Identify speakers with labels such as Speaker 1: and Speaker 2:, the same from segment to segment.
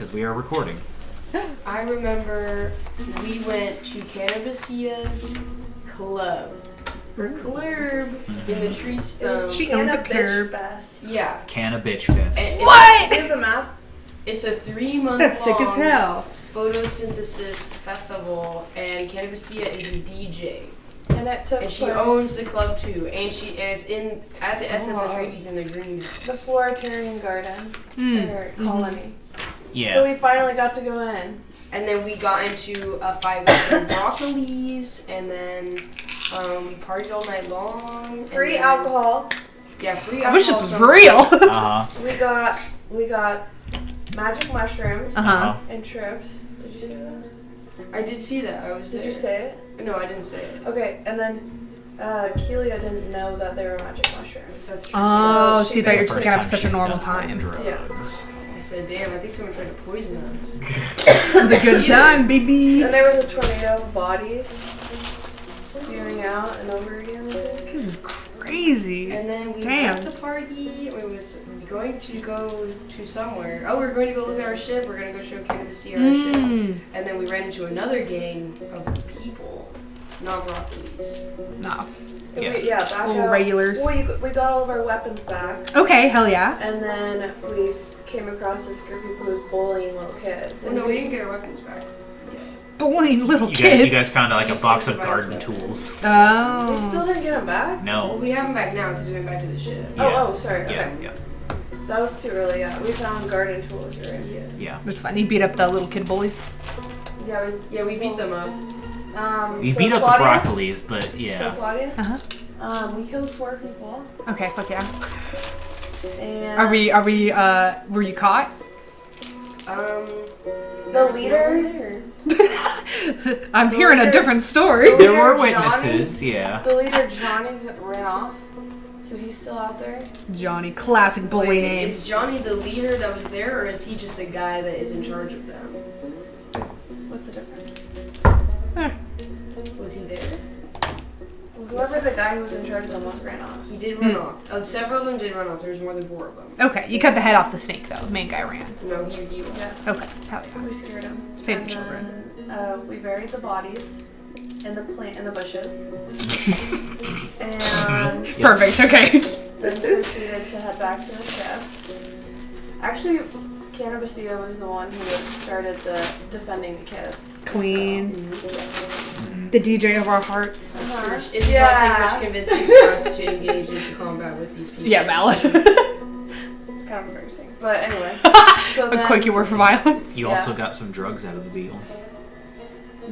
Speaker 1: because we are recording.
Speaker 2: I remember we went to Cannabacia's club. Or club in the tree stump.
Speaker 3: She owns a club.
Speaker 2: Yeah.
Speaker 1: Canna Bitch Fest.
Speaker 3: What?
Speaker 2: Here's the map. It's a 3-month
Speaker 3: That's sick as hell.
Speaker 2: photosynthesis festival, and Cannabacia is a DJ.
Speaker 4: And it took
Speaker 2: And she owns the club too, and it's in at the SS Atreides in the green.
Speaker 4: the Floritarian Garden or colony.
Speaker 1: Yeah.
Speaker 4: So we finally got to go in.
Speaker 2: And then we got into a fight with some broccolis, and then we partied all night long.
Speaker 4: Free
Speaker 2: and then,
Speaker 4: alcohol.
Speaker 2: Yeah, free
Speaker 3: I
Speaker 2: alcohol.
Speaker 3: wish this was real.
Speaker 4: We got magic mushrooms and trips. Did you say that?
Speaker 2: I did see that. I was
Speaker 4: Did
Speaker 2: there.
Speaker 4: you say it?
Speaker 2: No, I didn't say it.
Speaker 4: Okay, and then Keelia didn't know that they were magic mushrooms.
Speaker 2: That's true.
Speaker 3: Oh,
Speaker 4: So
Speaker 3: so you thought you were
Speaker 4: basically-
Speaker 3: just gonna have such a normal time.
Speaker 1: Drugs.
Speaker 2: I said, damn, I think someone tried to poison us.
Speaker 3: It was a good time, baby.
Speaker 4: And there was a tornado of bodies spewing out and over again. I think.
Speaker 3: This is crazy.
Speaker 2: And then we
Speaker 3: Damn.
Speaker 2: left the party. We was going to go to somewhere. Oh, we're going to go look at our ship. We're going to go show Cannabacia our ship. And then we ran into another gang of people, not broccolis.
Speaker 3: No.
Speaker 4: And
Speaker 1: Yeah.
Speaker 4: back
Speaker 3: Little
Speaker 4: out.
Speaker 3: regulars.
Speaker 4: We got all of our weapons back.
Speaker 3: Okay, hell yeah.
Speaker 4: And then we came across this group of people who was bullying little kids.
Speaker 2: Well, no, we didn't get our weapons back.
Speaker 3: Bullying little
Speaker 1: You
Speaker 3: kids.
Speaker 1: guys found like a
Speaker 2: Just
Speaker 1: box of
Speaker 2: like
Speaker 1: garden
Speaker 2: advice.
Speaker 1: tools.
Speaker 4: We
Speaker 3: Oh.
Speaker 4: still didn't get them back?
Speaker 2: Well,
Speaker 1: No.
Speaker 2: we have them back now because we went back to the ship.
Speaker 1: Yeah.
Speaker 4: Oh, sorry. Okay.
Speaker 1: Yeah.
Speaker 4: That was too early, yeah. We found garden tools, you're right.
Speaker 1: Yeah.
Speaker 3: That's fun. You beat up the little kid bullies.
Speaker 2: Yeah, we beat them up.
Speaker 1: We
Speaker 4: so
Speaker 1: beat up
Speaker 4: Claudia,
Speaker 1: the broccolis, but
Speaker 4: So
Speaker 1: yeah.
Speaker 4: Claudia,
Speaker 3: Uh-huh.
Speaker 4: we killed 4 people.
Speaker 3: Okay, fuck yeah.
Speaker 4: And
Speaker 3: Were you caught?
Speaker 4: the leader,
Speaker 3: I'm hearing a different story.
Speaker 1: There were
Speaker 4: Johnny?
Speaker 1: witnesses, yeah.
Speaker 4: the leader Johnny ran off. So he's still out there.
Speaker 3: Johnny, classic bully
Speaker 2: Wait,
Speaker 3: name.
Speaker 2: is Johnny the leader that was there, or is he just a guy that is in charge of them?
Speaker 4: What's the difference?
Speaker 2: Was he there?
Speaker 4: Whoever the guy who was in charge of them was ran off.
Speaker 2: He did run off. Several of them did run off. There was more than 4 of them.
Speaker 3: Okay, you cut the head off the snake though. The main guy ran.
Speaker 2: No, he left.
Speaker 4: Yes.
Speaker 3: Okay, hell yeah.
Speaker 4: We scared him.
Speaker 3: Save the
Speaker 4: And
Speaker 3: children.
Speaker 4: then, we buried the bodies in the bushes. And
Speaker 3: Perfect, okay.
Speaker 4: then proceeded to head back to the ship. Actually, Cannabacia was the one who started the defending the kids.
Speaker 3: Queen.
Speaker 4: So,
Speaker 3: The DJ of our hearts.
Speaker 2: It did not
Speaker 4: Yeah.
Speaker 2: take much convincing for us to engage into combat with these people.
Speaker 3: Yeah, valid.
Speaker 4: It's kind of embarrassing. But anyway. So
Speaker 3: A quick you were for violence.
Speaker 1: You
Speaker 4: Yeah.
Speaker 1: also got some drugs out of the deal.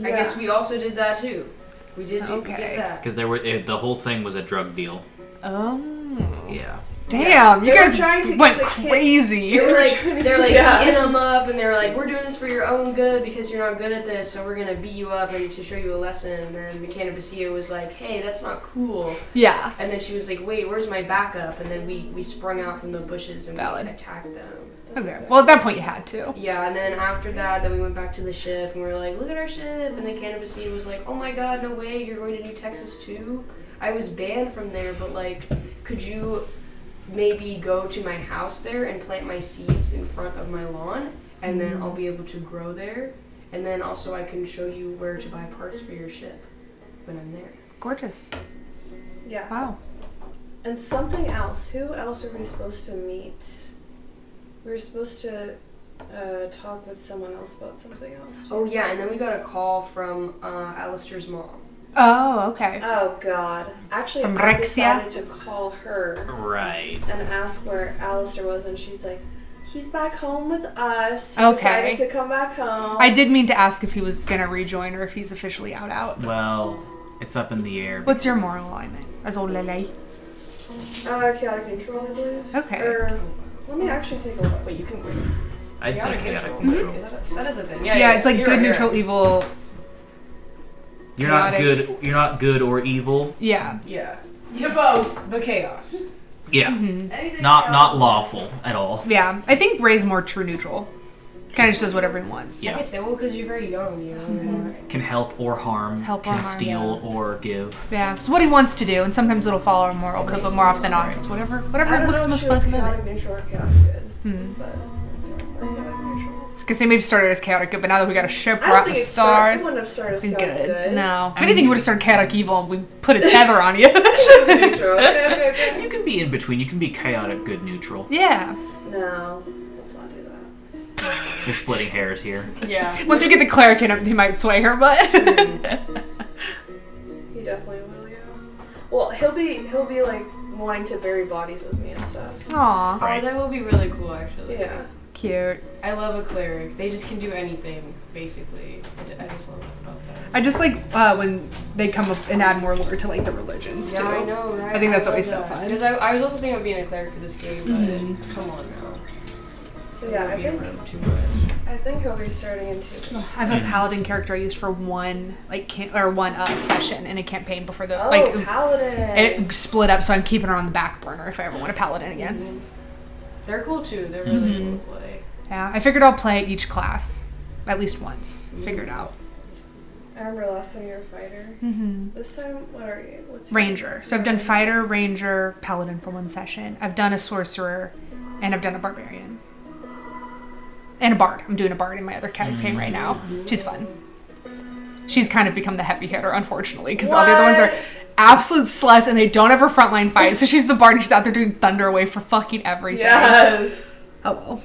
Speaker 2: I guess we also did that too. We did we
Speaker 3: Okay.
Speaker 2: did that.
Speaker 1: Because the whole thing was a drug deal.
Speaker 3: Oh.
Speaker 1: Yeah.
Speaker 3: Damn, you
Speaker 4: They were
Speaker 3: guys
Speaker 4: trying to
Speaker 3: went
Speaker 4: get the kid-
Speaker 3: crazy.
Speaker 2: They're like
Speaker 4: Yeah.
Speaker 2: beating them up, and they're like, "We're doing this for your own good because you're not good at this, so we're gonna beat you up and to show you a lesson." And then Cannabacia was like, "Hey, that's not cool."
Speaker 3: Yeah.
Speaker 2: And then she was like, "Wait, where's my backup?" And then we sprung out from the bushes and
Speaker 3: Valid.
Speaker 2: we attacked them.
Speaker 3: Okay. Well, at that point you had to.
Speaker 2: Yeah, and then after that, then we went back to the ship and we were like, "Look at our ship." And then Cannabacia was like, "Oh my God, no way! You're going to New Texas too?" I was banned from there, but like, could you maybe go to my house there and plant my seeds in front of my lawn, and then I'll be able to grow there, and then also I can show you where to buy parts for your ship when I'm there.
Speaker 3: Gorgeous.
Speaker 4: Yeah.
Speaker 3: Wow.
Speaker 4: And something else. Who else are we supposed to meet? We were supposed to talk with someone else about something else.
Speaker 2: Oh yeah, and then we got a call from Allister's mom.
Speaker 3: Oh, okay.
Speaker 4: Oh God. Actually,
Speaker 3: From
Speaker 4: I
Speaker 3: Rhexea?
Speaker 4: decided to call her
Speaker 1: Right.
Speaker 4: and ask where Allister was, and she's like, "He's back home with us. He
Speaker 3: Okay.
Speaker 4: decided to come back home."
Speaker 3: I did mean to ask if he was gonna rejoin or if he's officially out.
Speaker 1: Well, it's up in the air.
Speaker 3: What's your moral alignment as Ole Lily?
Speaker 4: Chaotic neutral, I believe.
Speaker 3: Okay.
Speaker 4: Or let me actually take a look.
Speaker 2: Wait, you can wait.
Speaker 1: I'd say chaotic
Speaker 2: neutral.
Speaker 1: neutral.
Speaker 2: Is that is a thing?
Speaker 3: Yeah, it's like
Speaker 2: you're
Speaker 3: good,
Speaker 2: right, you're
Speaker 3: neutral,
Speaker 2: right.
Speaker 3: evil.
Speaker 1: You're not
Speaker 3: Chaotic.
Speaker 1: good. You're not good or evil.
Speaker 3: Yeah.
Speaker 2: Yeah,
Speaker 4: You both.
Speaker 2: the chaos.
Speaker 1: Yeah.
Speaker 4: Anything
Speaker 1: Not
Speaker 4: else?
Speaker 1: lawful at all.
Speaker 3: Yeah. I think Ray's more true neutral. Kind of just does whatever he wants.
Speaker 2: I
Speaker 1: Yeah.
Speaker 2: guess well, because you're very young, you know.
Speaker 1: Can help or harm.
Speaker 3: Help or
Speaker 1: can
Speaker 3: harm,
Speaker 1: steal or give.
Speaker 3: Yeah. It's what he wants to do, and sometimes it'll follow a moral code, but more often than not, it's whatever
Speaker 4: I don't
Speaker 3: looks
Speaker 4: know if
Speaker 3: most
Speaker 4: she was
Speaker 3: pleasant.
Speaker 4: chaotic neutral or chaotic good. But I feel like we're chaotic neutral.
Speaker 3: Because they maybe started as chaotic good, but now that we got a ship,
Speaker 4: I
Speaker 3: we're
Speaker 4: don't
Speaker 3: out in
Speaker 4: think
Speaker 3: the
Speaker 4: it
Speaker 3: stars.
Speaker 4: wouldn't have started as
Speaker 3: Been
Speaker 4: chaotic good.
Speaker 3: No. If anything, you would have started chaotic evil and we put a tether on you.
Speaker 4: It's neutral. Okay.
Speaker 1: You can be in between. You can be chaotic, good, neutral.
Speaker 3: Yeah.
Speaker 4: No, let's not do that.
Speaker 1: You're splitting hairs here.
Speaker 2: Yeah.
Speaker 3: Once we get the cleric in, he might sway her, but.
Speaker 4: He definitely will, yeah. Well, he'll be like wanting to bury bodies with me and stuff.
Speaker 3: Aw.
Speaker 1: Right.
Speaker 2: Oh, that will be really cool, actually.
Speaker 4: Yeah.
Speaker 3: Cute.
Speaker 2: I love a cleric. They just can do anything, basically. I just love that about that.
Speaker 3: I just like when they come up and add more lore to like the religions too.
Speaker 2: Yeah, I know, right?
Speaker 3: I think that's
Speaker 2: love
Speaker 3: always so
Speaker 2: that.
Speaker 3: fun.
Speaker 2: Because I was also thinking of being a cleric for this game, but come on now.
Speaker 4: So yeah,
Speaker 2: Don't be around too much.
Speaker 4: I think he'll be starting into this.
Speaker 3: I have a paladin character I used for one session in a campaign before the
Speaker 4: Oh, paladin.
Speaker 3: it split up, so I'm keeping her on the back burner if I ever want a paladin again.
Speaker 2: They're cool too. They're really cool to play.
Speaker 3: Yeah, I figured I'll play each class at least once. Figured out.
Speaker 4: I remember last time you were a fighter.
Speaker 3: Mm-hmm.
Speaker 4: This time, what are you? What's your
Speaker 3: Ranger. So I've done fighter, ranger, paladin for one session. I've done a sorcerer, and I've done a barbarian. And a bard. I'm doing a bard in my other campaign right now. She's fun. She's kind of become the heavy hitter, unfortunately, because all the other ones are absolute sluts and they don't ever frontline fight. So she's the bard and she's out there doing Thunderwave for fucking everything.
Speaker 4: Yes.
Speaker 3: Oh well.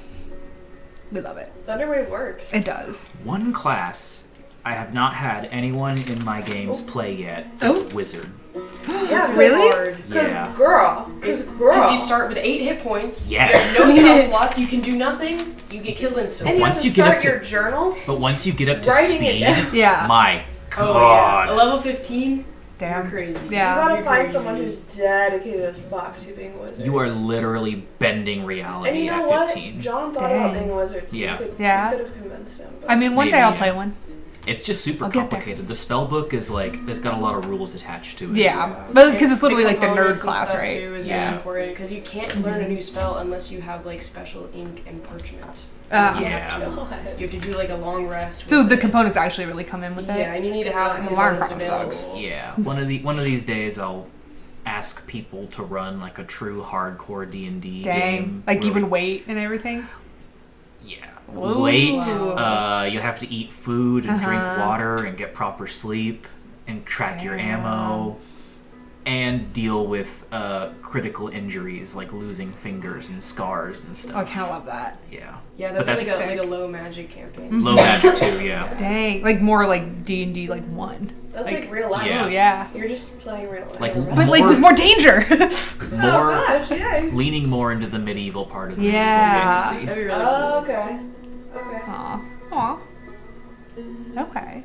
Speaker 3: We love it.
Speaker 4: Thunderwave works.
Speaker 3: It does.
Speaker 1: One class I have not had anyone in my games play yet is Wizard.
Speaker 4: Yeah,
Speaker 3: Really?
Speaker 4: Because
Speaker 1: Yeah.
Speaker 4: girl.
Speaker 2: Because you start with 8 hit points.
Speaker 1: Yes.
Speaker 2: You have no spell slot. You can do nothing. You get killed instantly.
Speaker 4: And you
Speaker 1: Once
Speaker 4: have to
Speaker 1: you get up
Speaker 4: start
Speaker 1: to-
Speaker 4: your journal.
Speaker 1: But once you get up to
Speaker 4: Writing it
Speaker 1: speed,
Speaker 4: down.
Speaker 3: Yeah.
Speaker 1: my
Speaker 2: Oh
Speaker 1: God.
Speaker 2: yeah. A level 15.
Speaker 3: Damn.
Speaker 2: You're crazy.
Speaker 3: Yeah.
Speaker 4: You gotta
Speaker 2: You're
Speaker 4: find
Speaker 2: crazy.
Speaker 4: someone who's dedicated as fuck to being a wizard.
Speaker 1: You are literally bending
Speaker 4: And
Speaker 1: reality
Speaker 4: you know
Speaker 1: at
Speaker 4: what?
Speaker 1: 15.
Speaker 4: John thought
Speaker 3: Dang.
Speaker 4: about being a wizard, so
Speaker 1: Yeah.
Speaker 4: you could have convinced him. But
Speaker 3: I mean, one day
Speaker 1: Maybe,
Speaker 3: I'll
Speaker 1: yeah.
Speaker 3: play one.
Speaker 1: It's just super
Speaker 3: I'll get there.
Speaker 1: complicated. The spell book is like, it's got a lot of rules attached to it.
Speaker 3: Yeah. But because it's
Speaker 2: The
Speaker 3: literally like the nerd
Speaker 2: components and
Speaker 3: class,
Speaker 2: stuff,
Speaker 3: right?
Speaker 2: Too, is
Speaker 3: Yeah.
Speaker 2: really important because you can't learn a new spell unless you have like special ink and parchment.
Speaker 1: Yeah.
Speaker 4: God.
Speaker 2: You have to do like a long rest.
Speaker 3: So
Speaker 2: with
Speaker 3: the
Speaker 2: it.
Speaker 3: components actually really come in with it.
Speaker 2: Yeah, and you need to have
Speaker 4: The
Speaker 3: alarm
Speaker 2: components
Speaker 3: clock
Speaker 2: available.
Speaker 3: sucks.
Speaker 1: Yeah. One of these days I'll ask people to run like a true hardcore D&D
Speaker 3: Dang.
Speaker 1: game.
Speaker 3: Like
Speaker 1: where
Speaker 3: even weight and everything.
Speaker 1: Yeah.
Speaker 3: Ooh.
Speaker 1: Wait.
Speaker 2: Wow.
Speaker 1: You have to eat food and drink
Speaker 3: Uh-huh.
Speaker 1: water and get proper sleep and track your
Speaker 3: Damn.
Speaker 1: ammo and deal with critical injuries like losing fingers and scars and stuff.
Speaker 3: Oh, I kind of love that.
Speaker 1: Yeah.
Speaker 2: Yeah,
Speaker 1: But
Speaker 2: that'd be
Speaker 1: that's
Speaker 2: like a low magic campaign.
Speaker 1: low magic too. Yeah.
Speaker 3: Dang. Like more like D&D like 1.
Speaker 4: That's like real life.
Speaker 1: Yeah.
Speaker 3: Oh, yeah.
Speaker 4: You're just playing real life.
Speaker 1: Like,
Speaker 3: But like with more danger.
Speaker 4: Oh
Speaker 1: More
Speaker 4: gosh, yay.
Speaker 1: leaning more into the medieval part of the
Speaker 3: Yeah.
Speaker 1: fantasy.
Speaker 2: That'd be really
Speaker 4: Oh,
Speaker 2: cool.
Speaker 4: okay. Okay.
Speaker 3: Aw. Aw. Okay.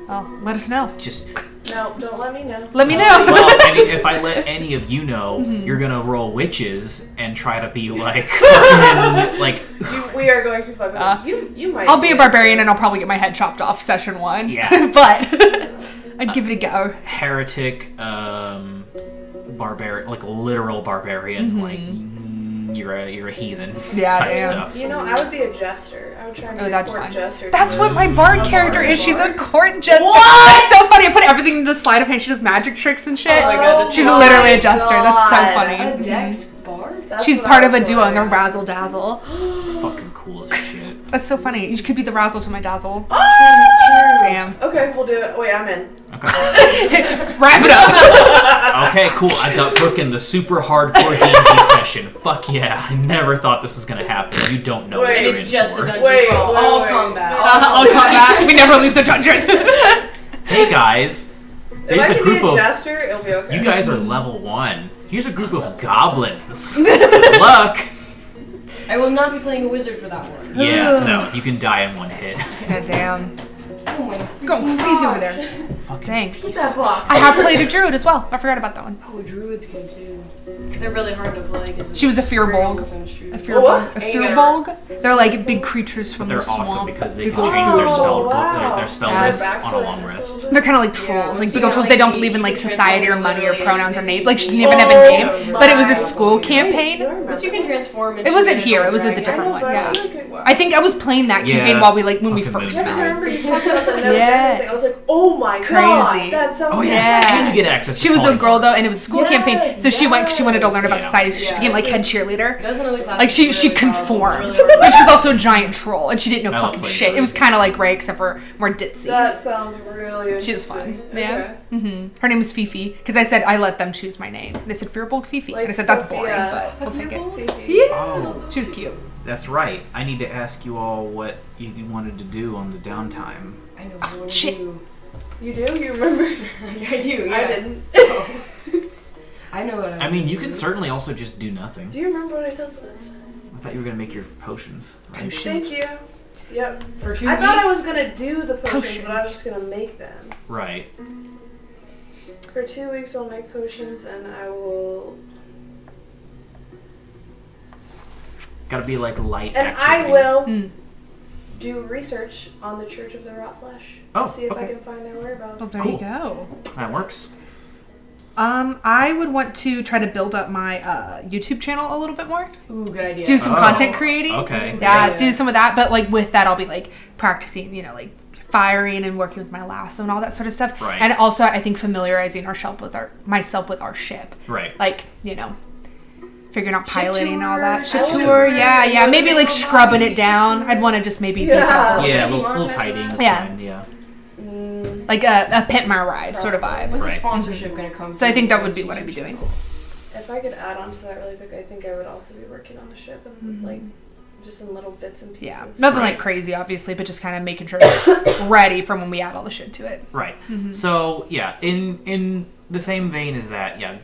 Speaker 3: Well, let us know.
Speaker 1: Just
Speaker 4: No, don't let me know.
Speaker 3: Let me know.
Speaker 1: well, I mean, if I let any of you know, you're gonna roll witches and try to be like, fucking, like,
Speaker 4: We are going to fuck with you. You might.
Speaker 3: I'll be a barbarian and I'll probably get my head chopped off session 1.
Speaker 1: Yeah.
Speaker 3: But I'd give it a go.
Speaker 1: heretic, barbarian, like literal barbarian, like you're a heathen
Speaker 3: Yeah,
Speaker 1: type
Speaker 3: damn.
Speaker 1: stuff.
Speaker 4: You know, I would be a jester. I would try and be
Speaker 3: Oh,
Speaker 4: a
Speaker 3: that's
Speaker 4: court
Speaker 3: fun.
Speaker 4: jester.
Speaker 3: That's what my bard
Speaker 4: A
Speaker 3: character
Speaker 4: bard?
Speaker 3: is. She's a court jester.
Speaker 4: What?
Speaker 3: That's so funny. I put everything into sleight of hand. She does magic tricks and shit.
Speaker 2: Oh my God, that's
Speaker 3: She's
Speaker 2: my
Speaker 3: literally a jester. That's so
Speaker 4: God.
Speaker 3: funny.
Speaker 2: A Dex bard?
Speaker 4: That's
Speaker 3: She's
Speaker 4: what
Speaker 3: part
Speaker 4: I
Speaker 3: of a
Speaker 4: would
Speaker 3: duo and
Speaker 4: play.
Speaker 3: they're razzle dazzle.
Speaker 1: It's fucking cool as shit.
Speaker 3: That's so funny. You could be the razzle to my dazzle.
Speaker 4: That's true.
Speaker 3: Damn.
Speaker 4: Okay, we'll do it. Wait, I'm in.
Speaker 1: Okay.
Speaker 3: Wrap it up.
Speaker 1: Okay, cool. I got Brooke in the super hardcore D&D session. Fuck yeah! I never thought this was gonna happen. You don't know.
Speaker 4: Wait,
Speaker 1: what
Speaker 2: And
Speaker 1: you're
Speaker 2: it's
Speaker 1: in
Speaker 2: just
Speaker 1: for.
Speaker 2: a dungeon
Speaker 4: Wait,
Speaker 2: crawl.
Speaker 4: wait,
Speaker 2: All
Speaker 4: wait.
Speaker 2: combat.
Speaker 3: I'll come back. We never leave the dungeon.
Speaker 1: Hey guys,
Speaker 4: If
Speaker 1: there's
Speaker 4: I
Speaker 1: a
Speaker 4: can
Speaker 1: group
Speaker 4: be a
Speaker 1: of
Speaker 4: jester, it'll be okay.
Speaker 1: you guys are level 1. Here's a group of goblins. Good luck.
Speaker 2: I will not be playing a wizard for that one.
Speaker 1: Yeah, no, you can die in one hit.
Speaker 3: God damn.
Speaker 2: Oh my
Speaker 3: You're going crazy over there.
Speaker 1: Fucking
Speaker 3: Dang.
Speaker 4: Put that box.
Speaker 3: I have played a druid as well. I forgot about that one.
Speaker 2: Oh, druids good too. They're really hard to play. 'Cause
Speaker 3: She was a
Speaker 2: it's
Speaker 3: firbolg.
Speaker 2: squirrels and shooting.
Speaker 3: A firbolg. A
Speaker 2: And you gotta-
Speaker 3: firbolg. They're like big creatures from
Speaker 1: They're
Speaker 3: the swamp.
Speaker 1: awesome because they
Speaker 3: Big
Speaker 1: can
Speaker 3: old
Speaker 1: change their
Speaker 3: trolls.
Speaker 1: spell
Speaker 4: wow.
Speaker 1: their spell
Speaker 3: Yeah.
Speaker 1: list
Speaker 4: Backstory
Speaker 1: on a
Speaker 4: on
Speaker 1: long
Speaker 4: this a
Speaker 1: rest.
Speaker 4: little
Speaker 3: They're
Speaker 4: bit.
Speaker 3: kind of like
Speaker 2: Yeah,
Speaker 3: trolls,
Speaker 2: once
Speaker 3: like
Speaker 2: you
Speaker 3: big
Speaker 2: get,
Speaker 3: old trolls.
Speaker 2: like,
Speaker 3: They don't
Speaker 2: the-
Speaker 3: believe in like
Speaker 2: you can
Speaker 3: society or
Speaker 2: transform
Speaker 3: money or
Speaker 2: literally
Speaker 3: pronouns or
Speaker 2: anything.
Speaker 3: name. Like she didn't even have a
Speaker 4: Oh,
Speaker 3: name, but it was a
Speaker 4: wow.
Speaker 3: school
Speaker 4: Wait,
Speaker 3: campaign.
Speaker 4: do I remember
Speaker 2: Once you can
Speaker 4: that?
Speaker 2: transform into
Speaker 3: It wasn't
Speaker 2: a
Speaker 3: here, it was at the
Speaker 2: dragon.
Speaker 3: different
Speaker 4: I know,
Speaker 3: one,
Speaker 4: but I
Speaker 3: yeah.
Speaker 4: feel like it-
Speaker 3: I think I was playing that campaign
Speaker 1: Yeah.
Speaker 3: while we like when we
Speaker 1: Fucking
Speaker 3: first
Speaker 1: moon
Speaker 4: Yeah, 'cause I
Speaker 3: met.
Speaker 4: remember you talking about the no
Speaker 3: Yeah.
Speaker 4: dragon thing. I was like, oh my god.
Speaker 3: crazy.
Speaker 4: That sounds
Speaker 1: Oh yeah.
Speaker 3: Yeah.
Speaker 1: And you get access.
Speaker 3: She
Speaker 1: to
Speaker 3: was a girl
Speaker 1: polymorph.
Speaker 3: though, and it was a school campaign, so she wanted to learn about
Speaker 2: yes.
Speaker 3: society, so she
Speaker 2: Yeah,
Speaker 3: became like head
Speaker 2: that's
Speaker 3: cheerleader.
Speaker 2: That was another class.
Speaker 3: Like she
Speaker 2: that was really powerful,
Speaker 3: conformed,
Speaker 2: really
Speaker 3: but she was also a giant troll, and she didn't know
Speaker 1: I love
Speaker 3: fucking
Speaker 1: playing
Speaker 3: shit. It was
Speaker 1: those.
Speaker 3: kind of like Ray, except for more ditzy.
Speaker 4: That sounds really interesting.
Speaker 3: She was fun.
Speaker 4: Okay.
Speaker 3: Yeah. Her name was Fifi, because I said I let them choose my name. They said Fearbold Fifi,
Speaker 4: Like
Speaker 3: and I said that's
Speaker 4: Sophia.
Speaker 3: boring, but we'll take it.
Speaker 4: Fifi.
Speaker 3: Yeah.
Speaker 1: Oh,
Speaker 3: She was cute.
Speaker 1: that's right. I need to ask you all what you wanted to do on the downtime.
Speaker 2: I know what you want to
Speaker 3: shit.
Speaker 2: do.
Speaker 4: You do? You remember?
Speaker 2: I do, yeah.
Speaker 4: I didn't.
Speaker 2: I know what
Speaker 1: I mean, you
Speaker 2: do.
Speaker 1: can certainly also just do nothing.
Speaker 4: Do you remember what I said last time?
Speaker 1: I thought you were gonna make your potions. Right?
Speaker 4: Thank you. Yep.
Speaker 2: For 2
Speaker 4: I
Speaker 2: weeks.
Speaker 4: thought I was gonna do the potions, but I was just gonna make them.
Speaker 1: Right.
Speaker 4: For 2 weeks, I'll make potions, and I will.
Speaker 1: Gotta be like light
Speaker 4: And
Speaker 1: activity.
Speaker 4: I will
Speaker 3: Mm.
Speaker 4: do research on the Church of the Rot Flesh.
Speaker 1: Oh,
Speaker 4: to see if I
Speaker 1: okay.
Speaker 4: can find their whereabouts.
Speaker 3: Well, there
Speaker 1: Cool.
Speaker 3: you go.
Speaker 1: That works.
Speaker 3: I would want to try to build up my YouTube channel a little bit more.
Speaker 2: Ooh, good idea.
Speaker 3: Do some
Speaker 1: Oh,
Speaker 3: content creating.
Speaker 1: okay.
Speaker 3: Yeah,
Speaker 2: Yeah.
Speaker 3: do some of that. But like with that, I'll be like practicing, like firing and working with my lasso and all that sort of stuff.
Speaker 1: Right.
Speaker 3: And also, I think familiarizing myself with our ship.
Speaker 1: Right.
Speaker 3: Like figuring out
Speaker 2: Ship
Speaker 3: piloting and all
Speaker 2: tour,
Speaker 3: that.
Speaker 2: ship
Speaker 3: Ship
Speaker 2: tour,
Speaker 3: tour. Yeah, yeah.
Speaker 2: yeah,
Speaker 3: Maybe like
Speaker 2: yeah.
Speaker 3: scrubbing it down. I'd want to just maybe beef it
Speaker 4: Yeah.
Speaker 3: up a little
Speaker 1: Yeah, a
Speaker 3: bit.
Speaker 1: little
Speaker 2: demonetize
Speaker 1: tidying is
Speaker 2: that?
Speaker 3: Yeah.
Speaker 1: fine. Yeah.
Speaker 3: Like a pit my ride sort of vibe.
Speaker 2: When's
Speaker 1: Right.
Speaker 2: the sponsorship gonna come?
Speaker 3: So I
Speaker 2: through
Speaker 3: think that
Speaker 2: for
Speaker 3: would be
Speaker 2: this
Speaker 3: what I'd be
Speaker 2: YouTube
Speaker 3: doing.
Speaker 2: channel?
Speaker 4: If I could add on to that really quick, I think I would also be working on the ship and like just in little bits and pieces.
Speaker 3: Yeah, nothing
Speaker 1: Right.
Speaker 3: like crazy, obviously, but just kind of making sure it's ready for when we add all the shit to it.
Speaker 1: Right. So yeah, in the same vein as that, yeah.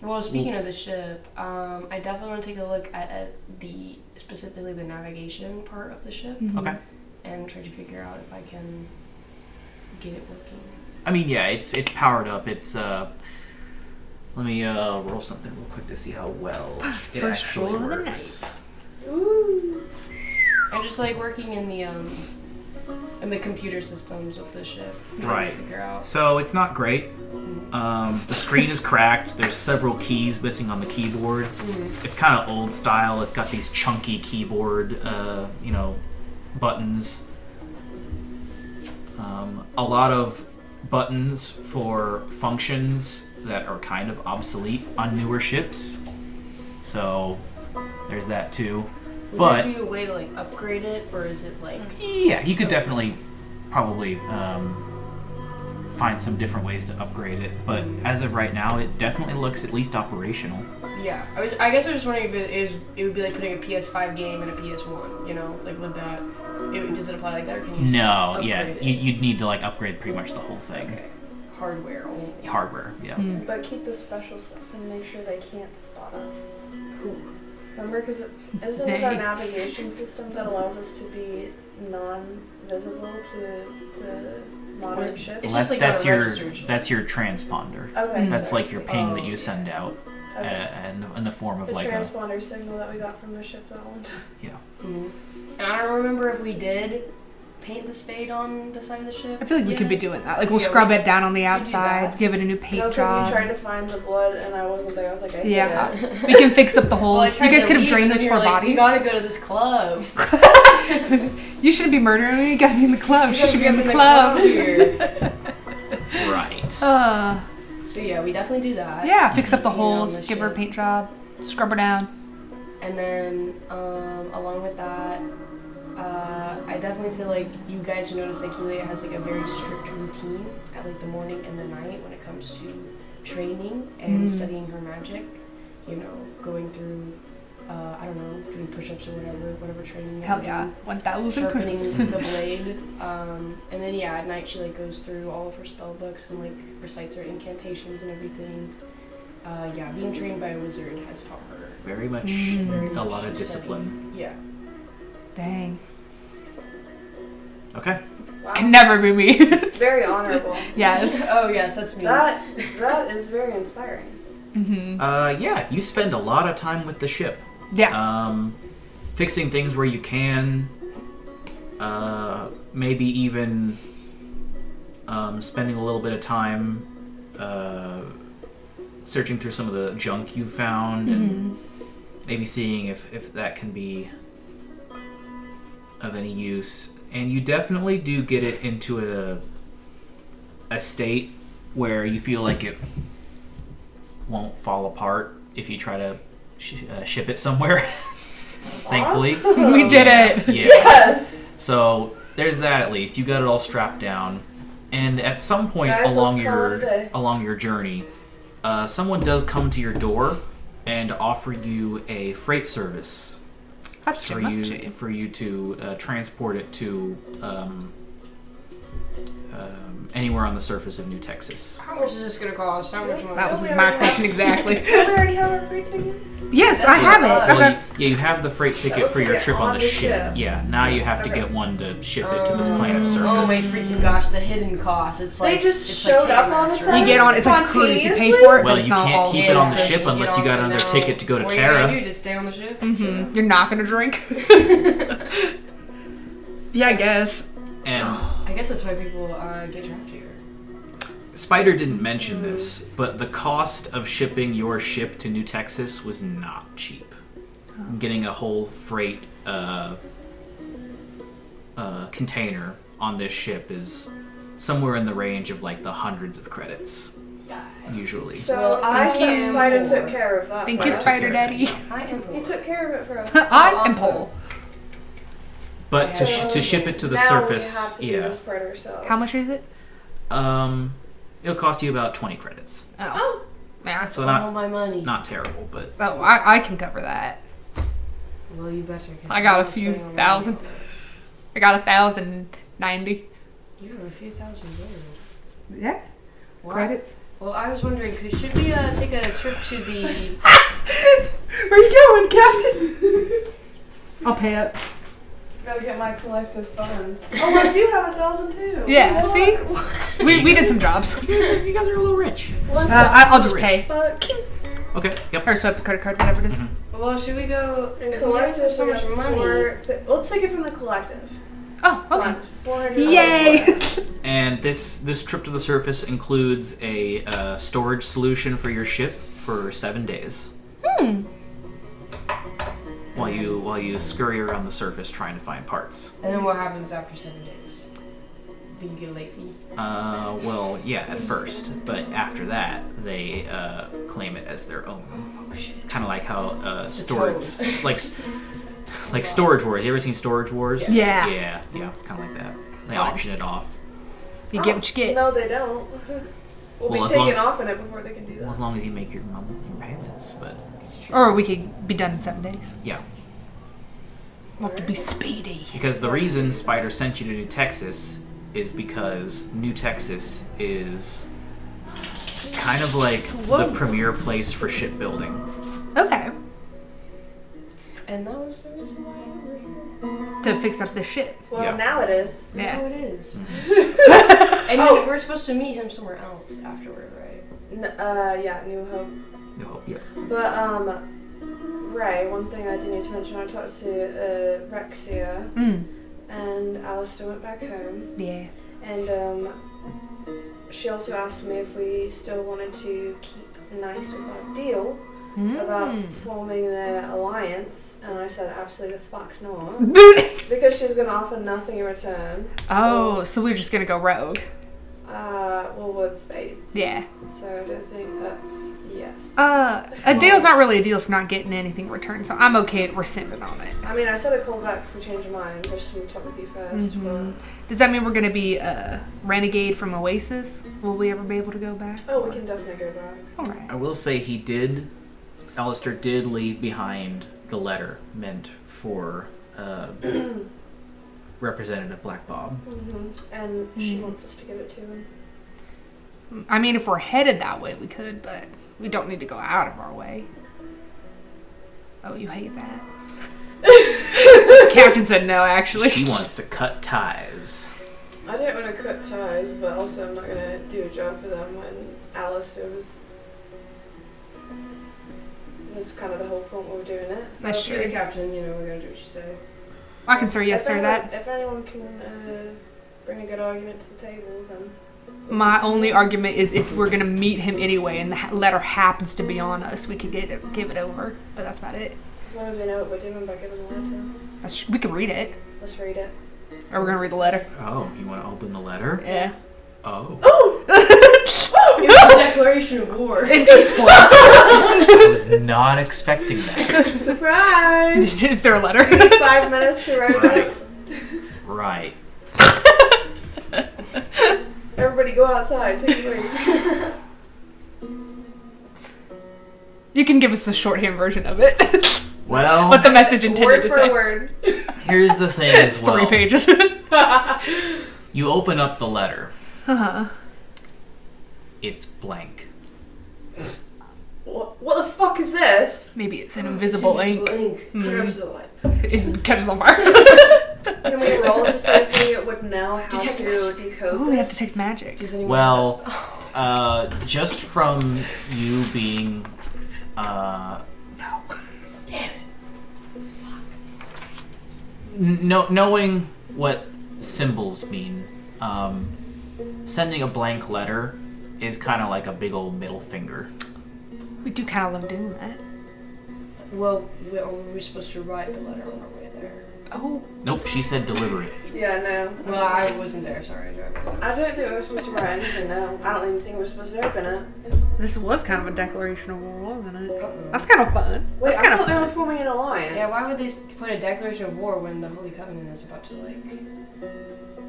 Speaker 2: Well, speaking of the ship, I definitely want to take a look at specifically the navigation part of the ship
Speaker 1: Okay.
Speaker 2: and try to figure out if I can get it working.
Speaker 1: I mean, yeah, it's powered up. It's let me roll something real quick to see how well it
Speaker 3: First
Speaker 1: actually
Speaker 3: roll of the
Speaker 1: works.
Speaker 4: Ooh.
Speaker 2: And just like working in the computer systems of the ship, trying to
Speaker 1: Right.
Speaker 2: figure out.
Speaker 1: So it's not great. The screen is cracked. There's several keys missing on the keyboard. It's kind of old style. It's got these chunky keyboard, buttons. A lot of buttons for functions that are kind of obsolete on newer ships. So there's that too.
Speaker 2: Would
Speaker 1: But
Speaker 2: there be a way to like upgrade it, or is it like?
Speaker 1: yeah, you could definitely probably find some different ways to upgrade it. But as of right now, it definitely looks at least operational.
Speaker 2: Yeah, I guess I was just wondering if it would be like putting a PS5 game in a PS1. Like would that? Does it apply like that, or can you? Just
Speaker 1: No,
Speaker 2: upgrade
Speaker 1: yeah,
Speaker 2: it?
Speaker 1: you'd need to like upgrade pretty much the whole thing.
Speaker 2: Okay. Hardware only.
Speaker 1: Hardware, yeah.
Speaker 4: But keep the special stuff and make sure they can't spot us. Remember, because isn't it our navigation system that allows us to be non-visible to the modern ship?
Speaker 2: It's
Speaker 1: Well,
Speaker 2: just like a
Speaker 1: your
Speaker 2: registered ship.
Speaker 1: that's your transponder.
Speaker 4: Okay.
Speaker 1: That's
Speaker 4: sorry.
Speaker 1: like your ping that
Speaker 2: Oh,
Speaker 1: you send out
Speaker 4: Okay.
Speaker 1: in the form of
Speaker 4: The
Speaker 1: like a
Speaker 4: transponder signal that we got from the ship that one time.
Speaker 1: yeah.
Speaker 2: And I don't remember if we did paint the spade on the side of the ship.
Speaker 3: I feel like we
Speaker 2: yet.
Speaker 3: could be doing that. Like we'll
Speaker 2: Yeah,
Speaker 3: scrub
Speaker 2: we-
Speaker 3: it down on the
Speaker 2: do
Speaker 3: outside,
Speaker 2: that.
Speaker 3: give it a new paint
Speaker 4: No, because
Speaker 3: job.
Speaker 4: you tried to find the blood and I wasn't there. I was like, I hate
Speaker 3: Yeah,
Speaker 4: it.
Speaker 3: we can fix up the
Speaker 2: Well, I
Speaker 3: holes.
Speaker 2: tried
Speaker 3: You guys
Speaker 2: to
Speaker 3: could have
Speaker 2: leave,
Speaker 3: drained
Speaker 2: and
Speaker 3: those
Speaker 2: then you
Speaker 3: four
Speaker 2: were like,
Speaker 3: bodies.
Speaker 2: You gotta go to this club.
Speaker 3: You shouldn't be murdering me. You gotta be in the club. She
Speaker 2: You
Speaker 3: should be
Speaker 2: gotta
Speaker 3: in the
Speaker 2: club
Speaker 3: club.
Speaker 2: here.
Speaker 1: Right.
Speaker 2: So yeah, we definitely do that.
Speaker 3: Yeah, fix up the
Speaker 2: Paint it on
Speaker 3: holes,
Speaker 2: the
Speaker 3: give her a
Speaker 2: ship.
Speaker 3: paint job, scrub her down.
Speaker 2: And then along with that, I definitely feel like you guys would notice like Helia has like a very strict routine at like the morning and the night when it comes to training and studying her magic. Going through I don't know, doing push-ups or whatever training.
Speaker 3: Hell yeah, 1,000
Speaker 2: Sharpening
Speaker 3: push-ups.
Speaker 2: the blade, and then yeah, at night she like goes through all of her spell books and like recites her incantations and everything. Yeah, being trained by a wizard has taught her
Speaker 1: Very much
Speaker 2: very
Speaker 1: a
Speaker 2: much
Speaker 1: lot of
Speaker 2: study.
Speaker 1: discipline.
Speaker 2: Yeah.
Speaker 3: Dang,
Speaker 1: Okay.
Speaker 4: Wow.
Speaker 3: can never be me.
Speaker 4: Very honorable.
Speaker 3: Yes.
Speaker 2: Oh yes, that's me.
Speaker 4: That is very inspiring.
Speaker 1: Yeah, you spend a lot of time with the ship.
Speaker 3: Yeah.
Speaker 1: Fixing things where you can. Maybe even spending a little bit of time searching through some of the junk you found and maybe seeing if that can be of any use. And you definitely do get it into a state where you feel like it won't fall apart if you try to ship it somewhere. Thankfully.
Speaker 3: We did it.
Speaker 1: Yeah.
Speaker 4: Yes.
Speaker 1: So there's that at least. You got it all strapped down. And at some point
Speaker 4: Guys,
Speaker 1: along
Speaker 4: let's call it a day.
Speaker 1: your journey, someone does come to your door and offer you a freight service
Speaker 3: That's
Speaker 1: for you to transport it to anywhere on the surface of New Texas.
Speaker 2: How much is this gonna cost? How much money?
Speaker 3: That was
Speaker 4: Don't we
Speaker 3: my
Speaker 4: already
Speaker 3: question exactly.
Speaker 4: Don't we already have our free ticket?
Speaker 3: Yes, I have it.
Speaker 1: Well, you have the freight ticket
Speaker 4: Let's
Speaker 1: for your
Speaker 4: get
Speaker 1: trip on
Speaker 4: on
Speaker 1: the
Speaker 4: the
Speaker 1: ship.
Speaker 4: ship.
Speaker 1: Yeah, now you have to
Speaker 4: Okay.
Speaker 1: get one to ship it to this planet's surface.
Speaker 2: Oh my freaking gosh, the hidden cost. It's like
Speaker 4: They just
Speaker 2: it's
Speaker 4: showed
Speaker 2: like
Speaker 4: up on the
Speaker 2: Ticketmaster.
Speaker 4: side?
Speaker 3: You get on, it's like a cruise. You pay
Speaker 4: Spontaneously?
Speaker 3: for it,
Speaker 1: Well,
Speaker 3: but it's
Speaker 1: you
Speaker 3: not
Speaker 1: can't
Speaker 3: all.
Speaker 1: keep it on the
Speaker 2: so
Speaker 1: ship
Speaker 2: you
Speaker 1: unless
Speaker 2: get
Speaker 1: you got
Speaker 2: on
Speaker 1: another
Speaker 2: now.
Speaker 1: ticket to go to
Speaker 2: What are you gonna
Speaker 1: Terra.
Speaker 2: do? Just stay on the ship?
Speaker 3: Mm-hmm. You're not gonna drink. Yeah, I guess.
Speaker 1: And
Speaker 2: I guess that's why people get trapped here.
Speaker 1: Spider didn't mention this, but the cost of shipping your ship to New Texas was not cheap. Getting a whole freight container on this ship is somewhere in the range of like the hundreds of credits, usually.
Speaker 4: So
Speaker 2: Well,
Speaker 4: I
Speaker 2: thank
Speaker 4: said
Speaker 2: you.
Speaker 4: Spider took care of that.
Speaker 3: Thank you,
Speaker 4: for us.
Speaker 3: Spider Daddy.
Speaker 2: I am
Speaker 4: He took care of it for us.
Speaker 3: I am
Speaker 2: Awesome.
Speaker 3: Pole.
Speaker 1: But to,
Speaker 4: So
Speaker 1: to ship it to the
Speaker 4: now
Speaker 1: surface,
Speaker 4: we have to do
Speaker 1: yeah,
Speaker 4: this part ourselves.
Speaker 3: How much is it?
Speaker 1: It'll cost you about 20 credits.
Speaker 3: Oh, yeah.
Speaker 1: So
Speaker 2: all
Speaker 1: not
Speaker 2: my money.
Speaker 1: not terrible, but
Speaker 3: Oh, I can cover that.
Speaker 2: Well, you better. 'cause
Speaker 3: I got
Speaker 2: I'm
Speaker 3: a few
Speaker 2: spending all my
Speaker 3: thousand.
Speaker 2: money on this.
Speaker 3: I got 1,090.
Speaker 2: You have a few thousand gold.
Speaker 3: Yeah.
Speaker 2: What?
Speaker 3: Credits.
Speaker 2: Well, I was wondering, should we take a trip to the?
Speaker 3: Where you going, Captain? I'll pay up.
Speaker 4: Gotta get my collective funds. Oh, I do have 1,000 too.
Speaker 3: Yeah,
Speaker 4: What?
Speaker 3: see? We did some jobs.
Speaker 1: you guys are a little rich.
Speaker 4: What
Speaker 3: I'll just pay.
Speaker 1: Okay, yep.
Speaker 3: Or swipe the credit card, whatever it is.
Speaker 2: Well, should we go?
Speaker 4: And
Speaker 2: If we guys
Speaker 4: collective
Speaker 2: have so much money.
Speaker 4: Let's take it from the collective.
Speaker 3: Oh, okay.
Speaker 4: Fund. 400.
Speaker 3: Yay!
Speaker 1: And this trip to the surface includes a storage solution for your ship for 7 days. While you scurry around the surface trying to find parts.
Speaker 2: And then what happens after 7 days? Do you get a late fee?
Speaker 1: Well, yeah, at first, but after that, they claim it as their own.
Speaker 2: Oh shit.
Speaker 1: Kind of like how
Speaker 2: It's the
Speaker 1: storage,
Speaker 2: toes.
Speaker 1: like Storage Wars. You ever seen Storage Wars?
Speaker 3: Yeah.
Speaker 1: Yeah. It's kind of like that. They
Speaker 3: Fun.
Speaker 1: auction it off.
Speaker 3: You get what you get.
Speaker 4: No, they don't. We'll
Speaker 1: Well,
Speaker 4: be
Speaker 1: as
Speaker 4: taken
Speaker 1: long-
Speaker 4: off in it before they can do
Speaker 1: Well,
Speaker 4: that.
Speaker 1: as long as you make your payments, but
Speaker 3: Or we could be done in 7 days.
Speaker 1: yeah.
Speaker 3: We'll have to be speedy.
Speaker 1: Because the reason Spider sent you to New Texas is because New Texas is kind of like the premier place for shipbuilding.
Speaker 3: Okay.
Speaker 2: And that was the reason why we're here.
Speaker 3: To fix up the ship.
Speaker 4: Well,
Speaker 1: Yeah.
Speaker 4: now it is.
Speaker 3: Yeah.
Speaker 2: Oh, it is.
Speaker 1: Mm-hmm.
Speaker 2: And
Speaker 4: Oh.
Speaker 2: we're supposed to meet him somewhere else afterward, right?
Speaker 4: Yeah, New Hope.
Speaker 1: No, yeah.
Speaker 4: But, Ray, one thing I do need to mention, I talked to Rhexea, and Allister went back home,
Speaker 3: Yeah.
Speaker 4: and she also asked me if we still wanted to keep nice with our deal about forming the alliance, and I said absolutely the fuck not, because she's going to offer nothing in return.
Speaker 3: Oh, so we're just gonna go rogue.
Speaker 4: Well, with Spades.
Speaker 3: Yeah.
Speaker 4: So I don't think that's yes.
Speaker 3: A deal's not really a deal if not getting anything in return, so I'm okay rescinding on it.
Speaker 4: I mean, I said I'd call back for change of mind. Just want to talk with you 1st but...
Speaker 3: Does that mean we're gonna be a renegade from Oasis? Will we ever be able to go back?
Speaker 4: Oh, we can definitely go back.
Speaker 1: I
Speaker 3: Alright.
Speaker 1: will say Allister did leave behind the letter meant for Representative Black Bob.
Speaker 4: And she wants us to give it to him.
Speaker 3: I mean, if we're headed that way, we could, but we don't need to go out of our way. Oh, you hate that? Captain said no, actually.
Speaker 1: She wants to cut ties.
Speaker 4: I don't want to cut ties, but also I'm not going to do a job for them when Allister was kind of the whole point we were doing it.
Speaker 3: That's
Speaker 2: Well, for the
Speaker 3: true.
Speaker 2: captain, you know, we're gonna do what you say.
Speaker 3: I can say yes, sir, that.
Speaker 4: If anyone can bring a good argument to the table, then...
Speaker 3: My only argument is if we're gonna meet him anyway and the letter happens to be on us, we could give it over. But that's about it.
Speaker 4: As long as we know what we're doing by giving the letter.
Speaker 3: We can read it.
Speaker 4: Let's read it.
Speaker 3: Or we're gonna read the letter.
Speaker 1: Oh, you want to open the letter?
Speaker 3: Yeah.
Speaker 1: Oh.
Speaker 2: It was a declaration of war.
Speaker 3: It explodes.
Speaker 1: I was not expecting that.
Speaker 4: Surprise!
Speaker 3: Is there a letter?
Speaker 4: 5 minutes to write it.
Speaker 1: Right.
Speaker 4: Everybody go outside. Take a break.
Speaker 3: You can give us a shorthand version of it.
Speaker 1: Well,
Speaker 3: What the message intended
Speaker 4: Word
Speaker 3: to
Speaker 4: for
Speaker 3: say.
Speaker 4: word.
Speaker 1: here's the thing
Speaker 3: It's
Speaker 1: as well.
Speaker 3: 3 pages.
Speaker 1: You open up the letter.
Speaker 3: Uh-huh.
Speaker 1: It's blank.
Speaker 4: What the fuck is this?
Speaker 3: Maybe it's an invisible ink.
Speaker 2: Invisible ink.
Speaker 3: It catches on fire.
Speaker 4: Can we roll to see if we would know how
Speaker 2: Detect
Speaker 4: to
Speaker 2: magic.
Speaker 4: decode
Speaker 3: Oh,
Speaker 4: this?
Speaker 3: we have to take magic.
Speaker 2: Does anyone
Speaker 1: Well,
Speaker 2: have that spell?
Speaker 1: just from you being, knowing what symbols mean, sending a blank letter is kind of like a big old middle finger.
Speaker 3: We do kind of love doing that.
Speaker 2: Well, were we supposed to write the letter on our way there?
Speaker 3: Oh.
Speaker 1: Nope, she said deliver it.
Speaker 4: Yeah, no.
Speaker 2: Well, I wasn't there. Sorry.
Speaker 4: I don't think we were supposed to write anything, no. I don't even think we were supposed to open it.
Speaker 3: This was kind of a declaration of war, wasn't it?
Speaker 2: Uh-oh.
Speaker 3: That's kind of fun.
Speaker 4: Wait,
Speaker 3: That's
Speaker 4: I
Speaker 3: kind of
Speaker 4: thought they were
Speaker 3: fun.
Speaker 4: forming an alliance.
Speaker 2: Yeah, why would they put a declaration of war when the Holy Covenant is about to, like,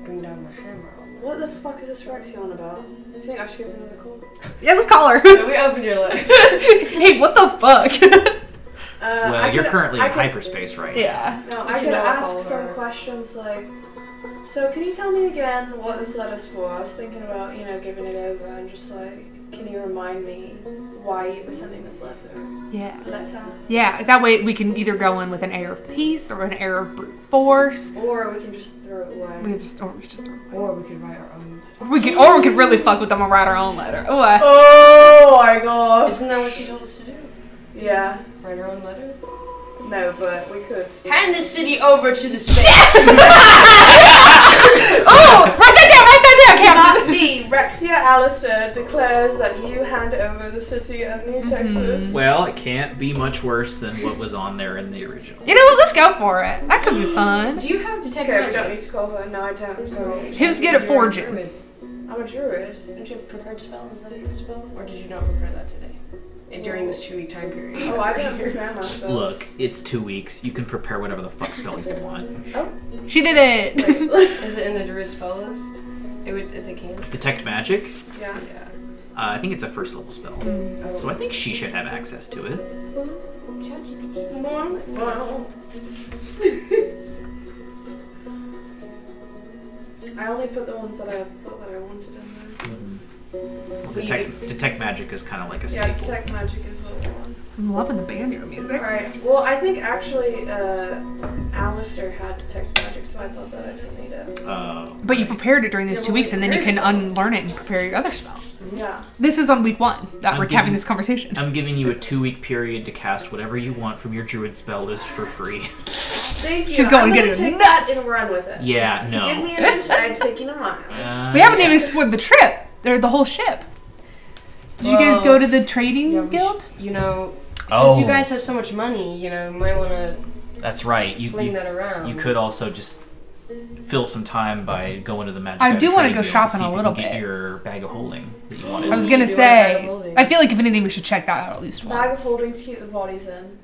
Speaker 2: bring down the hammer on them?
Speaker 4: What the fuck is this Rhexea on about? Do you think I should give her another call?
Speaker 3: Yeah, let's call her.
Speaker 2: So we opened your letter.
Speaker 3: Hey, what the fuck?
Speaker 1: Well, you're currently in
Speaker 4: could-
Speaker 1: hyperspace right now.
Speaker 3: Yeah.
Speaker 4: No,
Speaker 2: We
Speaker 4: I
Speaker 2: can
Speaker 4: could
Speaker 2: all
Speaker 4: ask
Speaker 2: call
Speaker 4: some
Speaker 2: her.
Speaker 4: questions like, so can you tell me again what this letter's for? I was thinking about, giving it over and just like, can you remind me why you were sending this letter?
Speaker 3: Yeah.
Speaker 4: Letter.
Speaker 3: Yeah, that way we can either go in with an air of peace or an air of brute force.
Speaker 4: Or we can just throw it away.
Speaker 3: We could just throw it away.
Speaker 2: Or we could write our own letter.
Speaker 3: We could really fuck with them and write our own letter. What?
Speaker 4: Oh my god.
Speaker 2: Isn't that what she told us to do?
Speaker 4: Yeah.
Speaker 2: Write our own letter?
Speaker 4: No, but we could.
Speaker 2: Hand the city over to the Spades.
Speaker 3: Oh, write that down,
Speaker 4: Not
Speaker 3: Captain.
Speaker 4: the Rhexea Allister declares that you hand over the city of New Texas.
Speaker 1: Well, it can't be much worse than what was on there in the original.
Speaker 3: You know what? Let's go for it. That could be fun.
Speaker 2: Do you have detect
Speaker 4: Okay, we don't
Speaker 2: magic?
Speaker 4: need to call her. No, I don't. I'm sorry.
Speaker 3: Who's good at
Speaker 2: You're a
Speaker 3: forging?
Speaker 2: druid.
Speaker 4: I'm a druid.
Speaker 2: Don't you have prepared spells? Is that your spell? Or did you not prepare that today? During this 2-week time period?
Speaker 4: Oh, I don't prepare my spells.
Speaker 1: Look, it's 2 weeks. You can prepare whatever the fuck spell you want.
Speaker 4: Oh.
Speaker 3: She did it.
Speaker 2: Is it in the druid spell list? It's a can.
Speaker 1: Detect magic?
Speaker 4: Yeah.
Speaker 2: Yeah.
Speaker 1: I think it's a first level spell.
Speaker 2: Oh.
Speaker 1: So I think she should have access to it.
Speaker 4: Wow. I only put the ones that I thought that I wanted in there.
Speaker 1: Well, detect magic is kind of like a
Speaker 4: Yeah,
Speaker 1: staple.
Speaker 4: detect magic is the one.
Speaker 3: I'm loving the banjo music.
Speaker 4: Right. Well, I think actually Allister had detect magic, so I thought that I didn't need it.
Speaker 3: But you prepared it during those
Speaker 4: Yeah,
Speaker 3: 2 weeks, and then you can
Speaker 4: prepared
Speaker 3: unlearn it and prepare your other spell.
Speaker 4: Yeah.
Speaker 3: This is on week 1 that
Speaker 1: I'm
Speaker 3: we're
Speaker 1: giving-
Speaker 3: having this conversation.
Speaker 1: I'm giving you a 2-week period to cast whatever you want from your druid spell list for free.
Speaker 4: Thank you.
Speaker 3: She's going
Speaker 4: I'm
Speaker 3: to
Speaker 4: gonna
Speaker 3: get it
Speaker 4: take
Speaker 3: nuts.
Speaker 4: that and run with it.
Speaker 1: Yeah, no.
Speaker 4: Give me an inch, I'm taking a mile.
Speaker 3: We haven't even explored the trip. Or the whole ship. Did you guys go to the trading
Speaker 2: Yeah, we
Speaker 3: guild?
Speaker 2: since you
Speaker 1: Oh.
Speaker 2: guys have so much money, you might want to
Speaker 1: That's right.
Speaker 2: fling that around.
Speaker 1: You could also just fill some time by going to the magic.
Speaker 3: I
Speaker 1: item
Speaker 3: do wanna
Speaker 1: trading
Speaker 3: go
Speaker 1: guild to
Speaker 3: shopping
Speaker 1: see
Speaker 3: a
Speaker 1: if you
Speaker 3: little
Speaker 1: can get
Speaker 3: bit.
Speaker 1: your bag of holding that you wanted.
Speaker 3: I was
Speaker 2: You
Speaker 3: gonna
Speaker 2: do have a bag of
Speaker 3: say,
Speaker 2: holding.
Speaker 3: I feel like if anything, we should check that out at least
Speaker 4: Bag of
Speaker 3: once.
Speaker 4: holding to keep the bodies in.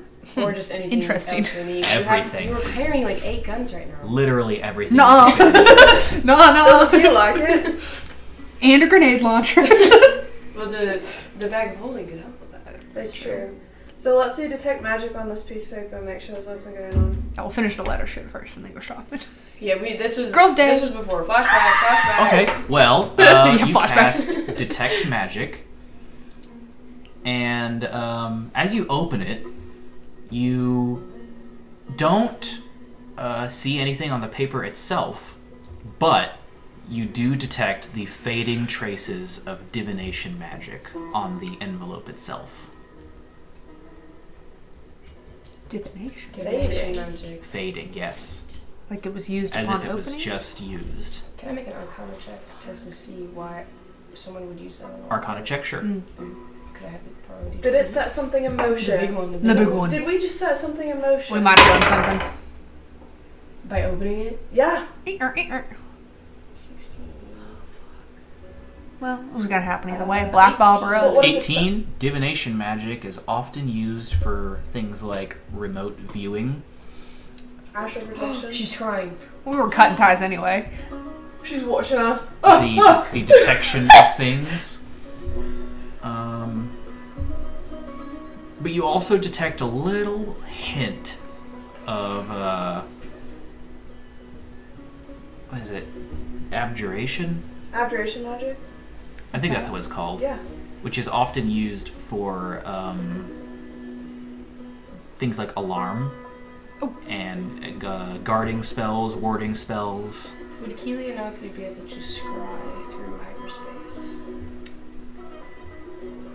Speaker 2: Or just anything
Speaker 3: Interesting.
Speaker 2: else we need.
Speaker 1: Everything.
Speaker 2: You're carrying like 8 guns right now.
Speaker 1: Literally everything.
Speaker 3: No, no,
Speaker 4: Doesn't
Speaker 3: no.
Speaker 4: feel like it.
Speaker 3: And a grenade launcher.
Speaker 2: Well, the bag of holding could help with that.
Speaker 4: That's true. So let's do detect magic on this piece of paper and make sure there's nothing going on.
Speaker 3: Yeah, we'll finish the letter shit first and then go shopping.
Speaker 2: Yeah, this was
Speaker 3: Girls' Day.
Speaker 2: This was before flashback.
Speaker 1: Okay, well,
Speaker 3: Yeah,
Speaker 1: you
Speaker 3: flashbacks.
Speaker 1: cast detect magic, and as you open it, you don't see anything on the paper itself, but you do detect the fading traces of divination magic on the envelope itself.
Speaker 3: Divination.
Speaker 2: Divination magic.
Speaker 1: Fading, yes.
Speaker 3: Like it was used
Speaker 1: As
Speaker 3: upon
Speaker 1: if it was
Speaker 3: opening?
Speaker 1: just used.
Speaker 2: Can I make an Arcana check just to see why someone would use that? On
Speaker 1: Arcana check, sure.
Speaker 3: Mm.
Speaker 2: Could I have it priority?
Speaker 4: Did it set something in
Speaker 2: The big
Speaker 4: motion?
Speaker 2: one.
Speaker 3: The big one.
Speaker 4: Did we just set something in motion?
Speaker 3: We might have done something.
Speaker 2: By opening it?
Speaker 4: Yeah.
Speaker 2: 16.
Speaker 3: Well, it was gonna happen either way. Black ball or us.
Speaker 1: 18, divination magic is often used for things like remote viewing.
Speaker 4: Astral protection.
Speaker 2: She's crying.
Speaker 3: We were cutting ties anyway.
Speaker 4: She's watching us.
Speaker 1: The detection of things. But you also detect a little hint of, what is it? Abjuration?
Speaker 4: Abjuration magic?
Speaker 1: I think that's what it's called.
Speaker 4: Yeah.
Speaker 1: Which is often used for things like alarm and guarding spells, warding spells.
Speaker 2: Would Keelia know if you'd be able to scry through hyperspace?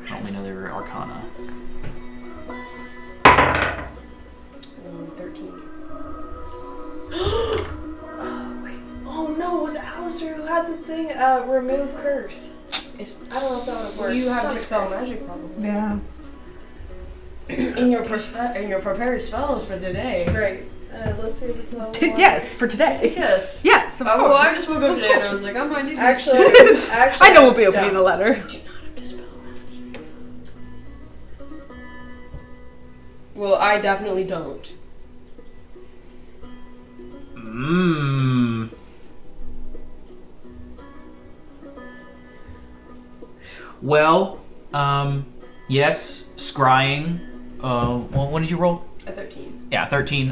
Speaker 1: Help me know their arcana.
Speaker 2: 13.
Speaker 4: Oh, wait. Oh, no, it was Allister who had the thing, remove curse. I don't know if that would work.
Speaker 2: You have
Speaker 4: It's not
Speaker 2: dispel
Speaker 4: a curse.
Speaker 2: magic, probably.
Speaker 3: Yeah.
Speaker 2: in your prepared spells for today.
Speaker 4: Great. Let's see if it's level 1.
Speaker 3: Yes, for today.
Speaker 2: Yes.
Speaker 3: Yes, of course.
Speaker 2: Well, I just woke up
Speaker 3: Of
Speaker 2: today and I
Speaker 3: course.
Speaker 2: was like, I might need
Speaker 4: Actually,
Speaker 2: this.
Speaker 3: I know we'll be opening a
Speaker 4: don't.
Speaker 3: letter.
Speaker 2: I do not have dispel magic. Well, I definitely don't.
Speaker 1: Well, yes, scrying. What did you roll?
Speaker 2: A 13.
Speaker 1: Yeah, 13.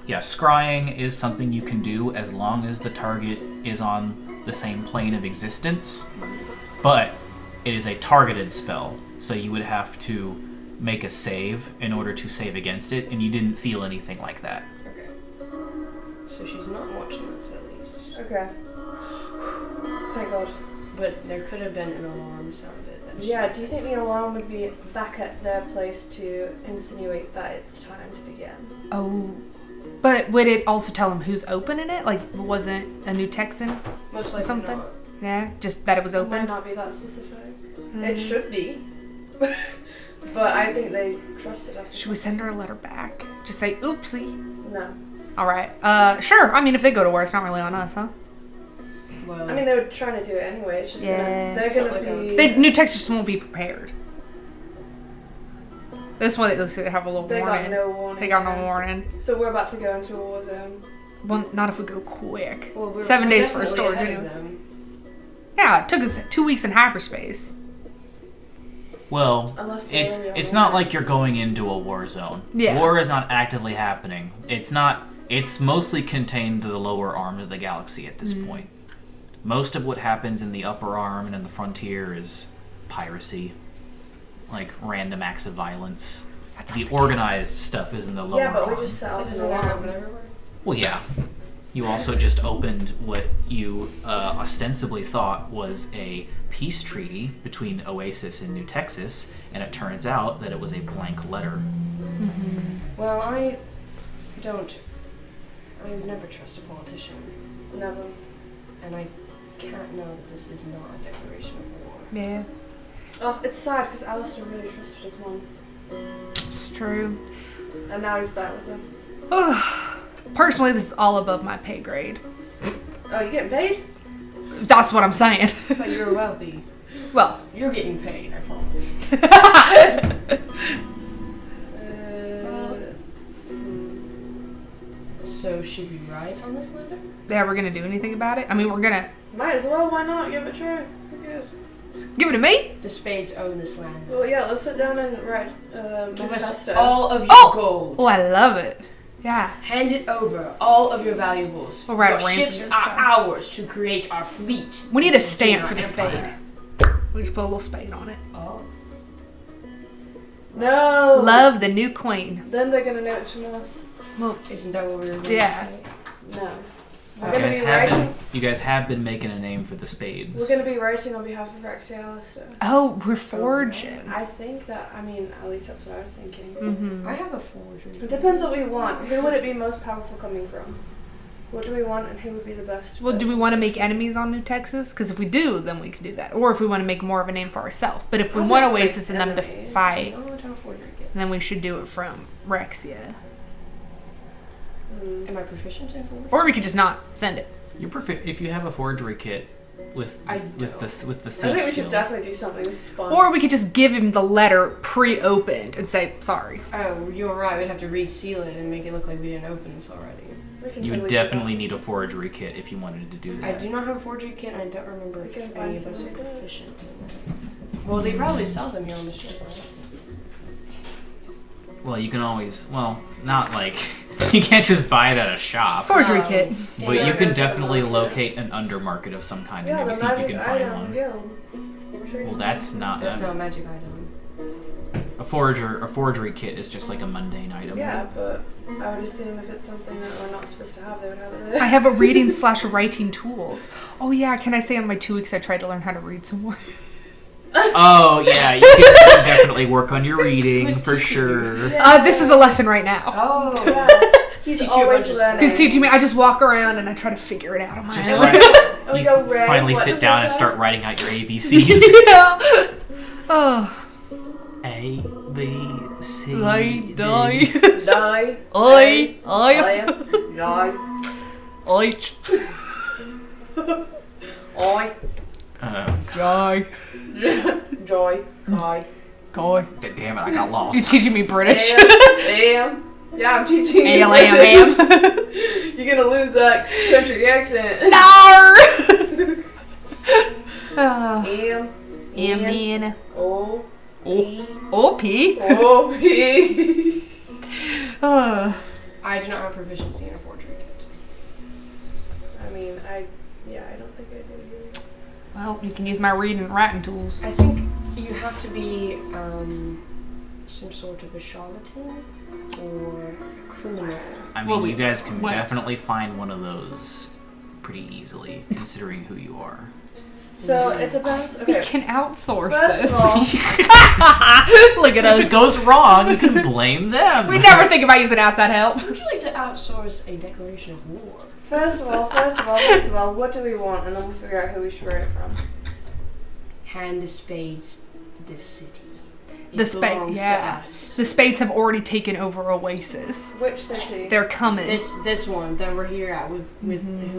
Speaker 1: Yeah, scrying is something you can do as long as the target is on the same plane of existence, but it is a targeted spell, so you would have to make a save in order to save against it, and you didn't feel anything like that.
Speaker 2: Okay. So she's not watching us at least.
Speaker 4: Okay. Thank God.
Speaker 2: But there could have been an alarm sounded.
Speaker 4: Yeah, do you think the alarm would be back at their place to insinuate that it's time to begin?
Speaker 3: Oh. But would it also tell him who's opening it? Like, wasn't a new Texan
Speaker 2: Most
Speaker 3: or
Speaker 2: likely
Speaker 3: something?
Speaker 2: not.
Speaker 3: Yeah, just that it was
Speaker 4: It might
Speaker 3: open.
Speaker 4: not be that specific. It should be. But I think they trusted us.
Speaker 3: Should we send her a letter back? Just say, oopsie.
Speaker 4: No.
Speaker 3: All right. Sure. I mean, if they go to war, it's not really on us, huh?
Speaker 2: Well,
Speaker 4: I mean, they were trying to do it anyway. It's just
Speaker 3: Yeah.
Speaker 4: they're
Speaker 2: It's
Speaker 4: gonna
Speaker 2: not like
Speaker 4: be.
Speaker 3: New Texas won't be prepared. This one, it looks like they have a little
Speaker 4: They
Speaker 3: warning.
Speaker 4: got no warning.
Speaker 3: They got no
Speaker 4: yeah.
Speaker 3: warning.
Speaker 4: So we're about to go into a war zone.
Speaker 3: Well, not if we go quick.
Speaker 2: well, we're
Speaker 3: 7 days for a
Speaker 2: definitely
Speaker 3: storage
Speaker 2: ahead of
Speaker 3: anyway.
Speaker 2: them.
Speaker 3: Yeah, it took us 2 weeks in hyperspace.
Speaker 1: Well,
Speaker 4: Unless they're
Speaker 1: it's
Speaker 4: already
Speaker 1: it's
Speaker 4: on
Speaker 1: not
Speaker 4: there.
Speaker 1: like you're going into a war zone.
Speaker 3: Yeah.
Speaker 1: War is not actively happening. It's not. It's mostly contained to the lower arm of the galaxy at this point. Most of what happens in the upper arm and in the frontier is piracy, like random acts of violence. The organized stuff is in the lower
Speaker 4: Yeah, but we
Speaker 1: arm.
Speaker 4: just set off
Speaker 2: This is
Speaker 4: an
Speaker 2: alarm
Speaker 4: alarm.
Speaker 2: open everywhere.
Speaker 1: Well, yeah. You also just opened what you ostensibly thought was a peace treaty between Oasis and New Texas, and it turns out that it was a blank letter.
Speaker 2: Well, I would never trust a politician.
Speaker 4: Never.
Speaker 2: And I can't know that this is not a declaration of war.
Speaker 3: Yeah,
Speaker 4: Oh, it's sad because Allister really trusted his mom.
Speaker 3: it's true.
Speaker 4: And now he's back with them.
Speaker 3: Personally, this is all above my pay grade.
Speaker 4: Oh, you getting paid?
Speaker 3: That's what I'm saying.
Speaker 2: But you're wealthy.
Speaker 3: Well,
Speaker 2: You're getting paid, I promise. So should we write on this letter?
Speaker 3: yeah, we're gonna do anything about it? I mean, we're gonna
Speaker 4: Might as well. Why not? Give it a try. Who cares?
Speaker 3: give it to me?
Speaker 2: The Spades own this land.
Speaker 4: Well, yeah. Let's sit down and write
Speaker 2: Give us
Speaker 4: manifesto.
Speaker 2: all of your
Speaker 3: Oh!
Speaker 2: gold.
Speaker 3: Oh, I love it. Yeah.
Speaker 2: Hand it over, all of your valuables.
Speaker 3: We'll write
Speaker 2: Your
Speaker 3: a ransom
Speaker 2: ships
Speaker 3: against
Speaker 2: are
Speaker 3: them.
Speaker 2: ours to create our fleet.
Speaker 3: We need a
Speaker 2: to
Speaker 3: stamp
Speaker 2: gain
Speaker 3: for
Speaker 2: our
Speaker 3: the
Speaker 2: empire.
Speaker 3: spade. We just put a little spade on it.
Speaker 2: Oh.
Speaker 4: No.
Speaker 3: Love the new queen.
Speaker 4: Then they're gonna know it's from us.
Speaker 3: Well,
Speaker 2: Isn't that what we were going
Speaker 3: Yeah.
Speaker 2: to say?
Speaker 4: No. We're
Speaker 1: You
Speaker 4: gonna
Speaker 1: guys,
Speaker 4: be
Speaker 1: have
Speaker 4: writing.
Speaker 1: been, you guys have been making a name for the Spades.
Speaker 4: We're gonna be writing on behalf of Rhexea Allister.
Speaker 3: oh, we're forging.
Speaker 4: I think that. I mean, at least that's what I was thinking.
Speaker 3: Mm-hmm.
Speaker 2: I have a forgery.
Speaker 4: It depends what we want. Who would it be most powerful coming from? What do we want, and who would be the best?
Speaker 3: Well, do we
Speaker 4: person?
Speaker 3: want to make enemies on New Texas? Because if we do, then we can do that. Or if we want to make more of a name for ourselves. But if we
Speaker 4: I'll
Speaker 3: want
Speaker 4: make
Speaker 3: Oasis and them to
Speaker 4: enemies.
Speaker 3: fight,
Speaker 2: I don't know how forgery gets.
Speaker 3: then we should do it from Rhexea.
Speaker 4: Mm.
Speaker 2: Am I proficient in forgery?
Speaker 3: Or we could just not send it.
Speaker 1: If you have a forgery kit, with
Speaker 2: I
Speaker 1: the thief
Speaker 4: I think we
Speaker 1: skill.
Speaker 4: should definitely do something. This is fun.
Speaker 3: Or we could just give him the letter pre-opened and say, sorry.
Speaker 2: Oh, you're right. We'd have to reseal it and make it look like we didn't open this already.
Speaker 4: We can
Speaker 1: You would
Speaker 4: totally do
Speaker 1: definitely need a forgery kit if you wanted to do
Speaker 2: I
Speaker 1: that.
Speaker 2: do not have a forgery kit, and I don't remember
Speaker 4: We
Speaker 2: if
Speaker 4: can
Speaker 2: any
Speaker 4: find
Speaker 2: of us are
Speaker 4: someone who does.
Speaker 2: proficient in that. Well, they probably sell them here on the ship, right?
Speaker 1: Well, you can always, not like, you can't just buy it at a shop.
Speaker 3: Forgery kit.
Speaker 1: But you can definitely locate an undermarket of some kind and
Speaker 4: Yeah,
Speaker 1: maybe
Speaker 4: the
Speaker 1: see if you
Speaker 4: magic
Speaker 1: can find
Speaker 4: item
Speaker 1: one.
Speaker 4: guild.
Speaker 1: Well, that's not
Speaker 2: That's not a magic item.
Speaker 1: a forgery kit is just like a mundane item.
Speaker 4: Yeah, but I would assume if it's something that we're not supposed to have, they would have it.
Speaker 3: I have a reading/writing tools. Oh yeah, can I say on my 2 weeks I tried to learn how to read some more?
Speaker 1: Oh yeah, you can definitely work on your reading
Speaker 2: Who's
Speaker 1: for
Speaker 2: teaching
Speaker 1: sure.
Speaker 3: This is a lesson right now.
Speaker 2: Oh,
Speaker 4: Yeah. He's
Speaker 2: Teach you a
Speaker 4: always
Speaker 2: bunch of
Speaker 4: learning.
Speaker 3: He's teaching me. I just walk around and I try to figure it out on my
Speaker 1: Just
Speaker 3: own.
Speaker 1: write,
Speaker 4: We
Speaker 1: you
Speaker 4: go, Ray,
Speaker 1: finally
Speaker 4: what
Speaker 1: sit
Speaker 4: does
Speaker 1: down and
Speaker 4: this
Speaker 1: start
Speaker 4: say?
Speaker 1: writing out your ABCs.
Speaker 3: Yeah. Oh.
Speaker 1: A, B, C,
Speaker 3: Die,
Speaker 1: D.
Speaker 3: die.
Speaker 4: Die.
Speaker 3: Oi, oi,
Speaker 4: Die.
Speaker 3: oi,
Speaker 4: Oi.
Speaker 3: joy,
Speaker 4: Joy. Kai.
Speaker 3: joy.
Speaker 1: Damn it, I got
Speaker 3: You're
Speaker 1: lost.
Speaker 3: teaching me British.
Speaker 4: Am. Yeah, I'm teaching you.
Speaker 3: A-L-A-M-A-M.
Speaker 4: You're gonna lose that country accent.
Speaker 3: No.
Speaker 4: Am.
Speaker 3: M-N.
Speaker 4: O. P.
Speaker 3: O-P.
Speaker 4: O. P.
Speaker 2: I do not have proficiency in a forgery kit.
Speaker 4: I mean, I don't think I do either.
Speaker 3: Well, you can use my reading and writing tools.
Speaker 2: I think you have to be some sort of a charlatan or a criminal.
Speaker 1: I mean,
Speaker 3: Well,
Speaker 1: you guys can
Speaker 3: what?
Speaker 1: definitely find one of those pretty easily, considering who you are.
Speaker 4: So it depends.
Speaker 3: We
Speaker 4: Okay.
Speaker 3: can outsource
Speaker 4: First
Speaker 3: this.
Speaker 4: of all,
Speaker 3: Look at
Speaker 1: If it
Speaker 3: us.
Speaker 1: goes wrong, you can blame them.
Speaker 3: We never think about using outside help.
Speaker 2: Would you like to outsource a declaration of war?
Speaker 4: first of all, what do we want, and then we'll figure out who we should write it from.
Speaker 2: Hand the Spades this city. It
Speaker 3: The Spades,
Speaker 2: belongs
Speaker 3: yeah.
Speaker 2: to us.
Speaker 3: The Spades have already taken over Oasis.
Speaker 4: Which city?
Speaker 3: They're coming.
Speaker 2: This one that we're here at with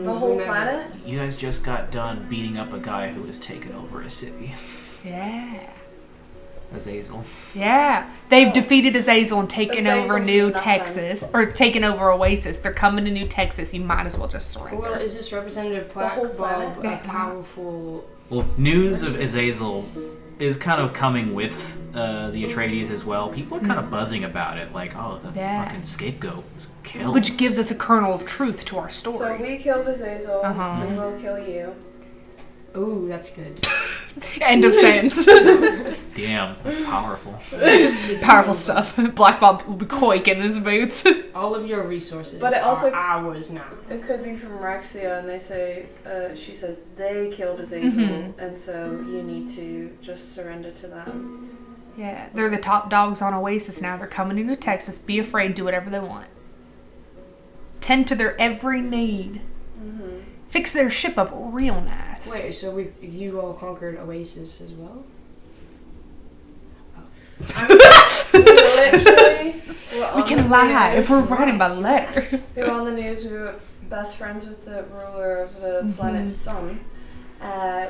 Speaker 4: The whole
Speaker 2: whomever.
Speaker 4: planet?
Speaker 1: You guys just got done beating up a guy who was taking over a city.
Speaker 3: Yeah.
Speaker 1: Azazel.
Speaker 3: Yeah. They've defeated Azazel and taken
Speaker 4: Azazel's
Speaker 3: over New
Speaker 4: nothing.
Speaker 3: Texas. Or taken over Oasis. They're coming to New Texas. You might as well just surrender.
Speaker 2: Well, is this Representative
Speaker 4: The whole
Speaker 2: Black Bob
Speaker 3: planet?
Speaker 2: a powerful?
Speaker 1: Well, news of Azazel is kind of coming with the Atreides as well. People are kind of buzzing about it, like, oh, the
Speaker 3: Yeah.
Speaker 1: fucking scapegoat was killed.
Speaker 3: Which gives us a kernel of truth to our
Speaker 4: So
Speaker 3: story.
Speaker 4: we killed Azazel,
Speaker 3: Uh-huh.
Speaker 4: and we'll kill you.
Speaker 2: Ooh, that's good.
Speaker 3: End of sentence.
Speaker 1: Damn, that's powerful.
Speaker 3: Powerful stuff. Black Bob will be quaking in his boots.
Speaker 2: All of your resources
Speaker 4: But it also-
Speaker 2: are ours now.
Speaker 4: It could be from Rhexea, and they say, she says they killed Azazel,
Speaker 3: Mhm.
Speaker 4: and so you need to just surrender to them.
Speaker 3: Yeah, they're the top dogs on Oasis now. They're coming into Texas. Be afraid. Do whatever they want. Tend to their every need.
Speaker 4: Mm-hmm.
Speaker 3: Fix their ship up real nice.
Speaker 2: Wait, so you all conquered Oasis as well?
Speaker 4: Literally,
Speaker 3: We can lie if we're writing by letter.
Speaker 4: We were on the news. We were best friends with the ruler of the planet's sun.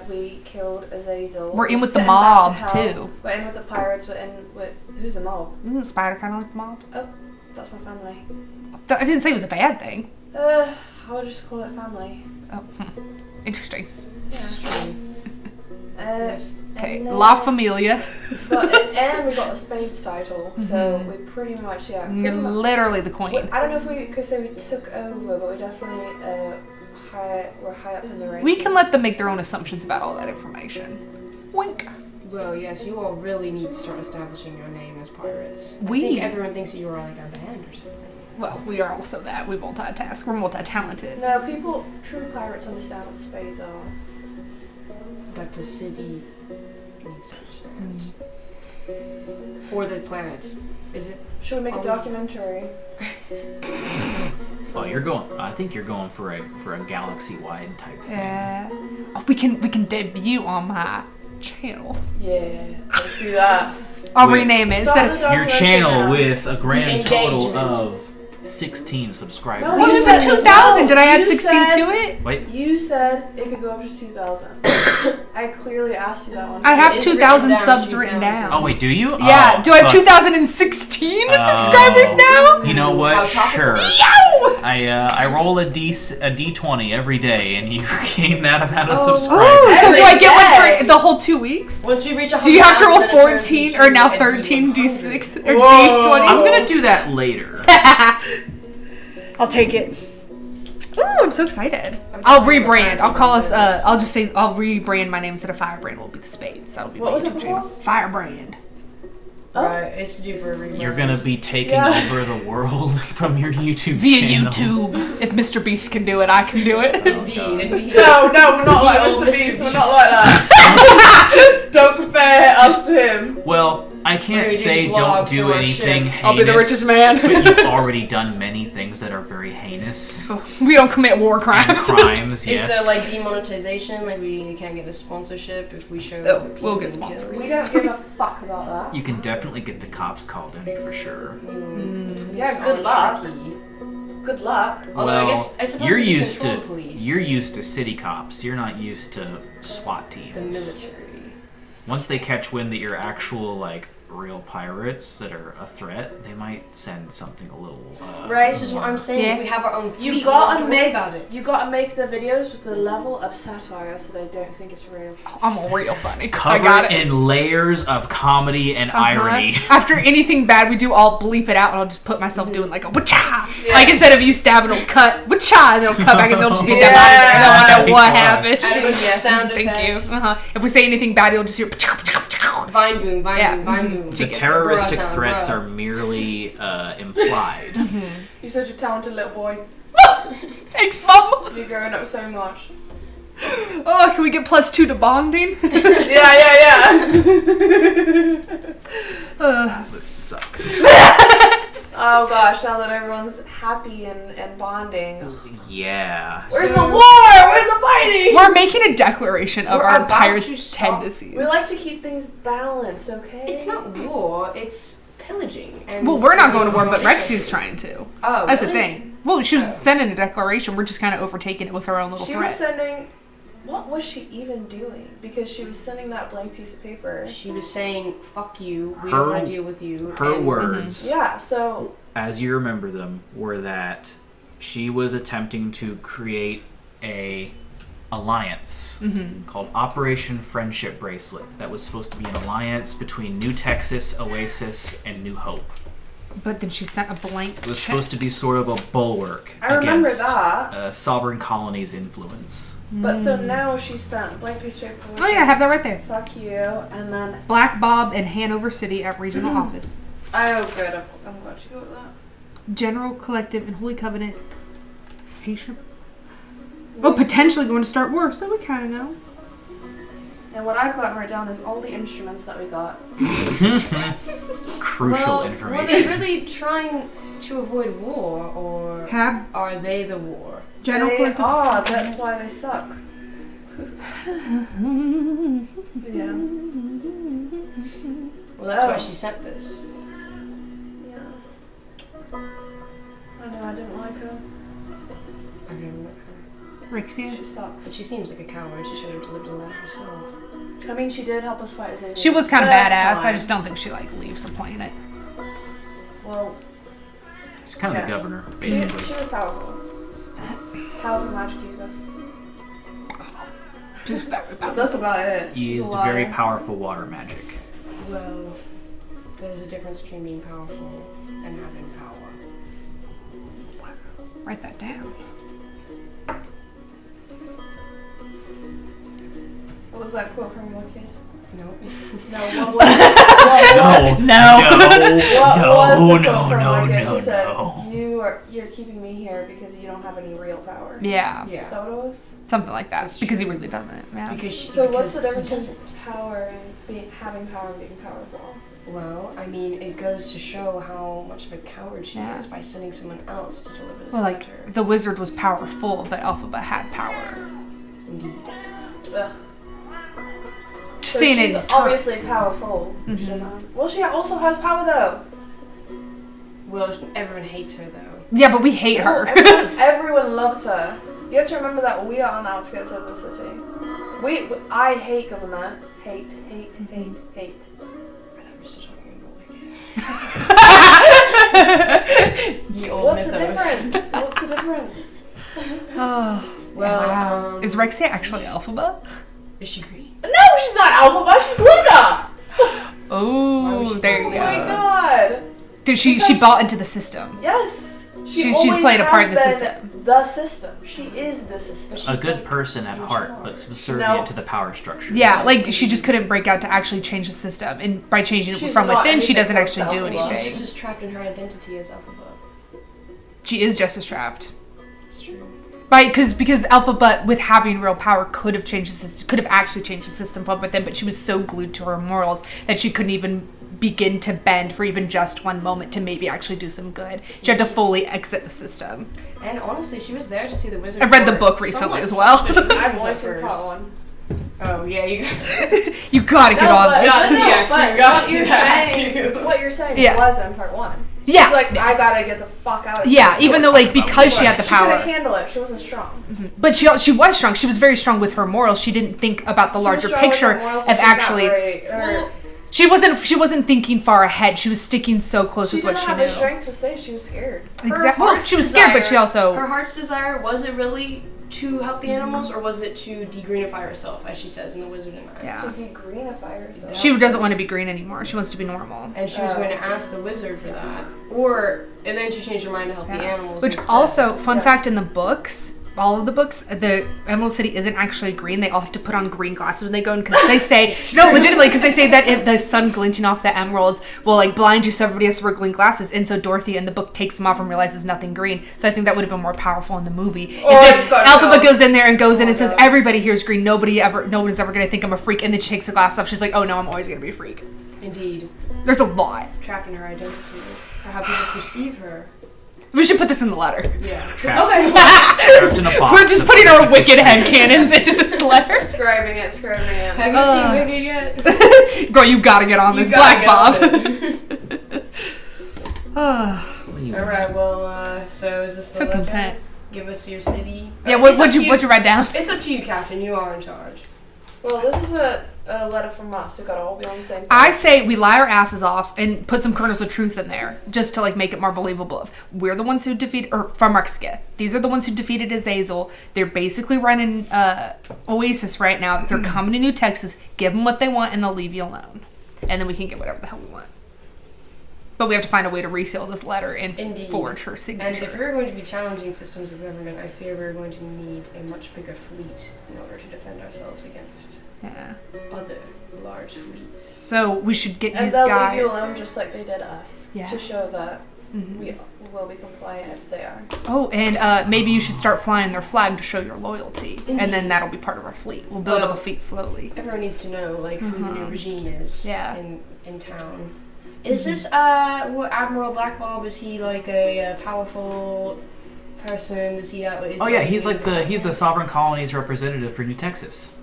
Speaker 4: We killed Azazel.
Speaker 3: We're in
Speaker 4: We
Speaker 3: with the
Speaker 4: sent him back
Speaker 3: mob,
Speaker 4: to hell.
Speaker 3: too.
Speaker 4: We're in with the pirates. We're in with who's the mob?
Speaker 3: Isn't the spider kind of like the mob?
Speaker 4: That's my family.
Speaker 3: I didn't say it was a bad thing.
Speaker 4: I'll just call it family.
Speaker 3: Oh, interesting.
Speaker 4: Yeah.
Speaker 2: Yes.
Speaker 3: Okay,
Speaker 4: And then-
Speaker 3: La Familia.
Speaker 4: and we got the Spades title, so we pretty much
Speaker 3: You're
Speaker 4: pretty much-
Speaker 3: literally the queen.
Speaker 4: I don't know if we could say we took over, but we definitely we're high up in the rankings.
Speaker 3: We can let them make their own assumptions about all that information. Wink.
Speaker 2: Well, yes, you all really need to start establishing your name as pirates. I
Speaker 3: We-
Speaker 2: think everyone thinks that you are like a band or something.
Speaker 3: Well, we are also that. We multitask. We're multi-talented.
Speaker 4: No, true pirates understand what Spades are.
Speaker 2: But the city needs to understand. Or the planet. Is it?
Speaker 4: Should we make a
Speaker 2: Oh.
Speaker 4: documentary?
Speaker 1: Oh, I think you're going for a galaxy-wide type thing.
Speaker 3: Yeah. Oh, we can debut on my channel.
Speaker 4: Yeah, let's do that.
Speaker 3: I'll
Speaker 1: Wait.
Speaker 3: rename it
Speaker 4: Start
Speaker 3: instead
Speaker 4: the
Speaker 3: of
Speaker 1: Your
Speaker 4: documentary
Speaker 1: channel
Speaker 4: now.
Speaker 1: with a grand total
Speaker 2: engagement.
Speaker 1: of 16 subscribers.
Speaker 4: No,
Speaker 3: What
Speaker 4: you
Speaker 3: was
Speaker 4: said-
Speaker 3: it, 2,000? Did I add
Speaker 4: you
Speaker 3: 16
Speaker 4: said-
Speaker 3: to it?
Speaker 1: Wait,
Speaker 4: You said it could go up to 2,000. I clearly asked you that one.
Speaker 3: I have
Speaker 2: It's
Speaker 3: 2,000
Speaker 2: written down,
Speaker 3: subs written
Speaker 2: 2,000.
Speaker 1: oh
Speaker 3: down.
Speaker 1: wait, do you?
Speaker 3: Yeah,
Speaker 1: Oh,
Speaker 3: do I have
Speaker 1: fuck.
Speaker 3: 2016 subscribers now?
Speaker 1: You know what?
Speaker 2: How topical.
Speaker 1: Sure.
Speaker 3: Yow!
Speaker 1: I roll a D20 every day, and you gain that amount of
Speaker 3: Oh,
Speaker 1: subscribers.
Speaker 3: so do I get one
Speaker 4: Every
Speaker 3: for the whole 2 weeks?
Speaker 2: Once we reach 100,000,
Speaker 3: Do you have to roll
Speaker 2: then it turns
Speaker 3: 14
Speaker 2: into
Speaker 3: or now
Speaker 2: a
Speaker 3: 13
Speaker 2: D100.
Speaker 3: D6 or
Speaker 4: Whoa.
Speaker 3: D20?
Speaker 1: I'm gonna do that later.
Speaker 3: I'll take it. Ooh, I'm so excited. I'll rebrand. I'll call us. I'll just say I'll rebrand my name instead of Firebrand. Will be the Spades. That'll be
Speaker 4: What
Speaker 3: my
Speaker 4: was it
Speaker 3: YouTube channel.
Speaker 4: before?
Speaker 3: Firebrand.
Speaker 2: Right, it's due for a rebrand.
Speaker 1: You're gonna be taking
Speaker 4: Yeah.
Speaker 1: over the world from your YouTube
Speaker 3: Via
Speaker 1: channel.
Speaker 3: YouTube. If Mr. Beast can do it, I can do it.
Speaker 2: Indeed.
Speaker 4: No, we're not like
Speaker 2: Oh,
Speaker 4: Mr.
Speaker 2: Mr.
Speaker 4: Beast. We're
Speaker 2: Beast.
Speaker 4: not like that. Don't compare us to him.
Speaker 1: Well, I can't
Speaker 2: We're
Speaker 1: say
Speaker 2: doing
Speaker 1: don't
Speaker 2: vlogs
Speaker 1: do
Speaker 2: from our
Speaker 1: anything
Speaker 2: ship.
Speaker 1: heinous.
Speaker 3: I'll be the richest man.
Speaker 1: But you've already done many things that are very heinous.
Speaker 3: We don't commit war
Speaker 1: And
Speaker 3: crimes.
Speaker 1: crimes,
Speaker 2: Is
Speaker 1: yes.
Speaker 2: there like demonetization? Like we can't get a sponsorship if we show
Speaker 3: Oh,
Speaker 2: people
Speaker 3: we'll get
Speaker 2: getting
Speaker 3: sponsors.
Speaker 2: killed?
Speaker 4: We don't give a fuck about that.
Speaker 1: You can definitely get the cops called in for sure.
Speaker 4: Yeah, good luck.
Speaker 2: Tricky.
Speaker 4: Good luck.
Speaker 2: Although I guess I suppose
Speaker 1: you're
Speaker 2: we can
Speaker 1: used
Speaker 2: control
Speaker 1: to
Speaker 2: the police.
Speaker 1: you're used to city cops. You're not used to SWAT teams.
Speaker 2: the military.
Speaker 1: Once they catch wind that you're actual like real pirates that are a threat, they might send something a little.
Speaker 4: Right.
Speaker 2: This is what I'm saying.
Speaker 3: Yeah.
Speaker 2: If we have our own fleet,
Speaker 4: You
Speaker 2: we don't have
Speaker 4: gotta
Speaker 2: to worry
Speaker 4: make
Speaker 2: about it.
Speaker 4: You gotta make the videos with the level of satire so they don't think it's real.
Speaker 3: I'm real funny. I
Speaker 1: covered
Speaker 3: got it.
Speaker 1: in layers of comedy and irony.
Speaker 3: After anything bad we do, I'll bleep it out and I'll just put myself doing like a wacha. Like instead of you stabbing, it'll cut wacha, and it'll cut back and they'll just be that
Speaker 4: Yeah.
Speaker 3: I don't know what
Speaker 1: Yeah.
Speaker 3: happened.
Speaker 2: Adding sound
Speaker 3: Thank
Speaker 2: effects.
Speaker 3: you. If we say anything bad, you'll just hear.
Speaker 2: Vine boom, vine
Speaker 3: Yeah.
Speaker 2: boom, vine boom.
Speaker 1: The
Speaker 2: Chicken.
Speaker 1: terroristic
Speaker 2: Bro sound,
Speaker 1: threats
Speaker 2: bro.
Speaker 1: are merely implied.
Speaker 4: You said you're a talented little boy.
Speaker 3: Thanks, Mom.
Speaker 4: You're growing up so much.
Speaker 3: Oh, can we get +2 to bonding?
Speaker 4: Yeah.
Speaker 1: This sucks.
Speaker 4: Oh gosh, now that everyone's happy and bonding.
Speaker 1: Yeah.
Speaker 4: Where's the war? Where's the fighting?
Speaker 3: We're making a declaration of
Speaker 2: We're
Speaker 3: our
Speaker 2: about
Speaker 3: pirate
Speaker 2: to stop.
Speaker 3: tendencies.
Speaker 4: We like to keep things balanced, okay?
Speaker 2: It's not war. It's pillaging. And
Speaker 3: Well, we're not going to war, but
Speaker 2: stealing.
Speaker 3: Rexy's trying to.
Speaker 2: Oh,
Speaker 3: That's
Speaker 2: really?
Speaker 3: the thing. Well, she was sending a declaration. We're just kind of overtaking it with our own little
Speaker 4: She was
Speaker 3: threat.
Speaker 4: sending. What was she even doing? Because she was sending that blank piece of paper.
Speaker 2: She was saying, "Fuck you. We
Speaker 1: Her-
Speaker 2: don't want to deal with you."
Speaker 1: Her
Speaker 2: and-
Speaker 1: words,
Speaker 4: Yeah, so
Speaker 1: as you remember them, were that she was attempting to create a alliance called Operation Friendship Bracelet that was supposed to be an alliance between New Texas, Oasis, and New Hope.
Speaker 3: But then she sent a blank
Speaker 1: It was
Speaker 3: check.
Speaker 1: supposed to be sort of a bulwark
Speaker 4: I remember
Speaker 1: against
Speaker 4: that.
Speaker 1: sovereign colonies' influence.
Speaker 4: But so now she sent a blank piece of paper. which
Speaker 3: Oh yeah, I
Speaker 4: is,
Speaker 3: have that right there.
Speaker 4: Fuck you, and then
Speaker 3: Black Bob in Hanover City at regional office.
Speaker 4: oh good, I'm glad you go with that.
Speaker 3: General Collective and Holy Covenant. Patient. Oh, potentially going to start war, so we kind of know.
Speaker 4: And what I've gotten right down is all the instruments that we got.
Speaker 1: Crucial
Speaker 2: Well, were
Speaker 1: information.
Speaker 2: they really trying to avoid war, or
Speaker 3: Have
Speaker 2: are they the war?
Speaker 3: General
Speaker 4: They
Speaker 3: Collective.
Speaker 4: are, that's why they suck. Yeah.
Speaker 2: Well, that's why
Speaker 4: Oh.
Speaker 2: she sent this.
Speaker 4: Yeah. I know, I didn't like her.
Speaker 2: I've never met her,
Speaker 3: Rhexea.
Speaker 4: She sucks.
Speaker 2: but she seems like a coward. She should have delivered a letter herself.
Speaker 4: I mean, she did help us fight Azazel.
Speaker 3: She was kind of
Speaker 4: First
Speaker 3: badass. I
Speaker 4: time.
Speaker 3: just don't think she like leaves the planet.
Speaker 4: Well,
Speaker 1: She's kind of
Speaker 4: Yeah.
Speaker 1: the governor,
Speaker 4: she
Speaker 1: basically.
Speaker 4: was powerful. Powerful magic user.
Speaker 3: She's very
Speaker 4: But
Speaker 3: powerful.
Speaker 4: that's about it.
Speaker 1: He
Speaker 4: She's
Speaker 1: used
Speaker 4: a liar.
Speaker 1: very powerful water magic.
Speaker 2: Well, there's a difference between being powerful and having power.
Speaker 3: Write that down.
Speaker 4: What was that quote from Wicked?
Speaker 2: No.
Speaker 4: No, what was
Speaker 3: No.
Speaker 4: what was the quote from Wicked?
Speaker 1: no,
Speaker 4: She said,
Speaker 1: no.
Speaker 4: You're keeping me here because you don't have any real power.
Speaker 3: Yeah.
Speaker 4: Is
Speaker 2: Yeah.
Speaker 4: that what it was?
Speaker 3: Something like that.
Speaker 2: That's
Speaker 3: Because he
Speaker 2: true.
Speaker 3: really doesn't. Yeah.
Speaker 4: So what's the
Speaker 2: because
Speaker 4: difference
Speaker 2: he
Speaker 4: between
Speaker 2: doesn't.
Speaker 4: power and having power and being powerful?
Speaker 2: Well, I mean, it goes to show how much of a coward she
Speaker 3: Yeah.
Speaker 2: is by sending someone else to deliver the
Speaker 3: Well, like
Speaker 2: scepter.
Speaker 3: the wizard was powerful, but Alphaba had power.
Speaker 2: Indeed.
Speaker 4: Ugh.
Speaker 3: Just
Speaker 4: So
Speaker 3: saying
Speaker 4: she's
Speaker 3: it.
Speaker 4: obviously powerful. She
Speaker 3: Mhm.
Speaker 4: doesn't. Well, she also has power though.
Speaker 2: Well, everyone hates her though.
Speaker 3: Yeah, but we hate her.
Speaker 4: Everyone loves her. You have to remember that we are on the outskirts of the city. I hate government. Hate.
Speaker 2: I thought we were still talking about
Speaker 4: What's the difference? What's the difference?
Speaker 3: Oh,
Speaker 2: Well,
Speaker 3: wow. Is Rhexea actually Alphabet?
Speaker 2: Is she green?
Speaker 4: No, she's not Alphabet. She's Luna.
Speaker 3: Oh, there you
Speaker 4: Oh
Speaker 3: go.
Speaker 4: my god.
Speaker 3: Dude, she
Speaker 4: Because-
Speaker 3: bought into the system.
Speaker 4: Yes.
Speaker 3: She's
Speaker 4: always
Speaker 3: played a part in the
Speaker 4: has
Speaker 3: system.
Speaker 4: been The system. She is the system.
Speaker 1: A good person at heart, but subservient to the power structures.
Speaker 3: Yeah, like she just couldn't break out to actually change the system, and by changing it
Speaker 4: She's
Speaker 3: from
Speaker 4: not
Speaker 3: within, she
Speaker 4: anything
Speaker 3: doesn't
Speaker 4: close to
Speaker 3: actually do
Speaker 4: Alphabet.
Speaker 3: anything.
Speaker 2: She's just as trapped in her identity as Alphabet.
Speaker 3: She is just as trapped.
Speaker 2: It's true.
Speaker 3: Right, because Alphabet, with having real power, could have changed the system, could have actually changed the system from within, but she was so glued to her morals that she couldn't even begin to bend for even just one moment to maybe actually do some good. She had to fully exit the system.
Speaker 2: And honestly, she was there to see the wizard.
Speaker 3: I read the
Speaker 2: for
Speaker 3: book recently
Speaker 2: somewhat
Speaker 3: as well.
Speaker 2: selfish reasons
Speaker 4: I've
Speaker 2: at
Speaker 4: only seen
Speaker 2: first.
Speaker 4: part one.
Speaker 2: Oh yeah, you.
Speaker 3: You gotta get on this.
Speaker 2: gotta see that
Speaker 4: but
Speaker 2: too, gotta
Speaker 4: what
Speaker 2: see
Speaker 4: you're
Speaker 2: that
Speaker 4: saying,
Speaker 2: too.
Speaker 4: what you're saying
Speaker 3: Yeah.
Speaker 4: was in part one. She's
Speaker 3: Yeah.
Speaker 4: like, I gotta get the fuck out of here.
Speaker 3: Yeah, even though like because she had the
Speaker 4: She
Speaker 3: power.
Speaker 4: couldn't handle it. She wasn't strong.
Speaker 3: But she was strong. She was very strong with her morals. She didn't think about the larger
Speaker 4: She was strong with her
Speaker 3: picture
Speaker 4: morals, but
Speaker 3: of
Speaker 4: she's not
Speaker 3: actually.
Speaker 4: great. Or
Speaker 3: She wasn't thinking far ahead. She was sticking so close
Speaker 4: she
Speaker 3: with
Speaker 4: didn't
Speaker 3: what she
Speaker 4: have
Speaker 3: knew.
Speaker 4: the strength to say she was scared.
Speaker 3: Exactly. Well, she was scared, but she also.
Speaker 2: Her heart's desire, was it really to help the animals, or was it to degreenify herself, as she says in The Wizard and I?
Speaker 3: Yeah.
Speaker 4: To degreenify herself.
Speaker 3: She doesn't want to be green anymore. She wants to be normal.
Speaker 2: And she was going to ask the wizard for that. And then she changed her mind to help the animals.
Speaker 3: Which
Speaker 2: instead.
Speaker 3: also, fun fact in the books, all of the books, the Emerald City isn't actually green. They all have to put on green glasses when they go in because they say, no, legitimately, because they say that if the sun glinting off the emeralds will like blind you, so everybody has to wear green glasses. And so Dorothy in the book takes them off and realizes nothing green. So I think that would have been more powerful in the movie. If Alphabet goes in there and goes in and says, everybody here is green, nobody's ever going to think I'm a freak. And then she takes the glasses off. She's like, oh no, I'm always going to be a freak.
Speaker 2: Indeed.
Speaker 3: There's a lot.
Speaker 2: Trapped in her identity. Or how people perceive her.
Speaker 3: We should put this in the letter.
Speaker 2: Yeah.
Speaker 1: Trapped,
Speaker 2: Okay.
Speaker 1: trapped in a box.
Speaker 3: We're just putting our wicked headcanons into this letter.
Speaker 4: Scribing it.
Speaker 2: Have you seen Wicked yet?
Speaker 3: Girl, you gotta get on this,
Speaker 2: You gotta
Speaker 3: Black
Speaker 2: get
Speaker 3: Bob.
Speaker 2: on Alright, well, so is this the
Speaker 3: So
Speaker 2: letter?
Speaker 3: content.
Speaker 2: Give us your city.
Speaker 3: Yeah,
Speaker 2: It's up
Speaker 3: what'd
Speaker 2: to
Speaker 3: you write down?
Speaker 2: It's up to you, Captain. You are in charge.
Speaker 4: Well, this is a letter from us. We gotta all be on the same page.
Speaker 3: I say we lie our asses off and put some kernels of truth in there, just to like make it more believable. We're the ones who defeated, or from Rhexea. These are the ones who defeated Azazel. They're basically running Oasis right now. They're coming to New Texas. Give them what they want, and they'll leave you alone. And then we can get whatever the hell we want. But we have to find a way to reseal this letter and
Speaker 2: Indeed.
Speaker 3: forge her
Speaker 2: And
Speaker 3: signature.
Speaker 2: if we're going to be challenging systems of government, I fear we're going to need a much bigger fleet in order to defend ourselves against
Speaker 3: Yeah.
Speaker 2: other large fleets.
Speaker 3: So we should get
Speaker 4: And
Speaker 3: these
Speaker 4: they'll
Speaker 3: guys.
Speaker 4: leave you alone just like they did us.
Speaker 3: Yeah.
Speaker 4: To show that
Speaker 3: Mhm.
Speaker 4: we will be compliant if they are.
Speaker 3: Oh, and maybe you should start flying their flag to show your loyalty, and then that'll be part of our fleet. We'll build up a fleet slowly.
Speaker 2: Everyone needs to know, like, who the new regime is
Speaker 3: Yeah.
Speaker 2: in town. Is this, Admiral Black Bob, is he, like, a powerful person? Is he,
Speaker 1: Oh yeah, he's the Sovereign Colony's representative for New Texas.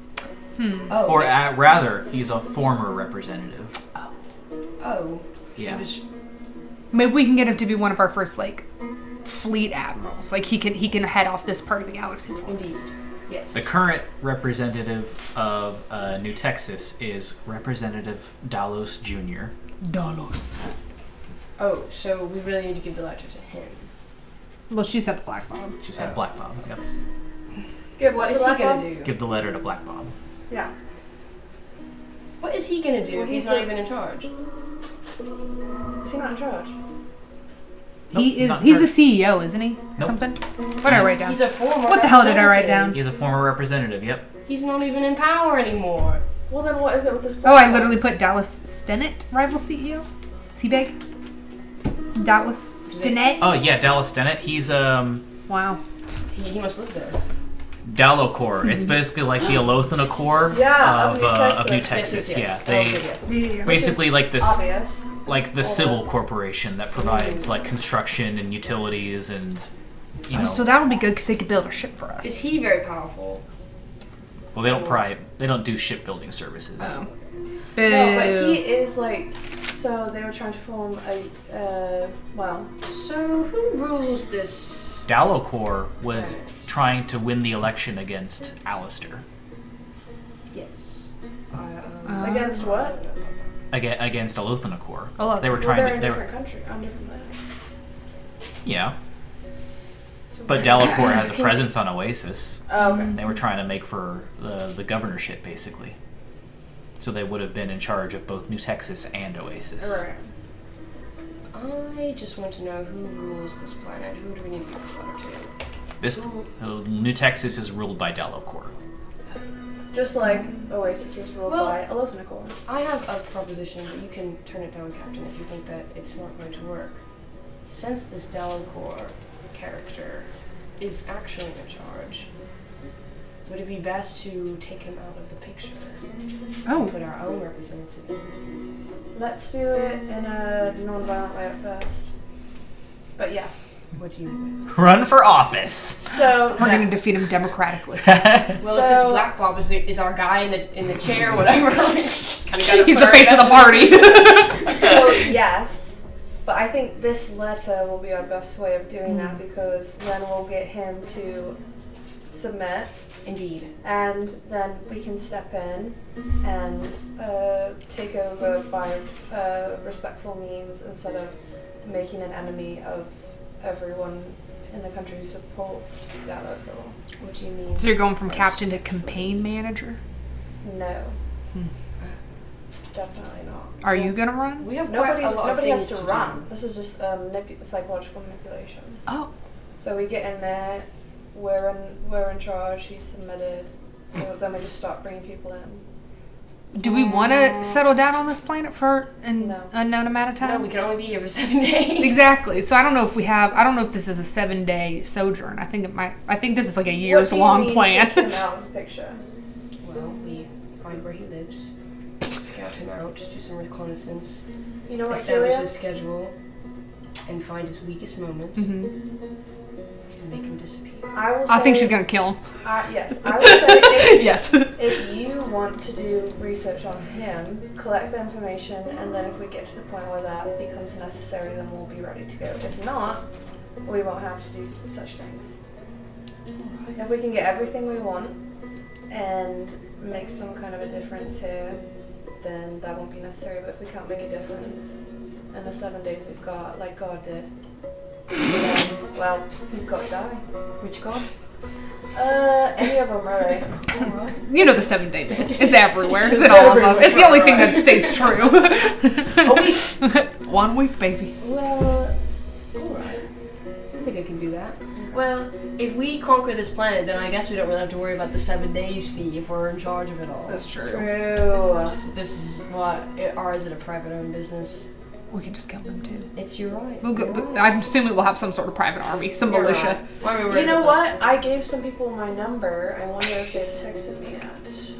Speaker 2: Oh,
Speaker 1: Or
Speaker 2: yes.
Speaker 1: rather, he's a former representative.
Speaker 2: Oh.
Speaker 1: Yeah.
Speaker 3: Maybe we can get him to be one of our first like fleet admirals. Like he can head off this part of the galaxy for
Speaker 2: Indeed.
Speaker 3: us.
Speaker 2: Yes.
Speaker 1: The current representative of New Texas is Representative Dallos Jr.
Speaker 3: Dallos.
Speaker 2: Oh, so we really need to give the letter to him.
Speaker 3: Well, she said Black Bob.
Speaker 1: She said Black Bob. Yep.
Speaker 4: Give
Speaker 2: What
Speaker 4: what
Speaker 2: is
Speaker 4: to
Speaker 2: he
Speaker 4: Black
Speaker 2: gonna
Speaker 4: Bob?
Speaker 2: do?
Speaker 1: Give the letter to Black Bob.
Speaker 4: Yeah.
Speaker 2: What is he gonna do
Speaker 4: Well,
Speaker 2: if he's
Speaker 4: he's
Speaker 2: not
Speaker 4: the-
Speaker 2: even in charge?
Speaker 4: Is he not in charge?
Speaker 1: Nope,
Speaker 3: He's
Speaker 1: not
Speaker 3: he's a
Speaker 1: her.
Speaker 3: CEO, isn't he?
Speaker 1: Nope.
Speaker 3: Something. What did I write down?
Speaker 2: He's a former
Speaker 3: What the hell did I write
Speaker 2: representative.
Speaker 3: down?
Speaker 1: He's a former representative. Yep.
Speaker 2: He's not even in power anymore.
Speaker 4: Well, then what is it with this?
Speaker 3: Oh, I literally put Dallas Stennett, rival CEO. Is he big? Dallas Stennett.
Speaker 1: Oh yeah, Dallas Stennett. He's
Speaker 3: Wow.
Speaker 2: He must live there.
Speaker 1: Dallowcore. It's basically like the Allothnacore
Speaker 4: Yeah,
Speaker 1: of New Texas. Yeah,
Speaker 2: Yes.
Speaker 1: they
Speaker 2: Okay, yes.
Speaker 1: basically like this,
Speaker 4: Obvious.
Speaker 1: like the civil corporation that provides like construction and utilities and you know.
Speaker 3: Oh, so that would be good because they could build a ship for us.
Speaker 2: Is he very powerful?
Speaker 1: Well, they don't do shipbuilding services.
Speaker 3: Oh.
Speaker 4: No, but
Speaker 3: Boo.
Speaker 4: he is like So they were trying to form
Speaker 2: So who rules this?
Speaker 1: Dallowcore was trying to win the election against Allister.
Speaker 2: Yes.
Speaker 4: against what?
Speaker 1: Against Allothnacore.
Speaker 3: Oh,
Speaker 1: They were
Speaker 4: Well,
Speaker 1: trying
Speaker 4: they're
Speaker 1: to.
Speaker 4: in
Speaker 1: They
Speaker 4: different
Speaker 1: were,
Speaker 4: country, on different planets.
Speaker 1: yeah,
Speaker 4: So
Speaker 1: but Dallowcore has a presence on Oasis.
Speaker 4: Oh, okay.
Speaker 1: They were trying to make for the governorship, basically. So they would have been in charge of both New Texas and Oasis.
Speaker 4: Right.
Speaker 2: I just want to know who rules this planet. Who do we need to give this letter to?
Speaker 1: This New Texas is ruled by Dallowcore.
Speaker 4: Just like Oasis is ruled
Speaker 2: Well-
Speaker 4: by Allothnacore.
Speaker 2: I have a proposition, but you can turn it down, Captain, if you think that it's not going to work. Since this Dallowcore character is actually in charge, would it be best to take him out of the picture
Speaker 3: Oh.
Speaker 2: and put our own representative in?
Speaker 4: Let's do it in a non-violent way at first. But yes.
Speaker 2: What do you
Speaker 1: Run for office.
Speaker 4: So
Speaker 3: We're gonna defeat him democratically.
Speaker 2: Well, if this
Speaker 4: So-
Speaker 2: Black Bob is our guy in the chair, whatever.
Speaker 3: He's the face of the party.
Speaker 4: So yes, but I think this letter will be our best way of doing that because then we'll get him to submit,
Speaker 2: Indeed.
Speaker 4: and then we can step in and take over by respectful means instead of making an enemy of everyone in the country who supports Dallowcore.
Speaker 2: What do you mean?
Speaker 3: So you're going from captain to campaign manager?
Speaker 4: No, definitely not.
Speaker 3: Are you gonna run?
Speaker 2: We have quite a lot of
Speaker 4: Nobody has
Speaker 2: things
Speaker 4: to
Speaker 2: do.
Speaker 4: run. This is just psychological manipulation.
Speaker 3: Oh.
Speaker 4: So we get in there, we're in charge. He's submitted. So then we just start bringing people in.
Speaker 3: Do we want to settle down on this planet for an
Speaker 4: No.
Speaker 3: unknown amount of
Speaker 2: No,
Speaker 3: time?
Speaker 2: we can only be here for 7 days.
Speaker 3: Exactly. So I don't know if this is a 7-day sojourn. I think this is like a
Speaker 4: What
Speaker 3: years
Speaker 4: do you
Speaker 3: long
Speaker 4: mean
Speaker 3: plan.
Speaker 4: take him out of the picture.
Speaker 2: Well, we find where he lives, scout him out, do some reconnaissance,
Speaker 4: You know what,
Speaker 2: establish
Speaker 4: Julia?
Speaker 2: his schedule, and find his weakest moment,
Speaker 3: Mhm.
Speaker 2: and make him disappear.
Speaker 4: I will say.
Speaker 3: I think she's gonna kill him.
Speaker 4: Yes, I will say if,
Speaker 3: Yes.
Speaker 4: if you want to do research on him, collect the information, and then if we get to the point where that becomes necessary, then we'll be ready to go. If not, we won't have to do such things. If we can get everything we want and make some kind of a difference here, then that won't be necessary. But if we can't make a difference in the 7 days we've got, like God did, then, well, he's got to die.
Speaker 2: Which god?
Speaker 4: Any of them, really.
Speaker 2: Alright.
Speaker 3: You know the 7-day myth. It's everywhere. It's in all of them. It's the only thing that stays true.
Speaker 2: A week!
Speaker 3: 1 week, baby.
Speaker 2: Well, alright. I think I can do that. Well, if we conquer this planet, then I guess we don't really have to worry about the 7 days fee if we're in charge of it all.
Speaker 3: That's true.
Speaker 4: True.
Speaker 2: This is what, or is it a private owned business?
Speaker 3: We can just kill them too.
Speaker 2: It's your right.
Speaker 3: We'll go,
Speaker 2: You're right.
Speaker 3: I'm assuming we'll have some sort of private army, some
Speaker 2: You're
Speaker 3: militia.
Speaker 2: right. Why are we worried
Speaker 4: You know
Speaker 2: about
Speaker 4: what? I gave some people my number. I wonder if they've texted me yet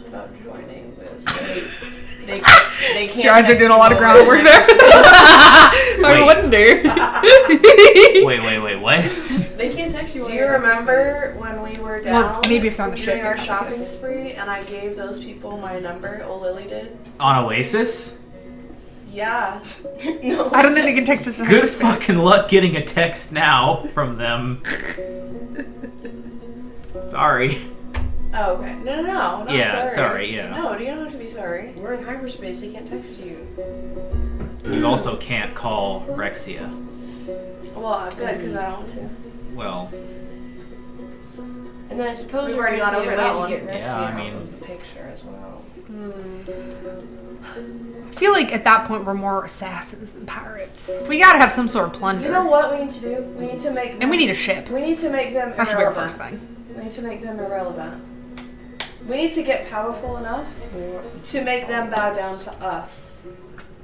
Speaker 4: about joining this.
Speaker 2: that? They can't.
Speaker 3: Your eyes are
Speaker 2: text
Speaker 3: doing a
Speaker 2: you
Speaker 3: lot of
Speaker 2: while
Speaker 3: groundwork
Speaker 2: we're
Speaker 3: there. I
Speaker 1: Wait.
Speaker 3: wonder.
Speaker 1: Wait, what?
Speaker 2: They can't text you.
Speaker 4: Do
Speaker 2: while
Speaker 4: you
Speaker 2: you're at
Speaker 4: remember when we were down
Speaker 3: Well, maybe if they're on the ship,
Speaker 4: doing our
Speaker 3: they're not
Speaker 4: shopping spree and I gave those people my number? Ole Lily did.
Speaker 1: On Oasis?
Speaker 4: Yeah.
Speaker 2: No.
Speaker 3: I don't think they can text us in
Speaker 1: Good
Speaker 3: hyperspace.
Speaker 1: fucking luck getting a text now from them. Sorry.
Speaker 4: Oh, okay. No, not
Speaker 1: Yeah,
Speaker 4: sorry.
Speaker 1: sorry, yeah.
Speaker 4: No, you don't have to be sorry.
Speaker 2: We're in hyperspace. They can't text you.
Speaker 1: You also can't call Rhexea.
Speaker 4: Well, good, because I don't want to.
Speaker 1: Well,
Speaker 2: And then I suppose
Speaker 4: We've
Speaker 2: we're
Speaker 4: already
Speaker 2: going
Speaker 4: gone
Speaker 2: to
Speaker 4: over
Speaker 2: get a
Speaker 4: that
Speaker 2: way
Speaker 4: one.
Speaker 2: to get Rhexea
Speaker 1: Yeah, I
Speaker 2: out
Speaker 1: mean-
Speaker 2: of the picture as well.
Speaker 3: I feel like at that point we're more assassins than pirates. We gotta have some sort of plunder.
Speaker 4: You know what we need to do? We need to make them,
Speaker 3: And we need a ship.
Speaker 4: we need to make them
Speaker 3: That should be our
Speaker 4: irrelevant.
Speaker 3: first thing.
Speaker 4: We need to make them irrelevant. We need to get powerful enough to make them bow down to us.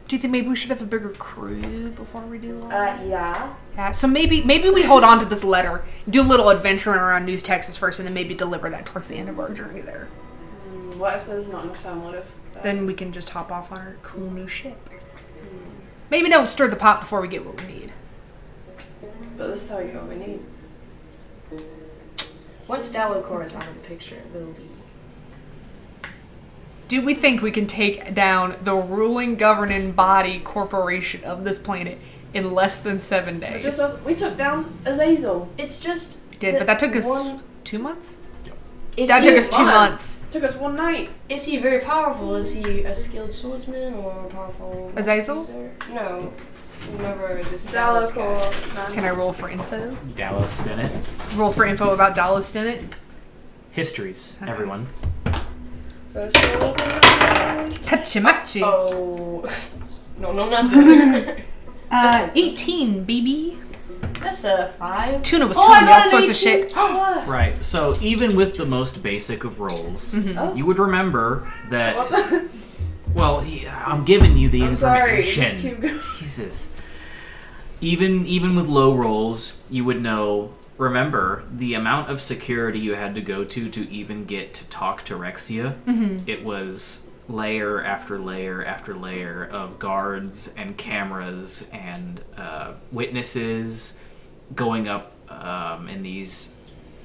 Speaker 3: Do you think maybe we should have a bigger crew before we do that?
Speaker 4: Yeah.
Speaker 3: Yeah, so maybe we hold on to this letter, do a little adventuring around New Texas first, and then maybe deliver that towards the end of our journey there.
Speaker 4: What if there's not enough time? What if...
Speaker 3: Then we can just hop off on our cool new ship. Maybe don't stir the pot before we get what we need.
Speaker 4: But this is how we get what we need.
Speaker 2: Once Dallowcore is out of the picture, we'll be
Speaker 3: Do we think we can take down the ruling governing body corporation of this planet in less than 7 days?
Speaker 4: We took down Azazel.
Speaker 2: It's just.
Speaker 3: But that took us 2 months?
Speaker 2: That
Speaker 3: took us 2 months.
Speaker 4: Took us one night.
Speaker 2: Is he very powerful? Is he a skilled swordsman or a powerful?
Speaker 3: Azazel?
Speaker 2: No. Remember this Dallas guy.
Speaker 4: Dallowcore.
Speaker 3: Can I roll for info?
Speaker 1: Dallas Stennett.
Speaker 3: Roll for info about Dallas Stennett?
Speaker 1: Histories,
Speaker 3: Okay.
Speaker 1: everyone.
Speaker 4: First roll.
Speaker 3: Hachimachi.
Speaker 2: Oh. No, nothing.
Speaker 3: 18, baby.
Speaker 2: That's a 5.
Speaker 3: Tuna was telling me all sorts of
Speaker 4: 18
Speaker 3: shit.
Speaker 4: plus.
Speaker 1: Right, so even with the most basic of rolls,
Speaker 4: Oh.
Speaker 1: you would remember
Speaker 4: What
Speaker 1: that.
Speaker 4: the-
Speaker 1: Well, I'm giving you the
Speaker 4: I'm sorry.
Speaker 1: information.
Speaker 4: Just keep going.
Speaker 1: Jesus. Even with low rolls, you would remember the amount of security you had to go to even get to talk to Rhexea. It was layer after layer after layer of guards and cameras and witnesses going up in these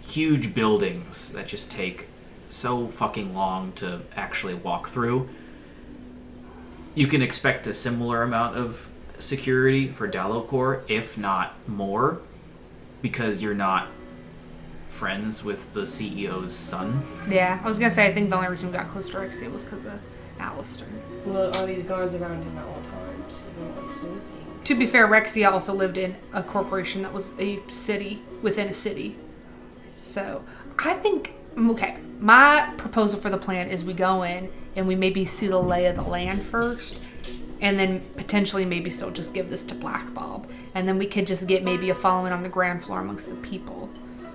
Speaker 1: huge buildings that just take so fucking long to actually walk through. You can expect a similar amount of security for Dallowcore, if not more, because you're not friends with the CEO's son.
Speaker 3: Yeah, I was gonna say, I think the only reason we got close to Rhexea was because of Allister.
Speaker 2: Well, are these guards around him at all times? Even when he's sleeping?
Speaker 3: To be fair, Rhexea also lived in a corporation that was a city within a city. So, I think, okay, my proposal for the plan is we go in and we maybe see the lay of the land first, and then potentially maybe still just give this to Black Bob. And then we could just get maybe a following on the ground floor amongst the people.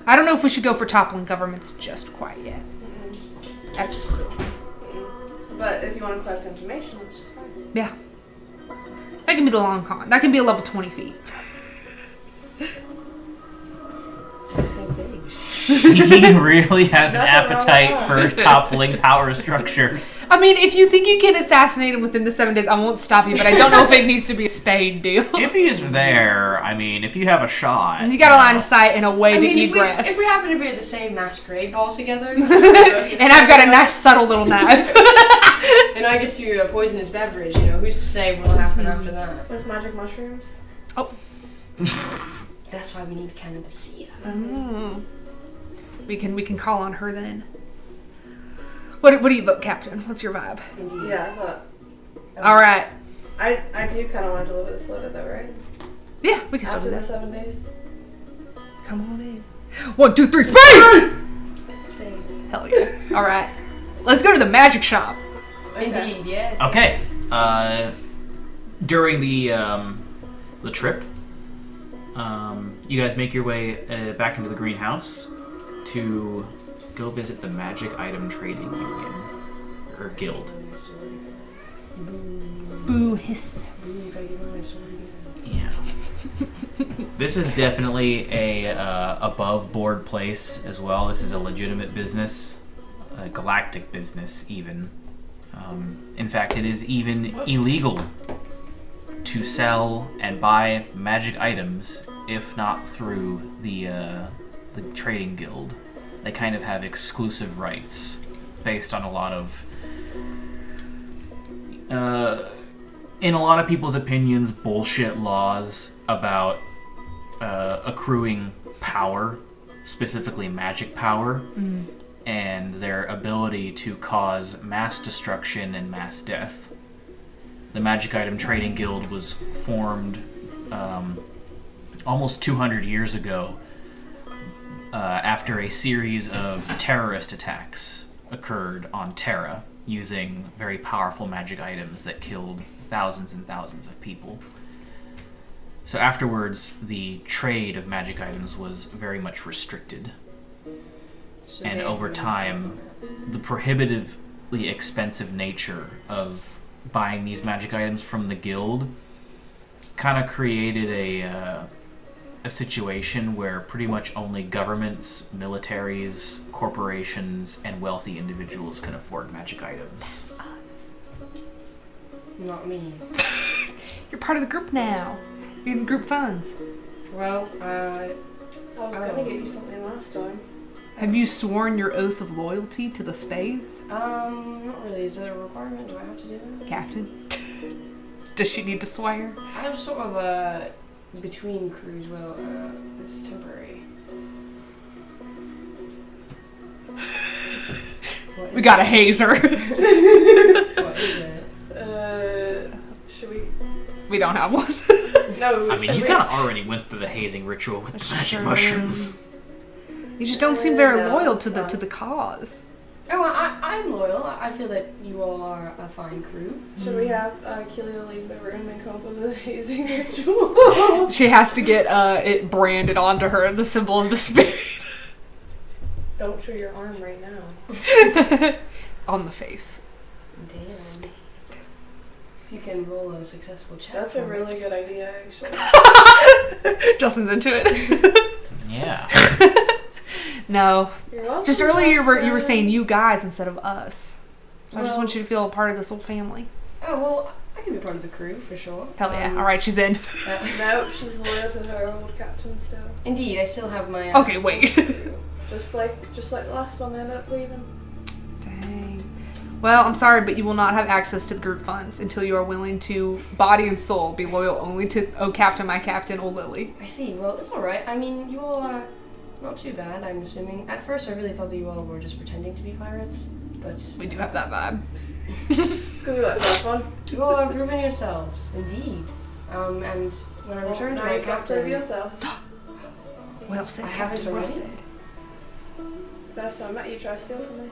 Speaker 3: I don't know if we should go for toppling governments just quite yet. That's just true.
Speaker 4: But if you want to collect information, that's just fine.
Speaker 3: Yeah. That can be the long con. That can be a level 20 feet.
Speaker 1: He really has an
Speaker 4: Nothing wrong
Speaker 1: appetite
Speaker 4: with
Speaker 1: for toppling power structure.
Speaker 3: I mean, if you think you can assassinate him within the 7 days, I won't stop you, but I don't know if it needs to be a spade deal.
Speaker 1: If he's there, I mean, if you have a shot.
Speaker 3: You got a line of sight and a way to eat grass.
Speaker 2: if we happen to be at the same masquerade ball together,
Speaker 3: And I've got a nice subtle little knife.
Speaker 2: and I get to poison his beverage, who's to say what'll happen after that?
Speaker 4: With magic mushrooms.
Speaker 2: That's why we need cannabis.
Speaker 3: We can call on her then. What do you vote, Captain? What's your vibe?
Speaker 2: Indeed.
Speaker 4: Yeah, but
Speaker 3: All right.
Speaker 4: I do kind of want to live this little bit though, right?
Speaker 3: Yeah, we can still
Speaker 4: After
Speaker 3: do
Speaker 4: the
Speaker 3: that.
Speaker 4: 7 days.
Speaker 3: Come on in. 1, 2, 3, Spades!
Speaker 2: Spades.
Speaker 3: Hell yeah. All right. Let's go to the magic shop.
Speaker 2: Indeed, yes.
Speaker 1: Okay. During the trip, you guys make your way back into the greenhouse to go visit the Magic Item Trading Union or Guild.
Speaker 3: Boo hiss.
Speaker 1: Yeah. This is definitely a above board place as well. This is a legitimate business, a galactic business even. In fact, it is even illegal to sell and buy magic items if not through the trading guild. They kind of have exclusive rights based on a lot of in a lot of people's opinions, bullshit laws about accruing power, specifically magic power, and their ability to cause mass destruction and mass death. The Magic Item Trading Guild was formed almost 200 years ago after a series of terrorist attacks occurred on Terra using very powerful magic items that killed thousands and thousands of people. So afterwards, the trade of magic items was very much restricted. And over time, the prohibitively expensive nature of buying these magic items from the guild kind of created a situation where pretty much only governments, militaries, corporations, and wealthy individuals can afford magic items.
Speaker 2: Not me.
Speaker 3: You're part of the group now. You're in the group funds.
Speaker 2: Well,
Speaker 4: I was gonna get you something last time.
Speaker 3: Have you sworn your oath of loyalty to the Spades?
Speaker 2: Not really. Is it a requirement? Do I have to do that?
Speaker 3: Captain? Does she need to swear?
Speaker 2: I'm sort of between crews. Well, this is temporary.
Speaker 3: We got a hazer.
Speaker 2: What is it?
Speaker 4: Should we?
Speaker 3: We don't have one.
Speaker 4: No.
Speaker 1: I mean, you kind of already went through the hazing ritual with the magic mushrooms.
Speaker 3: You just don't seem very
Speaker 4: No,
Speaker 3: loyal
Speaker 4: it's
Speaker 3: to
Speaker 4: fine.
Speaker 3: the cause.
Speaker 2: Oh, I'm loyal. I feel that you all are a fine crew.
Speaker 4: Should we have Kelia leave the room and come up with a hazing ritual?
Speaker 3: She has to get it branded onto her, the symbol of the Spade.
Speaker 4: Don't show your arm right now.
Speaker 3: On the face.
Speaker 2: Damn. If you can roll a successful check.
Speaker 4: That's a really good idea, actually.
Speaker 3: Justin's into it.
Speaker 1: Yeah.
Speaker 3: No.
Speaker 4: You're welcome.
Speaker 3: Just earlier you were
Speaker 4: Justin.
Speaker 3: saying you guys instead of us. So I just
Speaker 2: Well-
Speaker 3: want you to feel a part of this whole family.
Speaker 2: Oh well, I can be part of the crew for sure.
Speaker 3: Hell yeah. Alright, she's in.
Speaker 4: Nope, she's loyal to her old captain still.
Speaker 2: Indeed, I still have my.
Speaker 3: Okay, wait.
Speaker 4: Just like the last one, they ended up leaving.
Speaker 3: Dang. Well, I'm sorry, but you will not have access to the group funds until you are willing to, body and soul, be loyal only to Oh Captain, my Captain, Ole Lily.
Speaker 2: I see. Well, it's all right. I mean, you all are not too bad. I'm assuming. At first, I really thought that you all were just pretending to be pirates, but
Speaker 3: We do have that vibe.
Speaker 4: It's because we like that fun.
Speaker 2: you all are proving yourselves, indeed. And when I return to
Speaker 4: now
Speaker 2: my
Speaker 4: you can't prove
Speaker 2: captain,
Speaker 4: yourself.
Speaker 3: Well said,
Speaker 2: I haven't
Speaker 3: Captain, well
Speaker 2: already.
Speaker 3: said.
Speaker 4: First time I met you, try to steal from me.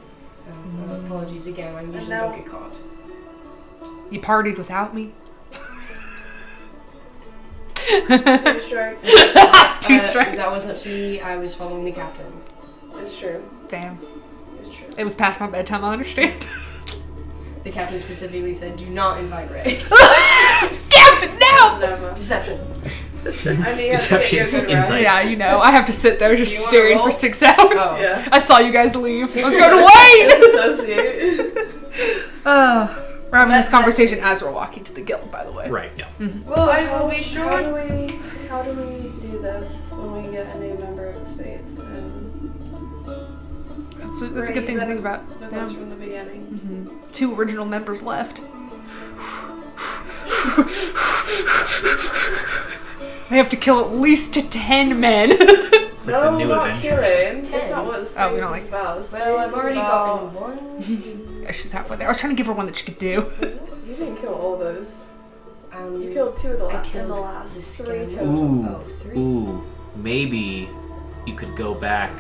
Speaker 2: apologies again. I usually
Speaker 4: now-
Speaker 2: don't get caught.
Speaker 3: You partied without me?
Speaker 4: 2 strikes.
Speaker 3: Two strikes.
Speaker 2: That wasn't up to me. I was following the captain.
Speaker 4: It's true.
Speaker 3: Damn.
Speaker 4: It's true.
Speaker 3: It was past my bedtime, I understand.
Speaker 2: The captain specifically said, "Do not invite Ray."
Speaker 3: Captain, no!
Speaker 4: Never.
Speaker 2: Deception.
Speaker 4: I knew you had to
Speaker 1: Deception,
Speaker 4: get you a good
Speaker 1: insight.
Speaker 4: round.
Speaker 3: Yeah, you know, I have to sit there
Speaker 2: Do
Speaker 3: just
Speaker 2: you wanna
Speaker 3: staring
Speaker 2: roll?
Speaker 3: for 6 hours.
Speaker 2: Oh.
Speaker 4: Yeah.
Speaker 3: I saw you guys leave. I was going to wait!
Speaker 4: Disassociate.
Speaker 3: We're having this conversation as we're walking to the guild, by the way.
Speaker 1: Right, yeah.
Speaker 2: Well, I will be
Speaker 4: How
Speaker 2: sure.
Speaker 4: do we do this when we get a new member of the Spades? And
Speaker 3: That's a good thing to think about.
Speaker 4: with
Speaker 3: Yeah.
Speaker 4: us from the beginning.
Speaker 3: 2 original members left. They have to kill at least 10 men.
Speaker 1: It's like
Speaker 4: No,
Speaker 1: the new
Speaker 4: not
Speaker 1: Avengers.
Speaker 4: killing. That's
Speaker 2: 10.
Speaker 4: not what the Spades
Speaker 3: Oh, we don't like-
Speaker 4: is about. The
Speaker 2: Well, I've
Speaker 4: Spades is
Speaker 2: already
Speaker 4: about-
Speaker 2: gotten one.
Speaker 3: Yeah, she's halfway there. I was trying to give her one that she could do.
Speaker 4: You didn't kill all those.
Speaker 2: Um,
Speaker 4: You killed 2 of the
Speaker 2: I
Speaker 4: last. In
Speaker 2: killed
Speaker 4: the
Speaker 2: the
Speaker 4: last 3
Speaker 2: skin.
Speaker 4: total.
Speaker 1: Ooh,
Speaker 2: Oh, 3.
Speaker 1: ooh. Maybe you could go back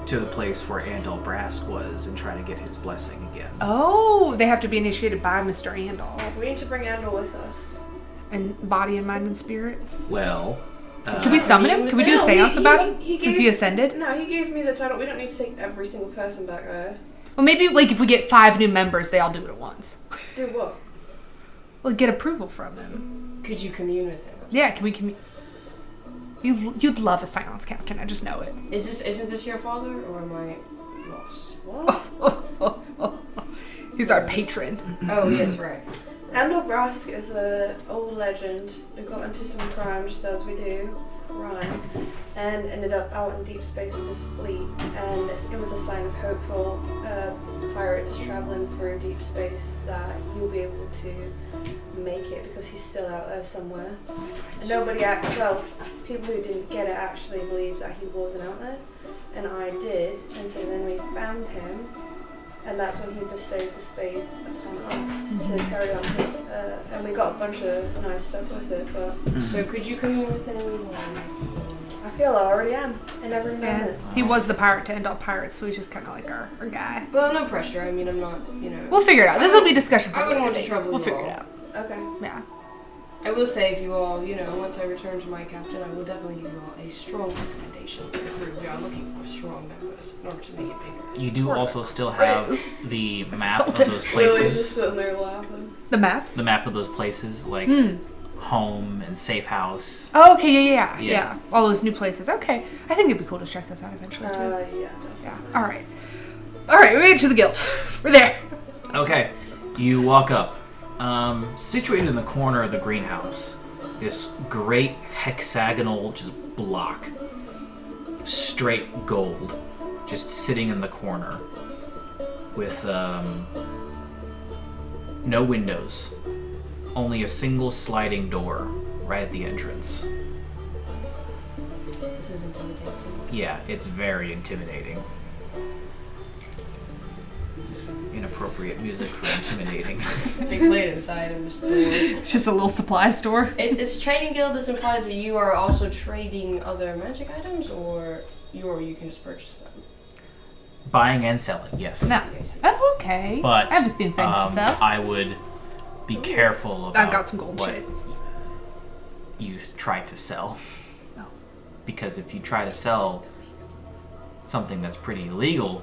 Speaker 1: to the place where Andal Brask was and try to get his blessing again.
Speaker 3: Oh, they have to be initiated by Mr. Andal.
Speaker 4: We need to bring Andal with us.
Speaker 3: And body and mind and spirit.
Speaker 1: Well,
Speaker 3: Can we summon him? Can we do a
Speaker 4: No,
Speaker 3: seance about him?
Speaker 4: he
Speaker 3: Since
Speaker 4: gave-
Speaker 3: he ascended?
Speaker 4: No, he gave me the title. We don't need to take every single person back there.
Speaker 3: Well, maybe like if we get 5 new members, they all do it at once.
Speaker 4: Do what?
Speaker 3: Well, get approval from them.
Speaker 2: Could you commune with him?
Speaker 3: Yeah, can we You'd love a silence captain, I just know it.
Speaker 2: Isn't this your father, or am I lost?
Speaker 4: What?
Speaker 3: He's our patron.
Speaker 2: Oh yes, right.
Speaker 4: Andal Brask is an old legend who got into some crime, just as we do, crime, and ended up out in deep space with his fleet. And it was a sign of hope for pirates traveling through deep space that he'll be able to make it because he's still out there somewhere. And people who didn't get it actually believed that he wasn't out there, and I did. And so then we found him. And that's when he bestowed the Spades upon us to carry on his, and we got a bunch of nice stuff with it, but
Speaker 2: So could you commune with him?
Speaker 4: I feel I already am in every
Speaker 3: Yeah.
Speaker 4: moment.
Speaker 3: He was the pirate to end all pirates, so he's just kind of like our guy.
Speaker 2: Well, no pressure. I mean, I'm not.
Speaker 3: We'll figure it out. This will be discussion for
Speaker 2: I wouldn't
Speaker 3: later
Speaker 2: want to
Speaker 3: date.
Speaker 2: trouble
Speaker 3: We'll
Speaker 2: you
Speaker 3: figure
Speaker 2: all.
Speaker 3: it out.
Speaker 4: Okay.
Speaker 3: Yeah.
Speaker 2: I will say, if you all, once I return to my captain, I will definitely give you all a strong recommendation for the crew. We are looking for strong members in order to make it bigger.
Speaker 1: you do also still have the map of
Speaker 3: insulting.
Speaker 1: those
Speaker 4: Lily's just
Speaker 1: places.
Speaker 4: sitting there laughing.
Speaker 3: The map?
Speaker 1: The map of those places, like home and safe house.
Speaker 3: Oh, okay, yeah.
Speaker 1: Yeah.
Speaker 3: All those new places. Okay. I think it'd be cool to check this out eventually, too.
Speaker 4: Yeah,
Speaker 3: Yeah.
Speaker 4: definitely.
Speaker 3: All right, we made it to the guild. We're there.
Speaker 1: Okay, you walk up. Situated in the corner of the greenhouse, this great hexagonal just block, straight gold, just sitting in the corner with no windows, only a single sliding door right at the entrance.
Speaker 2: This is intimidating.
Speaker 1: Yeah, it's very intimidating. This is inappropriate music for intimidating.
Speaker 2: They play it inside of a store.
Speaker 3: It's just a little supply store.
Speaker 2: It's trading guild. This implies that you are also trading other magic items, or you can just purchase them.
Speaker 1: Buying and selling, yes.
Speaker 3: No. Oh, okay.
Speaker 1: But
Speaker 3: I have a few things to sell.
Speaker 1: I would be careful about
Speaker 3: I've got some gold
Speaker 1: what
Speaker 3: shit.
Speaker 1: you try to sell.
Speaker 3: Oh.
Speaker 1: Because if you try to sell something that's pretty illegal,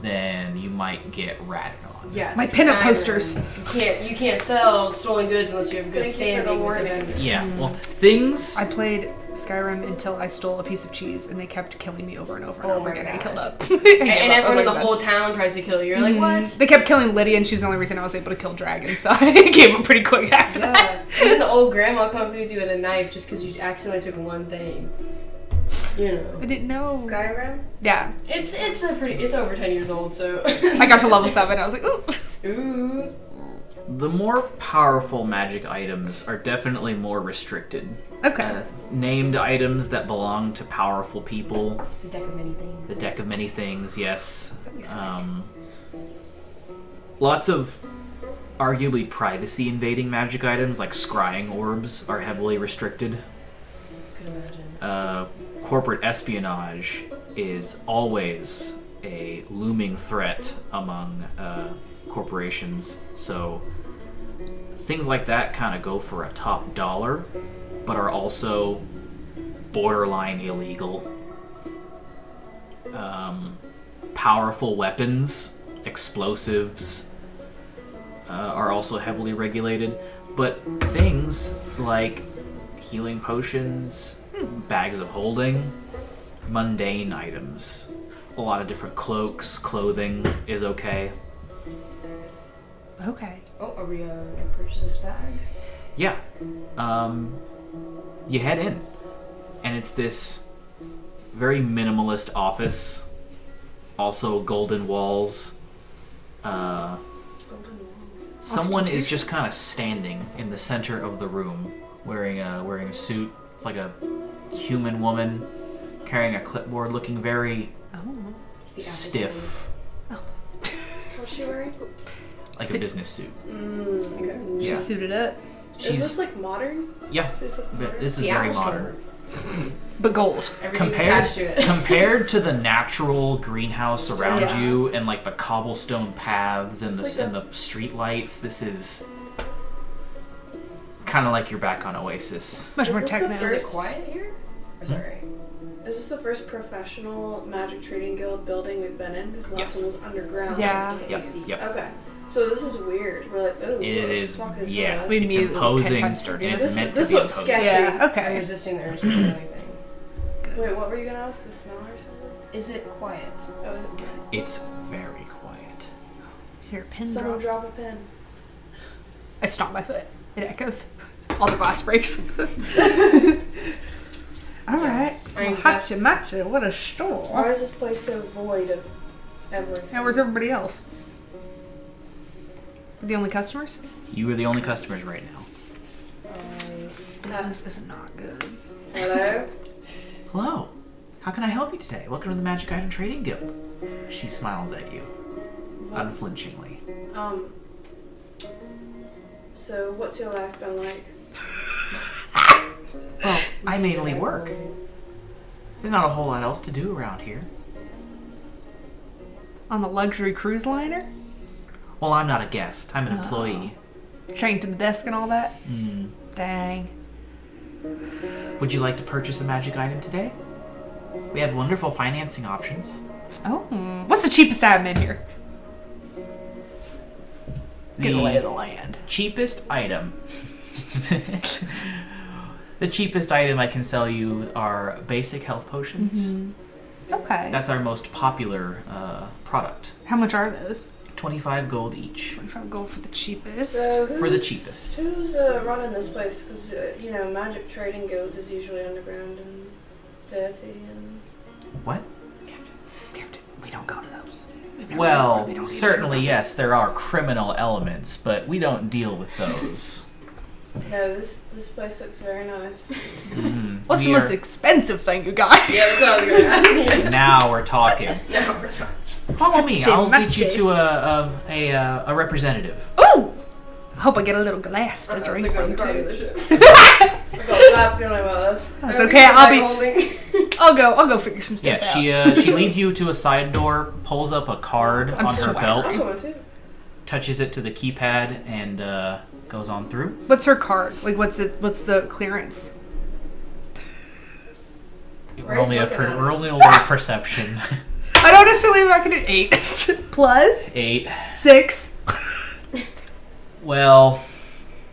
Speaker 1: then you might get ratted on.
Speaker 2: Yeah, it's
Speaker 3: My
Speaker 2: like
Speaker 3: pinup
Speaker 2: Skyrim.
Speaker 3: posters.
Speaker 2: You can't sell stolen goods unless you have a good
Speaker 4: Thank you for the
Speaker 2: standing with the
Speaker 4: warning.
Speaker 2: vendor.
Speaker 1: Yeah, well, things...
Speaker 3: I played Skyrim until I stole a piece of cheese, and they kept killing me over and over and
Speaker 2: Oh
Speaker 3: over
Speaker 2: my
Speaker 3: again. I
Speaker 2: God.
Speaker 3: killed up.
Speaker 2: And everyone in the whole town tries to kill you. You're like, what?
Speaker 3: They kept killing Lydia, and she was the only reason I was able to kill dragons, so I gave up pretty quick after that.
Speaker 2: Yeah. Even the old grandma comes with you with a knife just because you accidentally took one thing. You know.
Speaker 3: I didn't know.
Speaker 4: Skyrim?
Speaker 3: Yeah.
Speaker 2: It's over 10 years old, so.
Speaker 3: I got to level 7, I was like, ooh.
Speaker 2: Ooh.
Speaker 1: The more powerful magic items are definitely more restricted.
Speaker 3: Okay.
Speaker 1: Named items that belong to powerful people.
Speaker 2: The deck of many things.
Speaker 1: The deck of many things, yes.
Speaker 3: That'd be sick.
Speaker 1: Lots of arguably privacy invading magic items like scrying orbs are heavily restricted.
Speaker 2: Could imagine.
Speaker 1: Corporate espionage is always a looming threat among corporations, so things like that kind of go for a top dollar, but are also borderline illegal. Powerful weapons, explosives, are also heavily regulated, but things like healing potions, bags of holding, mundane items, a lot of different cloaks, clothing is okay.
Speaker 3: Okay.
Speaker 2: Oh, are we gonna purchase this bag?
Speaker 1: Yeah. You head in, and it's this very minimalist office, also golden walls. Someone is just kind of standing in the center of the room, wearing a suit. It's like a human woman carrying a clipboard, looking very
Speaker 2: It's the
Speaker 1: stiff,
Speaker 4: What's she wearing?
Speaker 1: like a business suit.
Speaker 4: Okay.
Speaker 3: She
Speaker 1: Yeah.
Speaker 3: suited up.
Speaker 4: Is this like modern?
Speaker 1: Yeah.
Speaker 4: Is this
Speaker 1: But this is
Speaker 2: The
Speaker 1: very
Speaker 2: Apple
Speaker 1: modern.
Speaker 3: But gold.
Speaker 2: Everything's
Speaker 1: Compared,
Speaker 2: attached to it.
Speaker 1: compared to the natural greenhouse around
Speaker 3: Yeah.
Speaker 1: you and like the cobblestone paths and
Speaker 4: It's
Speaker 1: the
Speaker 4: like
Speaker 1: and the street lights, this is kind of like you're back on Oasis.
Speaker 3: Much
Speaker 4: Is
Speaker 3: more
Speaker 4: this the
Speaker 3: techno.
Speaker 2: Is it
Speaker 4: first-
Speaker 2: quiet here? Or sorry.
Speaker 4: Is this the first professional Magic Trading Guild building we've been in? Because the last
Speaker 1: Yes.
Speaker 4: one was underground.
Speaker 3: Yeah.
Speaker 1: Yes. Yep.
Speaker 4: Okay. So this is weird. We're like, oh,
Speaker 1: It is,
Speaker 4: fuck is
Speaker 1: yeah.
Speaker 4: that?
Speaker 3: We
Speaker 1: It's
Speaker 3: need 10
Speaker 1: imposing,
Speaker 3: times dirtier.
Speaker 1: and it's
Speaker 4: This-
Speaker 1: meant
Speaker 4: this
Speaker 1: to be
Speaker 4: looks
Speaker 1: imposing.
Speaker 4: sketchy.
Speaker 3: Yeah,
Speaker 2: I'm
Speaker 3: okay.
Speaker 2: resisting the urge to do anything.
Speaker 4: Wait, what were you gonna ask? The smell or something?
Speaker 2: Is it quiet?
Speaker 4: Oh,
Speaker 1: It's very quiet.
Speaker 3: Here, pin
Speaker 4: someone
Speaker 3: drop.
Speaker 4: drop a pin.
Speaker 3: I stomp my foot. It echoes. All the glass breaks. Alright.
Speaker 2: I mean,
Speaker 3: Hachi machi, what a store.
Speaker 4: Why is this place so void of everything?
Speaker 3: And where's everybody else? The only customers?
Speaker 1: You are the only customers right now.
Speaker 3: Business is not good.
Speaker 4: Hello?
Speaker 1: Hello. How can I help you today? Welcome to the Magic Item Trading Guild. She smiles at you, unflinchingly.
Speaker 4: So what's your life been like?
Speaker 1: Well, I mainly work. There's not a whole lot else to do around here.
Speaker 3: On the luxury cruise liner?
Speaker 1: Well, I'm not a guest. I'm an employee.
Speaker 3: Chained to the desk and all that? Dang.
Speaker 1: Would you like to purchase a magic item today? We have wonderful financing options.
Speaker 3: Oh. What's the cheapest item in here? Get the lay of the land.
Speaker 1: Cheapest item. The cheapest item I can sell you are basic health potions.
Speaker 3: Okay.
Speaker 1: That's our most popular product.
Speaker 3: How much are those?
Speaker 1: 25 gold each.
Speaker 3: If I go for the cheapest.
Speaker 4: So
Speaker 1: For the
Speaker 4: who's-
Speaker 1: cheapest.
Speaker 4: Who's running this place? Because, Magic Trading Guilds is usually underground and dirty and...
Speaker 1: What?
Speaker 3: Captain, we
Speaker 1: Well,
Speaker 3: really don't
Speaker 1: certainly
Speaker 3: need
Speaker 1: yes, there are criminal elements, but we don't deal with those.
Speaker 4: No, this place looks very nice.
Speaker 3: What's the most expensive thing you got?
Speaker 2: Yeah, that's what I was going to ask.
Speaker 1: Now we're talking.
Speaker 2: No, we're not.
Speaker 1: Follow me. I'll lead you
Speaker 3: Machi.
Speaker 1: to a representative.
Speaker 3: Ooh! I hope I get a little glass to
Speaker 2: That's a
Speaker 3: drink from
Speaker 2: good car
Speaker 3: too.
Speaker 2: dealership.
Speaker 4: I've got a bad feeling about this.
Speaker 3: That's okay. I'll go
Speaker 2: Holding.
Speaker 3: figure some stuff
Speaker 1: Yeah,
Speaker 3: out.
Speaker 1: she leads you to a side door, pulls up a card
Speaker 3: I'm
Speaker 1: on her
Speaker 3: sweating.
Speaker 1: belt,
Speaker 2: I'm going too.
Speaker 1: touches it to the keypad, and goes on through.
Speaker 3: What's her card? Like, what's the clearance?
Speaker 1: We're only
Speaker 4: looking at it.
Speaker 1: we're only over perception.
Speaker 3: I don't necessarily reckon it 8 plus
Speaker 1: 8.
Speaker 3: 6.
Speaker 1: Well.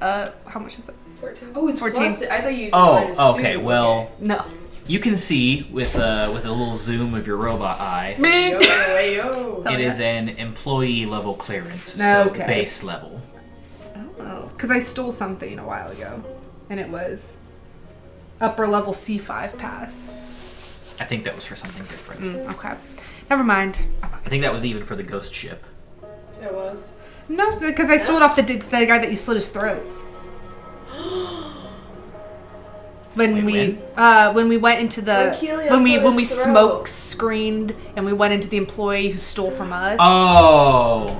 Speaker 3: How much is that?
Speaker 4: 14.
Speaker 2: Oh, it's
Speaker 3: 14.
Speaker 2: 14. I thought you used
Speaker 1: Oh, okay. Well,
Speaker 3: No.
Speaker 1: you can see with a little zoom of your robot eye.
Speaker 2: Yo.
Speaker 3: Oh,
Speaker 1: It
Speaker 3: yeah.
Speaker 1: is an employee level clearance, so
Speaker 3: Okay.
Speaker 1: base level.
Speaker 3: Oh, because I stole something a while ago, and it was upper level C5 pass.
Speaker 1: I think that was for something different.
Speaker 3: Okay. Never mind.
Speaker 1: I think that was even for the ghost ship.
Speaker 4: It was.
Speaker 3: No, because I stole it off the guy that you slit his throat. When we went into the
Speaker 4: Rhexea
Speaker 3: when
Speaker 4: slit
Speaker 3: we
Speaker 4: his throat.
Speaker 3: smoke screened and we went into the employee who stole from us.
Speaker 1: Oh,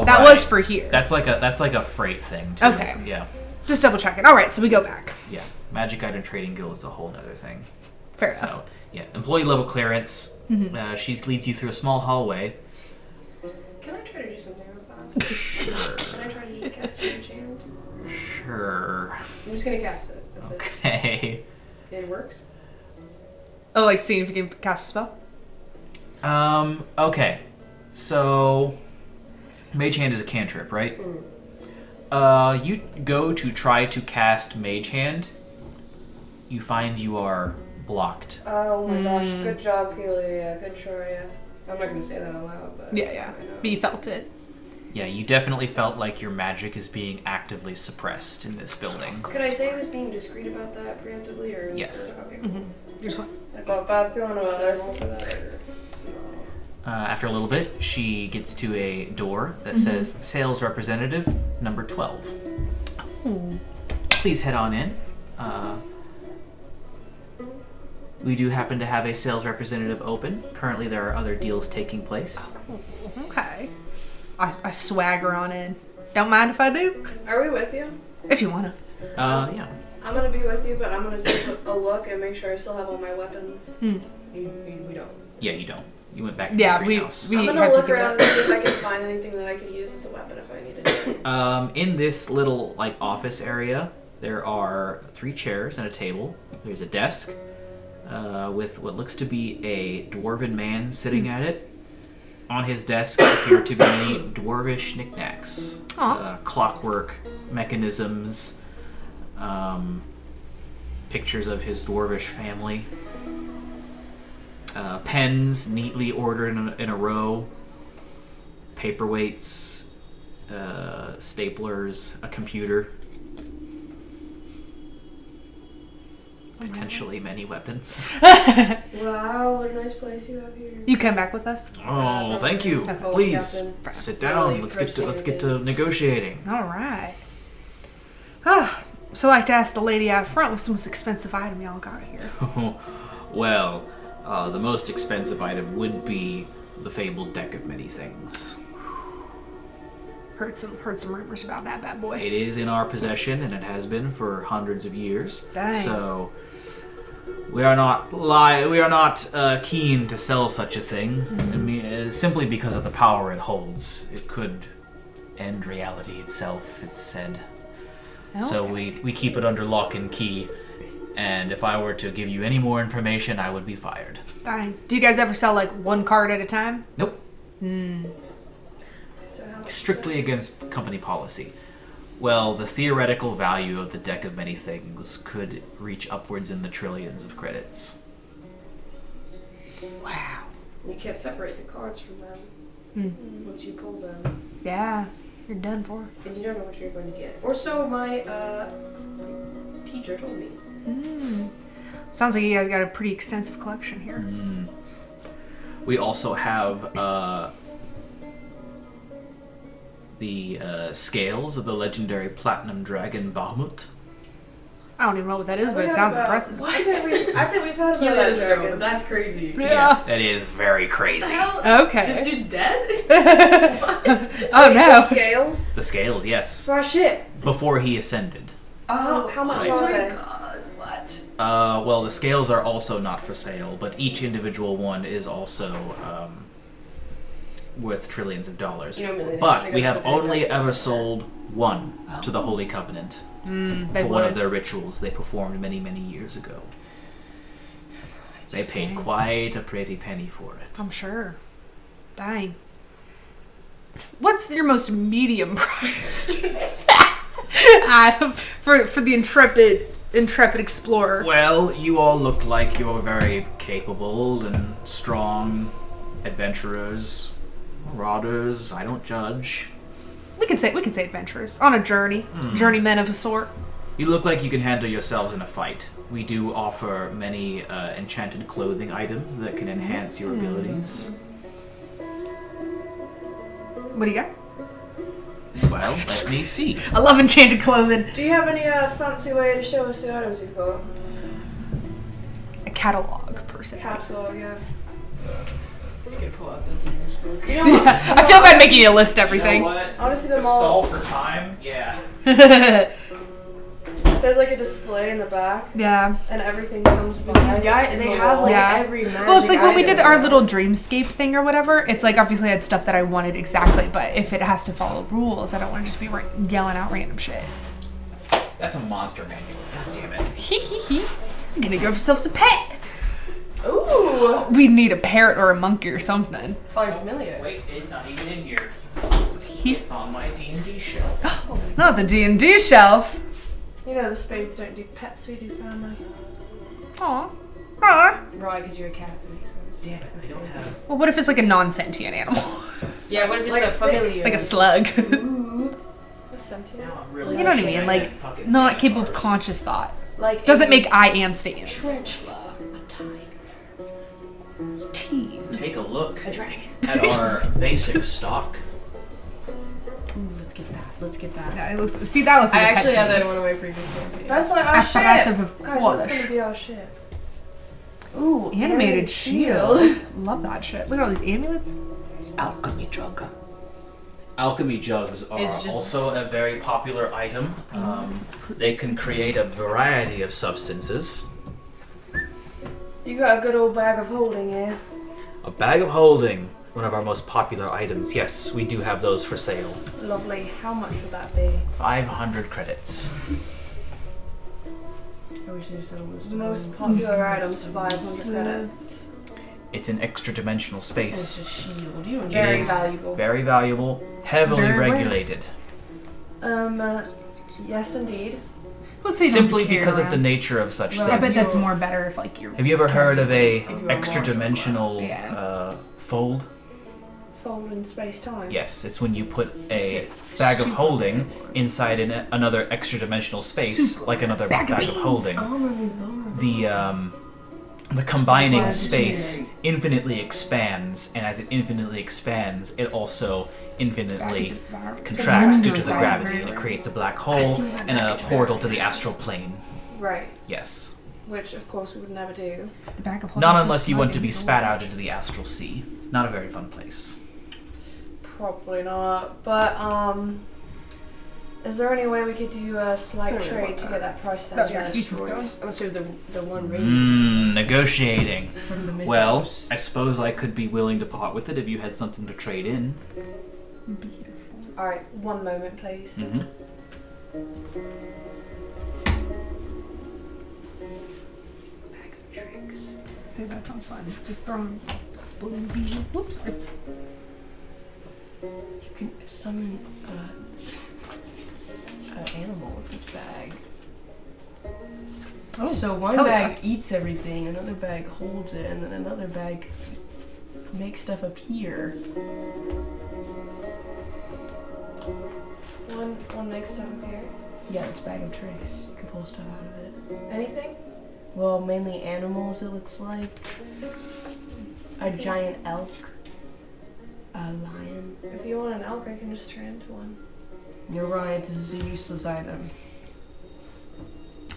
Speaker 3: that
Speaker 1: right.
Speaker 3: was for here.
Speaker 1: That's like a freight thing too.
Speaker 3: Okay.
Speaker 1: Yeah.
Speaker 3: Just double checking. All right, so we go back.
Speaker 1: Yeah. Magic Item Trading Guild is a whole other thing.
Speaker 3: Fair enough.
Speaker 1: So yeah, employee level clearance. She leads you through a small hallway.
Speaker 2: Can I try to do something real fast?
Speaker 1: Sure.
Speaker 2: Can I try to just cast a enchant?
Speaker 1: Sure.
Speaker 2: I'm just gonna cast it. That's
Speaker 1: Okay.
Speaker 2: it. It works.
Speaker 3: Oh, like seeing if you can cast a spell?
Speaker 1: Okay. So Mage Hand is a cantrip, right? You go to try to cast Mage Hand. You find you are blocked.
Speaker 4: Oh my gosh, good job, Kelia. Good try, yeah.
Speaker 2: I'm not gonna say that out loud, but
Speaker 3: Yeah.
Speaker 2: I know.
Speaker 3: But you felt it.
Speaker 1: Yeah, you definitely felt like your magic is being actively suppressed in this building.
Speaker 2: Could I say I was being discreet about that preemptively, or
Speaker 1: Yes.
Speaker 2: Or, okay.
Speaker 3: You're just like,
Speaker 4: I've got a bad feeling about
Speaker 2: Should I
Speaker 4: this.
Speaker 2: roll for that, or no?
Speaker 1: After a little bit, she gets to a door that says Sales Representative number 12. Please head on in. We do happen to have a sales representative open. Currently, there are other deals taking place.
Speaker 3: okay. I swagger on in. Don't mind if I do.
Speaker 4: Are we with you?
Speaker 3: If you wanna.
Speaker 1: Yeah.
Speaker 4: I'm gonna be with you, but I'm gonna take a look and make sure I still have all my weapons.
Speaker 2: We don't.
Speaker 1: Yeah, you don't. You went back to
Speaker 3: Yeah,
Speaker 1: the
Speaker 3: we
Speaker 1: greenhouse.
Speaker 4: I'm gonna
Speaker 3: have to
Speaker 4: look
Speaker 3: give it
Speaker 4: around
Speaker 3: up.
Speaker 4: and see if I can find anything that I can use as a weapon if I need it.
Speaker 1: In this little office area, there are 3 chairs and a table. There's a desk with what looks to be a dwarven man sitting at it. On his desk appear to be many dwarvish knickknacks,
Speaker 3: Aw.
Speaker 1: clockwork mechanisms, pictures of his dwarvish family, pens neatly ordered in a row, paperweights, staplers, a computer. Potentially many weapons.
Speaker 2: Wow, what a nice place you have here.
Speaker 3: You come back with us?
Speaker 1: Oh, thank you.
Speaker 2: Follow
Speaker 1: Please
Speaker 2: Captain.
Speaker 1: sit down.
Speaker 2: Really
Speaker 1: Let's get to negotiating.
Speaker 3: All right. So I like to ask the lady out front, what's the most expensive item y'all got here?
Speaker 1: Well, the most expensive item would be the fabled deck of many things.
Speaker 3: Heard some rumors about that bad boy.
Speaker 1: It is in our possession, and it has been for hundreds of years.
Speaker 3: Dang.
Speaker 1: So we are not keen to sell such a thing. I mean, simply because of the power it holds. It could end reality itself. It's said. So we keep it under lock and key. And if I were to give you any more information, I would be fired.
Speaker 3: Fine. Do you guys ever sell like one card at a time?
Speaker 1: Nope.
Speaker 4: So how much
Speaker 1: Strictly against company policy. Well, the theoretical value of the deck of many things could reach upwards in the trillions of credits.
Speaker 3: Wow.
Speaker 2: You can't separate the cards from them once you pull them,
Speaker 3: Yeah, you're done for.
Speaker 2: and you don't know what you're going to get. Or so my teacher told me.
Speaker 3: Sounds like you guys got a pretty extensive collection here.
Speaker 1: We also have the scales of the legendary platinum dragon Bahamut.
Speaker 3: I don't even know what that is, but it
Speaker 4: We
Speaker 3: sounds
Speaker 4: have about-
Speaker 3: impressive.
Speaker 4: I think we've heard about
Speaker 2: Kilos
Speaker 4: that
Speaker 2: ago,
Speaker 4: dragon.
Speaker 2: but that's crazy.
Speaker 3: Yeah.
Speaker 1: That is very crazy.
Speaker 3: Okay.
Speaker 2: This dude's dead?
Speaker 3: Oh
Speaker 4: The
Speaker 3: no.
Speaker 4: scales
Speaker 1: The scales, yes.
Speaker 4: for our ship.
Speaker 1: Before he ascended.
Speaker 4: How much
Speaker 1: Right.
Speaker 4: are they?
Speaker 2: God, what?
Speaker 1: Well, the scales are also not for sale, but each individual one is also worth trillions of dollars.
Speaker 2: You know, million
Speaker 1: But
Speaker 2: dollars,
Speaker 1: we
Speaker 2: I
Speaker 1: have
Speaker 2: got
Speaker 1: only
Speaker 2: $100
Speaker 1: ever sold one to the Holy Covenant
Speaker 3: They
Speaker 1: for one of
Speaker 3: would.
Speaker 1: their rituals they performed many, many years ago. They paid
Speaker 3: Dang.
Speaker 1: quite a pretty penny for it.
Speaker 3: I'm sure. Dang. What's your most medium priced item for the intrepid explorer?
Speaker 1: Well, you all look like you're very capable and strong adventurers, marauders. I don't judge.
Speaker 3: We could say adventurers on a journey, journeymen of a sort.
Speaker 1: You look like you can handle yourselves in a fight. We do offer many enchanted clothing items that can enhance your abilities.
Speaker 3: What do you got?
Speaker 1: Well, let me see.
Speaker 3: I love enchanted clothing.
Speaker 4: Do you have any fancy way to show us the items you've got?
Speaker 3: A catalog per se.
Speaker 4: Catalog, yeah.
Speaker 2: He's gonna pull out the dealer's book.
Speaker 4: You know what?
Speaker 3: I feel bad making you list everything.
Speaker 1: what?
Speaker 4: Honestly, the mall.
Speaker 1: for time? Yeah.
Speaker 4: There's like a display in the back,
Speaker 3: Yeah.
Speaker 4: and everything comes by.
Speaker 2: These guys, they have like
Speaker 3: Yeah.
Speaker 2: every magic
Speaker 3: Well, it's like when we did
Speaker 2: item.
Speaker 3: our little dreamscape thing or whatever. It's like obviously I had stuff that I wanted exactly, but if it has to follow rules, I don't want to just be yelling out random shit.
Speaker 1: That's a monster manual. God damn it.
Speaker 3: Hee hee hee. I'm gonna give ourselves a pet.
Speaker 4: Ooh!
Speaker 3: We need a parrot or a monkey or something.
Speaker 2: Find familiar.
Speaker 1: Wait, it's not even in here.
Speaker 3: He-
Speaker 1: It's on my D&D shelf.
Speaker 3: Not the D&D shelf.
Speaker 4: You know the Spades don't do pets, we do family.
Speaker 3: Aw. Aw.
Speaker 2: Right, because you're a cat. That makes sense.
Speaker 1: Damn it, I don't have...
Speaker 3: Well, what if it's like a non-sentient animal?
Speaker 2: Yeah, what if it's
Speaker 4: Like
Speaker 2: a
Speaker 4: a stick.
Speaker 2: familiar?
Speaker 3: Like a slug.
Speaker 4: A sentient.
Speaker 1: Now I'm really
Speaker 3: You know what I
Speaker 1: wishing
Speaker 3: mean? Like,
Speaker 1: had fucking
Speaker 3: not capable of
Speaker 1: centaurs.
Speaker 3: conscious thought.
Speaker 2: Like
Speaker 3: Doesn't
Speaker 2: a
Speaker 3: make I am statements.
Speaker 2: tarantula, a tiger,
Speaker 1: Take a look
Speaker 2: a dragon.
Speaker 1: at our basic stock.
Speaker 2: Ooh, let's get that. Let's get that.
Speaker 3: Yeah, it looks. See, that looks like
Speaker 2: I
Speaker 3: a pet
Speaker 2: actually
Speaker 3: to
Speaker 2: had
Speaker 3: me.
Speaker 2: that in one of my previous campaigns.
Speaker 4: That's like our
Speaker 3: Apparatus
Speaker 4: ship!
Speaker 3: of
Speaker 4: Gosh,
Speaker 3: course.
Speaker 4: that's gonna be our ship. Ooh,
Speaker 3: Animated shield. Love that shit. Look at all these amulets.
Speaker 2: alchemy drug.
Speaker 1: Alchemy jugs are
Speaker 2: It's just-
Speaker 1: also a very popular item. They can create a variety of substances.
Speaker 4: You got a good old bag of holding here.
Speaker 1: A bag of holding, one of our most popular items. Yes, we do have those for sale.
Speaker 4: Lovely. How much would that be?
Speaker 1: 500 credits.
Speaker 2: I wish there was someone was
Speaker 4: The most popular items, 500 credits.
Speaker 1: It's an extra dimensional
Speaker 2: It's a
Speaker 1: space.
Speaker 2: shield. You don't
Speaker 1: It
Speaker 4: Very
Speaker 1: is
Speaker 4: valuable.
Speaker 1: Very valuable, heavily
Speaker 3: Very rare.
Speaker 1: regulated.
Speaker 4: Yes indeed.
Speaker 3: Let's say you don't
Speaker 1: Simply
Speaker 3: carry
Speaker 1: because of
Speaker 3: around.
Speaker 1: the nature of such
Speaker 2: Well,
Speaker 3: I bet
Speaker 1: things.
Speaker 3: that's more better if like you're.
Speaker 1: Have you ever heard of a
Speaker 2: If you're a
Speaker 1: extra dimensional
Speaker 2: martial
Speaker 3: Yeah.
Speaker 1: fold?
Speaker 4: Fold in space time.
Speaker 1: Yes, it's when you put a bag of holding inside another extra dimensional space, like another bag of holding. The combining
Speaker 2: Wow,
Speaker 1: space
Speaker 2: that's
Speaker 1: infinitely expands, and as it infinitely expands, it also infinitely contracts due to the gravity, and it creates a black hole and a portal to the astral plane.
Speaker 4: Right.
Speaker 1: Yes.
Speaker 4: Which, of course, we would never do.
Speaker 3: The bag of holding
Speaker 1: Not
Speaker 3: so
Speaker 1: unless you
Speaker 3: smug
Speaker 1: want to
Speaker 3: and
Speaker 1: be
Speaker 3: evil.
Speaker 1: spat out into the astral sea. Not a very fun place.
Speaker 4: Probably not. But, is there any way we could do a slight trade to get that price down?
Speaker 3: That's
Speaker 2: Yeah,
Speaker 3: right.
Speaker 2: destroys. Unless we have the one ring
Speaker 1: Negotiating.
Speaker 2: from the mythos.
Speaker 1: Well, I suppose I could be willing to part with it if you had something to trade in.
Speaker 4: Alright, one moment, please.
Speaker 1: Mm-hmm.
Speaker 2: Bag of tricks.
Speaker 3: See, that sounds fun. Just throwing exploding bees. Whoops. Sorry.
Speaker 2: You can summon an animal with this bag.
Speaker 3: Oh,
Speaker 2: So one
Speaker 3: hell
Speaker 2: bag eats everything, another bag holds it, and then another bag makes stuff appear.
Speaker 4: One makes stuff appear.
Speaker 2: Yeah, this bag of tricks. You can pull stuff out of it.
Speaker 4: Anything?
Speaker 2: Well, mainly animals, it looks like. A giant elk. A lion.
Speaker 4: If you want an elk, I can just turn into one.
Speaker 2: You're right, this is a useless item.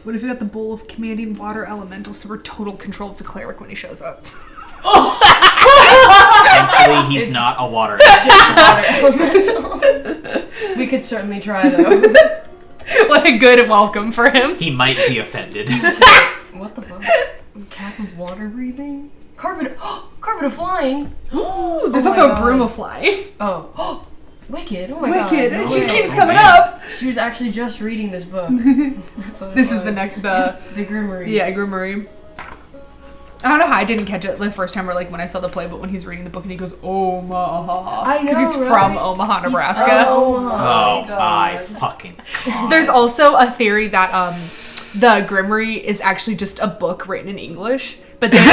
Speaker 3: What if you got the bowl of commanding water elemental so we're total control of the cleric when he shows up?
Speaker 1: Thankfully, he's not a water.
Speaker 2: We could certainly try, though.
Speaker 3: What a good welcome for him.
Speaker 1: He might be offended.
Speaker 2: What the fuck? Cap of water breathing? Carpet of flying?
Speaker 3: There's
Speaker 2: Oh
Speaker 3: also
Speaker 2: my
Speaker 3: a broom
Speaker 2: God.
Speaker 3: of flying.
Speaker 2: Oh. Wicked. Oh my god.
Speaker 3: Wicked.
Speaker 2: No
Speaker 3: She
Speaker 2: way.
Speaker 3: keeps coming
Speaker 1: man.
Speaker 3: up.
Speaker 2: She was actually just reading this book. That's what it
Speaker 3: This
Speaker 2: was.
Speaker 3: is the
Speaker 2: Grimmery.
Speaker 3: Yeah, Grimoire. I don't know how I didn't catch it the first time or like when I saw the play, but when he's reading the book and he goes, Omaha.
Speaker 2: I know,
Speaker 3: Because he's
Speaker 2: right?
Speaker 3: from Omaha,
Speaker 2: He's
Speaker 3: Nebraska.
Speaker 2: from-
Speaker 1: Oh my fucking god.
Speaker 3: There's also a theory that the Grimoire is actually just a book written in English. But they just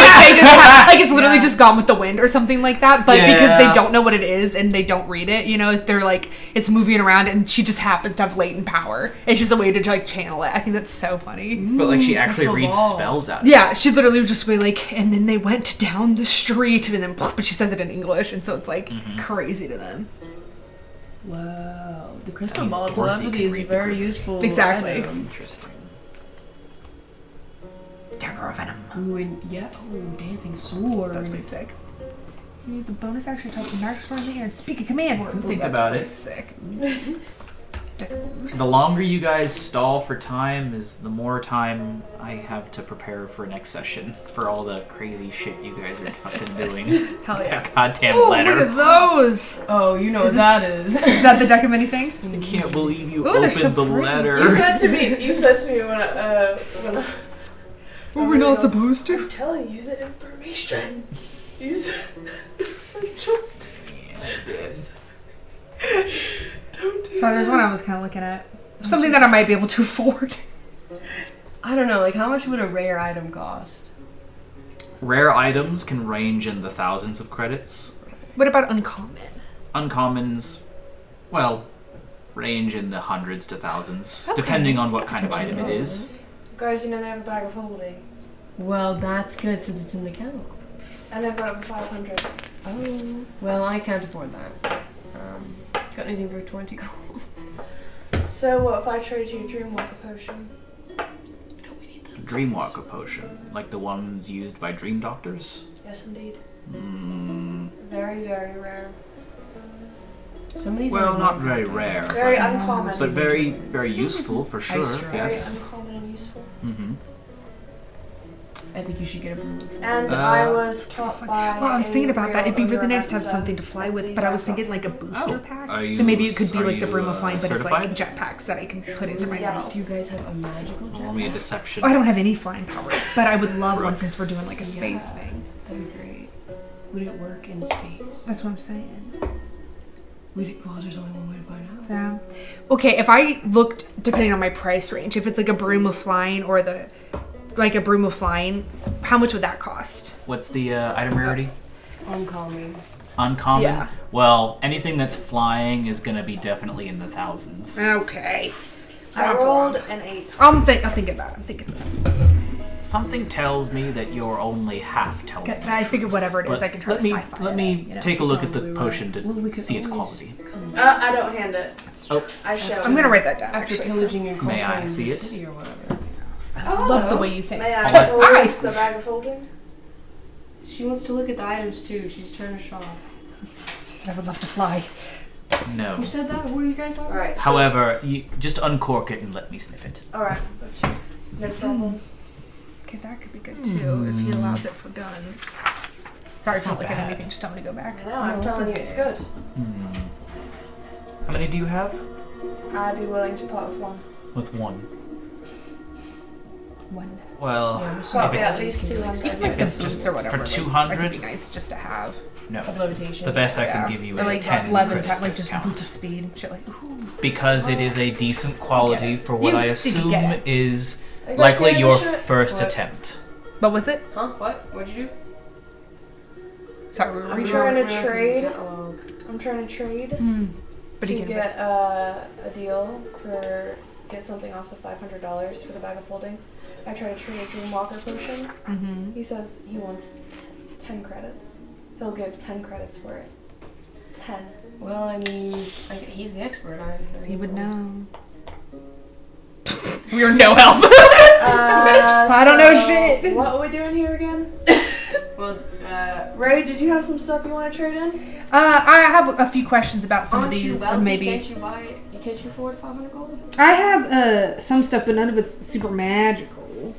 Speaker 3: have, like, it's literally just Gone with the Wind or something like that. But because they don't know what it is and they don't read it, you know, they're like, it's moving around and she just happens to have latent power. It's just a way to, like, channel it. I think that's so funny.
Speaker 1: But like she actually
Speaker 2: crystal
Speaker 1: reads
Speaker 2: ball.
Speaker 1: spells out of it.
Speaker 3: Yeah, she literally would just be like, and then they went down the street, and then, but she says it in English, and so it's, like, crazy to them.
Speaker 2: Wow. The crystal
Speaker 1: That means
Speaker 2: ball of
Speaker 1: Dorothy
Speaker 2: telepathy
Speaker 1: can
Speaker 2: is
Speaker 1: read the
Speaker 2: very
Speaker 1: group.
Speaker 2: useful.
Speaker 3: Exactly.
Speaker 2: item.
Speaker 1: Interesting.
Speaker 3: Dagger of Venom.
Speaker 2: Ooh, and yeah. Oh, dancing sword.
Speaker 3: That's pretty sick. You use a bonus action to tell some magic story in the air and speak a command word.
Speaker 1: Think
Speaker 3: That's
Speaker 1: about
Speaker 3: pretty
Speaker 1: it.
Speaker 3: sick.
Speaker 1: The longer you guys stall for time is the more time I have to prepare for next session for all the crazy shit you guys are fucking doing.
Speaker 3: Hell yeah.
Speaker 1: That goddamn
Speaker 3: Oh,
Speaker 1: letter.
Speaker 3: look at those!
Speaker 2: Oh, you know what that is.
Speaker 3: Is that the deck of many things?
Speaker 1: I can't believe you
Speaker 3: Ooh, they're
Speaker 1: opened
Speaker 3: so
Speaker 1: the
Speaker 3: pretty.
Speaker 1: letter.
Speaker 4: You said to me when I
Speaker 3: Were we not supposed to?
Speaker 4: I'm telling you the information. You said just don't do
Speaker 3: Sorry, there's one I was kind of looking at. Something that I might be able to afford.
Speaker 2: I don't know, like how much would a rare item cost?
Speaker 1: Rare items can range in the thousands of credits.
Speaker 3: What about uncommon?
Speaker 1: Uncommons, well, range in the hundreds to thousands,
Speaker 3: Okay.
Speaker 1: depending on what kind of item it is.
Speaker 4: Guys, you know they have a bag of holding.
Speaker 2: Well, that's good since it's in the kennel.
Speaker 4: And I've got it for 500.
Speaker 2: Oh. Well, I can't afford that. Got anything for 20 gold?
Speaker 4: So what if I trade you a Dreamwalker potion?
Speaker 2: Don't we need that?
Speaker 1: Dreamwalker potion, like the ones used by dream doctors.
Speaker 4: Yes, indeed.
Speaker 1: Mm,
Speaker 4: Very, very rare.
Speaker 2: Some of these
Speaker 1: well,
Speaker 2: are
Speaker 1: not very rare,
Speaker 4: Very
Speaker 1: but,
Speaker 4: uncommon.
Speaker 1: but very, very useful for sure.
Speaker 2: Extra.
Speaker 4: Very
Speaker 1: Yes.
Speaker 4: uncommon and useful.
Speaker 1: Mm-hmm.
Speaker 2: I think you should get a blue.
Speaker 4: And I was taught by.
Speaker 3: Well, I was thinking about that. It'd be
Speaker 4: real
Speaker 3: really nice to have
Speaker 4: Alexa
Speaker 3: something to fly with,
Speaker 4: these
Speaker 3: but I was
Speaker 4: are
Speaker 3: thinking like a booster
Speaker 1: Oh,
Speaker 3: pack.
Speaker 1: are
Speaker 3: So maybe it could be
Speaker 1: are
Speaker 3: like the
Speaker 1: you,
Speaker 3: Broom of Flying, but it's like
Speaker 1: certified?
Speaker 3: jetpacks that I can put into myself.
Speaker 2: Do you guys have a magical
Speaker 1: Roll me a
Speaker 2: jetpack?
Speaker 1: deception.
Speaker 3: Oh, I don't have any flying powers, but I would love one
Speaker 1: Rook.
Speaker 3: since we're doing like a space
Speaker 2: Yeah.
Speaker 3: thing.
Speaker 2: That'd be great. Would it work in space?
Speaker 3: That's what I'm saying.
Speaker 2: Would it? Well, there's only one way to find out.
Speaker 3: Yeah. Okay, if I looked, depending on my price range, if it's like a Broom of Flying or a Broom of Flying, how much would that cost?
Speaker 1: What's the item rarity?
Speaker 2: Uncommon.
Speaker 1: Uncommon?
Speaker 3: Yeah.
Speaker 1: Well, anything that's flying is going to be definitely in the thousands.
Speaker 3: Okay.
Speaker 4: I rolled an 8.
Speaker 3: I'm thinking about it. I'm thinking about it.
Speaker 1: Something tells me that you're only half telling
Speaker 3: Okay,
Speaker 1: me.
Speaker 3: I figure whatever it is,
Speaker 1: But
Speaker 3: I can try
Speaker 1: let
Speaker 3: to
Speaker 1: me
Speaker 3: sci-fi
Speaker 1: let
Speaker 3: it,
Speaker 1: me
Speaker 3: you know?
Speaker 1: take a look at the
Speaker 2: Probably
Speaker 1: potion to
Speaker 2: right. Well, we could
Speaker 1: see its
Speaker 2: always
Speaker 1: quality.
Speaker 2: come
Speaker 4: I don't hand it.
Speaker 1: Oh,
Speaker 4: I show
Speaker 3: I'm
Speaker 4: it.
Speaker 3: gonna write that down.
Speaker 2: after
Speaker 3: Actually.
Speaker 2: pillaging and
Speaker 1: May I
Speaker 2: conquering
Speaker 1: see
Speaker 2: the
Speaker 1: it?
Speaker 2: city or whatever.
Speaker 3: I love the way you think.
Speaker 4: May I
Speaker 1: Alright.
Speaker 4: hold
Speaker 3: Alright.
Speaker 4: the bag of holding?
Speaker 2: She wants to look at the items too. She's trying to shop.
Speaker 3: She said I would love to fly.
Speaker 1: no.
Speaker 2: Who said that? What are you guys talking about?
Speaker 4: Alright.
Speaker 1: However, you just uncork it and let me sniff it.
Speaker 4: Alright. No problem.
Speaker 3: Okay, that could be good too if he allows it for guns. Sorry for not looking at anything. Just tell me to go back.
Speaker 4: No, I'm
Speaker 2: it's
Speaker 4: telling you it's good.
Speaker 1: How many do you have?
Speaker 4: I'd be willing to part with one.
Speaker 1: With one.
Speaker 3: One.
Speaker 1: Well,
Speaker 2: Yeah,
Speaker 1: if
Speaker 4: Well,
Speaker 1: it's
Speaker 4: yeah, at least 200.
Speaker 3: Like
Speaker 1: it's
Speaker 3: the
Speaker 1: just
Speaker 3: boots or whatever.
Speaker 1: for
Speaker 3: like,
Speaker 1: 200?
Speaker 3: that could be nice just to have.
Speaker 1: no.
Speaker 2: Of levitation.
Speaker 1: The best I
Speaker 3: Yeah.
Speaker 1: can give you
Speaker 3: Or
Speaker 1: is
Speaker 3: like
Speaker 1: a 10
Speaker 3: 11
Speaker 1: credit
Speaker 3: times, like just
Speaker 1: discount.
Speaker 3: boots of speed, shit like. Ooh.
Speaker 1: Because it is a decent quality
Speaker 3: it.
Speaker 1: for what
Speaker 3: You
Speaker 1: I
Speaker 3: see,
Speaker 1: assume
Speaker 3: get it.
Speaker 1: is
Speaker 4: I guess
Speaker 1: likely
Speaker 4: maybe
Speaker 1: your
Speaker 4: we should-
Speaker 1: first
Speaker 2: What?
Speaker 1: attempt.
Speaker 3: What was it?
Speaker 2: Huh? What? What'd you do?
Speaker 3: Sorry, we were
Speaker 4: I'm
Speaker 3: reading.
Speaker 4: trying to
Speaker 2: Real
Speaker 4: trade.
Speaker 2: catalog.
Speaker 4: I'm trying to trade
Speaker 3: But
Speaker 4: to
Speaker 3: he can
Speaker 4: get a deal for get something off the $500 for the bag of holding. I try to trade a Dreamwalker potion. He says he wants 10 credits. He'll give 10 credits for it. 10.
Speaker 2: Well, I mean, he's the expert.
Speaker 3: He would know. We are no help. I don't know shit.
Speaker 4: What are we doing here again?
Speaker 2: Well,
Speaker 4: Ray, did you have some stuff you want to trade in?
Speaker 3: I have a few questions about some of
Speaker 2: aren't you
Speaker 3: these.
Speaker 2: wealthy?
Speaker 3: Maybe
Speaker 2: Can't you afford 500 gold?
Speaker 3: I have some stuff, but none of it's super magical.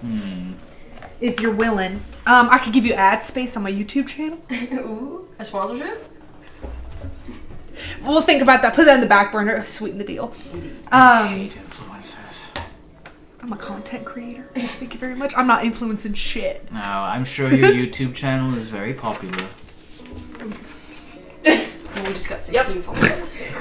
Speaker 3: If you're willing, I could give you ad space on my YouTube channel.
Speaker 2: Ooh, a sponsorship?
Speaker 3: We'll think about that. Put that in the back burner. Sweeten the deal.
Speaker 1: Influencers.
Speaker 3: I'm a content creator. Thank you very much. I'm not influencing shit.
Speaker 1: No, I'm sure your YouTube channel is very popular.
Speaker 2: Well, we just got 16 followers.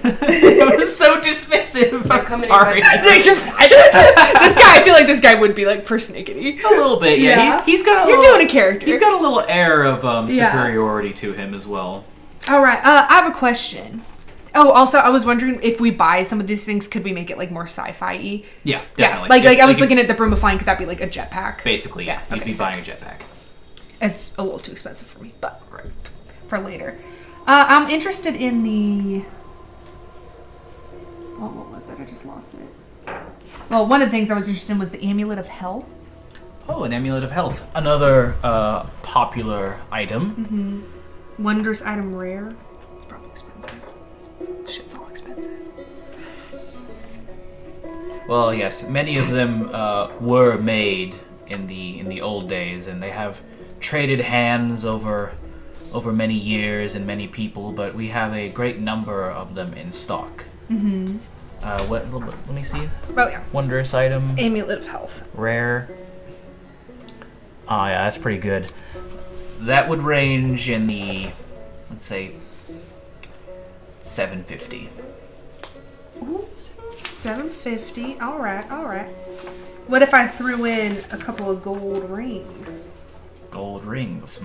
Speaker 1: That was so dismissive. I'm
Speaker 2: coming in
Speaker 1: sorry.
Speaker 2: by-
Speaker 3: This guy, I feel like this guy would be like persnickety.
Speaker 1: A little bit, yeah.
Speaker 3: Yeah.
Speaker 1: He's got a
Speaker 3: You're
Speaker 1: little,
Speaker 3: doing a character.
Speaker 1: He's got a little air of
Speaker 3: Yeah.
Speaker 1: superiority to him as well.
Speaker 3: All right. I have a question. Oh, also, I was wondering if we buy some of these things, could we make it like more sci-fi-y?
Speaker 1: Yeah,
Speaker 3: Yeah,
Speaker 1: definitely.
Speaker 3: like I was looking at the Broom of Flying. Could that be like a jetpack?
Speaker 1: Basically, yeah. You'd
Speaker 3: okay,
Speaker 1: be
Speaker 3: so
Speaker 1: buying a jetpack.
Speaker 3: it's a little too expensive for me, but
Speaker 1: Right.
Speaker 3: for later. I'm interested in the. Oh, what was it? I just lost it. Well, one of the things I was interested in was the Amulet of Health.
Speaker 1: Oh, an Amulet of Health. Another popular item.
Speaker 3: Wondrous item rare. It's probably expensive. Shit's all expensive.
Speaker 1: Well, yes, many of them were made in the old days, and they have traded hands over many years and many people, but we have a great number of them in stock. Let me see.
Speaker 3: Oh yeah.
Speaker 1: Wondrous item.
Speaker 3: Amulet of Health.
Speaker 1: Rare. Oh yeah, that's pretty good. That would range in the, let's say, 750.
Speaker 3: Ooh, 750. All right. What if I threw in a couple of gold rings,
Speaker 1: Gold rings,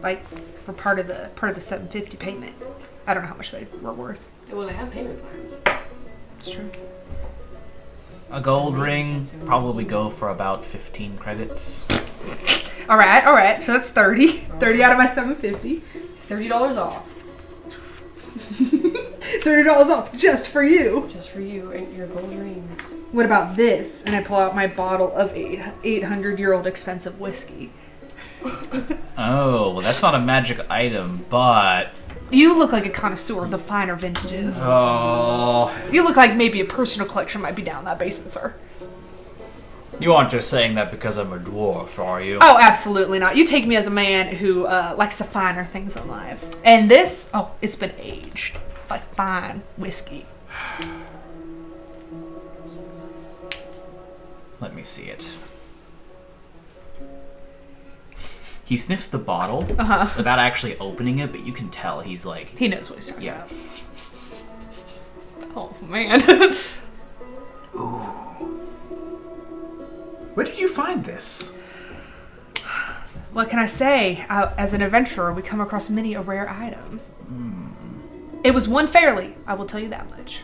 Speaker 3: like for part of the 750 payment? I don't know how much they were worth.
Speaker 2: Well, they have payment plans.
Speaker 3: It's true.
Speaker 1: A gold ring probably go for about 15 credits.
Speaker 3: All right. So that's 30. 30 out of my 750.
Speaker 2: $30 off.
Speaker 3: $30 off just for you.
Speaker 2: Just for you and your gold rings.
Speaker 3: What about this? And I pull out my bottle of 800-year-old expensive whiskey.
Speaker 1: Oh, well, that's not a magic item, but...
Speaker 3: You look like a connoisseur of the finer vintages.
Speaker 1: Oh...
Speaker 3: You look like maybe a personal collection might be down that basement, sir.
Speaker 1: You aren't just saying that because I'm a dwarf, are you?
Speaker 3: Oh, absolutely not. You take me as a man who likes the finer things in life. And this, it's been aged. Like fine whiskey.
Speaker 1: Let me see it. He sniffs the bottle without actually opening it, but you can tell he's like...
Speaker 3: He knows what he's talking
Speaker 1: Yeah.
Speaker 3: about. Oh, man.
Speaker 1: Where did you find this?
Speaker 3: What can I say? As an adventurer, we come across many a rare item. It was won fairly, I will tell you that much.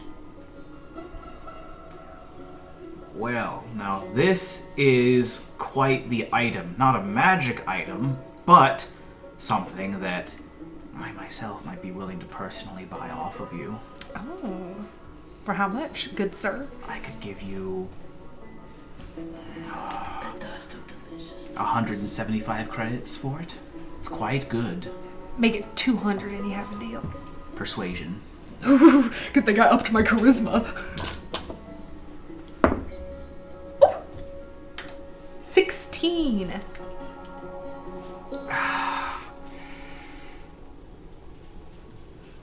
Speaker 1: Well, now this is quite the item. Not a magic item, but something that I myself might be willing to personally buy off of you.
Speaker 3: Oh. For how much, good sir?
Speaker 1: I could give you
Speaker 2: The dust of delicious.
Speaker 1: 175 credits for it. It's quite good.
Speaker 3: Make it 200 and you have a deal.
Speaker 1: Persuasion.
Speaker 3: Good thing I upped my charisma. 16.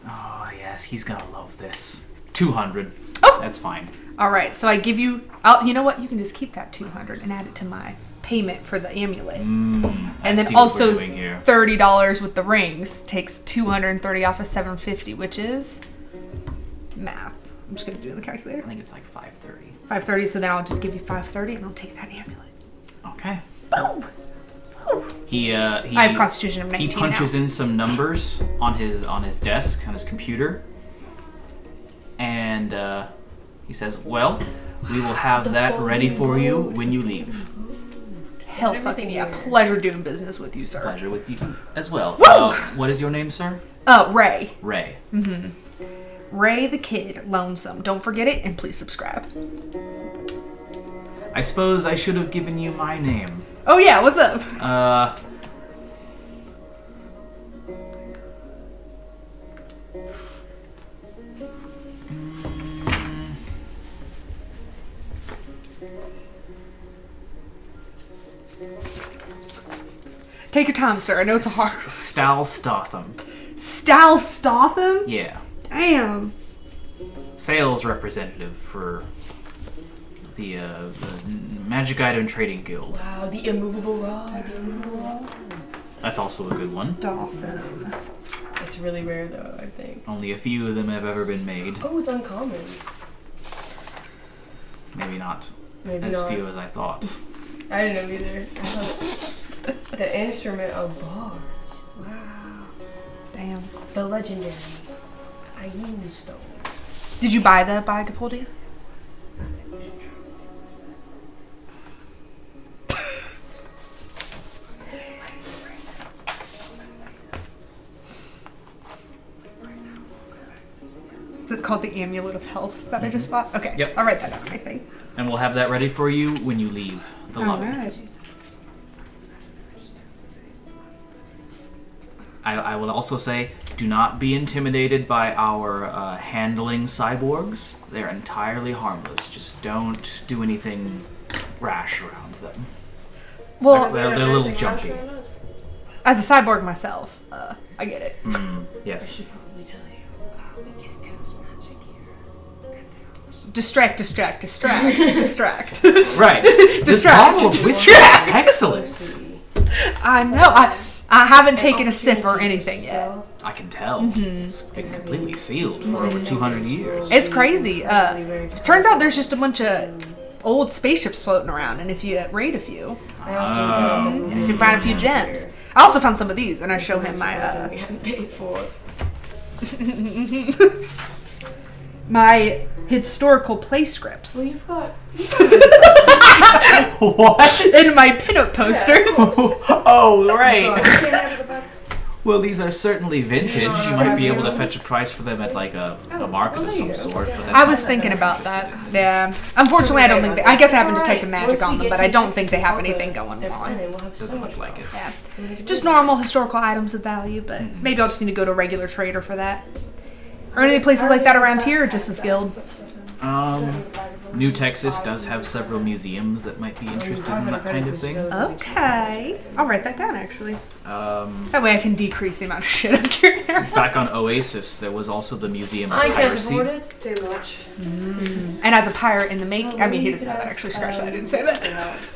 Speaker 1: Oh, yes, he's gonna love this. 200.
Speaker 3: Oh!
Speaker 1: That's fine.
Speaker 3: All right, so I give you. You know what? You can just keep that 200 and add it to my payment for the amulet. And
Speaker 1: I
Speaker 3: then
Speaker 1: see what
Speaker 3: also
Speaker 1: we're doing here.
Speaker 3: $30 with the rings takes 230 off of 750, which is math. I'm just gonna do it in the calculator.
Speaker 1: I think it's like 530.
Speaker 3: 530. So then I'll just give you 530, and I'll take that amulet.
Speaker 1: Okay.
Speaker 3: Boom. Woo.
Speaker 1: He
Speaker 3: I have Constitution of 19
Speaker 1: He punches
Speaker 3: now.
Speaker 1: in some numbers on his desk, on his computer. And he says, well, we will have that ready for you when you leave.
Speaker 3: Hell fucking yeah. Pleasure doing business with you, sir.
Speaker 1: Pleasure with you as well.
Speaker 3: Woo!
Speaker 1: What is your name, sir?
Speaker 3: Ray.
Speaker 1: Ray.
Speaker 3: Ray the Kid, Lonesome. Don't forget it, and please subscribe.
Speaker 1: I suppose I should have given you my name.
Speaker 3: Oh yeah, what's up? Take your time, sir. I know it's a hard.
Speaker 1: Stal Stotham.
Speaker 3: Stal Stotham?
Speaker 1: Yeah.
Speaker 3: Damn.
Speaker 1: Sales representative for the Magic Item Trading Guild.
Speaker 2: Wow, the immovable rod.
Speaker 1: That's also a good one.
Speaker 3: Dolphin.
Speaker 2: It's really rare though, I think.
Speaker 1: Only a few of them have ever been made.
Speaker 2: Oh, it's uncommon.
Speaker 1: Maybe not
Speaker 2: Maybe
Speaker 1: as
Speaker 2: not.
Speaker 1: few as I thought.
Speaker 2: I didn't know either. I thought the instrument of bars. Wow.
Speaker 3: Damn.
Speaker 2: The legendary Ayun Stone.
Speaker 3: Did you buy the bag of holding? Is it called the Amulet of Health that I just bought? Okay.
Speaker 1: Yep.
Speaker 3: I'll write that down on my thing.
Speaker 1: And we'll have that ready for you when you leave the lobby.
Speaker 3: Alright.
Speaker 1: I will also say, do not be intimidated by our handling cyborgs. They're entirely harmless. Just don't do anything rash around them.
Speaker 3: Well,
Speaker 1: They're a little jumpy.
Speaker 3: as a cyborg myself, I get it.
Speaker 1: Yes.
Speaker 2: Probably tell you. We can't cast magic here.
Speaker 3: Distract. Distract.
Speaker 1: Right. This
Speaker 3: Distract,
Speaker 1: bottle of whiskey is
Speaker 3: distract.
Speaker 1: excellent.
Speaker 3: I know. I haven't taken a sip or anything yet.
Speaker 1: I can tell. It's been completely sealed for over 200 years.
Speaker 3: It's crazy. Turns out there's just a bunch of old spaceships floating around, and if you raid a few,
Speaker 2: I also
Speaker 3: you can find a few gems. I also found some of these, and I show him my
Speaker 2: we haven't paid for.
Speaker 3: my historical play scripts
Speaker 2: Well, you've got.
Speaker 1: What?
Speaker 3: and my pinup posters.
Speaker 1: Oh, right. Well, these are certainly vintage. You might be able to fetch a price for them at like a market of some sort. But that's
Speaker 3: I was thinking about that. Yeah. Unfortunately, I don't think I guess I haven't detected magic on them, but I don't think they have anything going on.
Speaker 1: doesn't look like it.
Speaker 3: Yeah. Just normal historical items of value, but maybe I'll just need to go to a regular trader for that. Are any places like that around here, or just this guild?
Speaker 1: New Texas does have several museums that might be interested in that kind of thing.
Speaker 3: Okay. I'll write that down, actually. That way I can decrease the amount of shit I'm carrying around.
Speaker 1: Back on Oasis, there was also the Museum of
Speaker 2: I can't
Speaker 1: Piracy.
Speaker 2: afford it.
Speaker 4: Too much.
Speaker 3: And as a pirate in the make, I mean, he doesn't know that, actually. Scratch that, I didn't say that.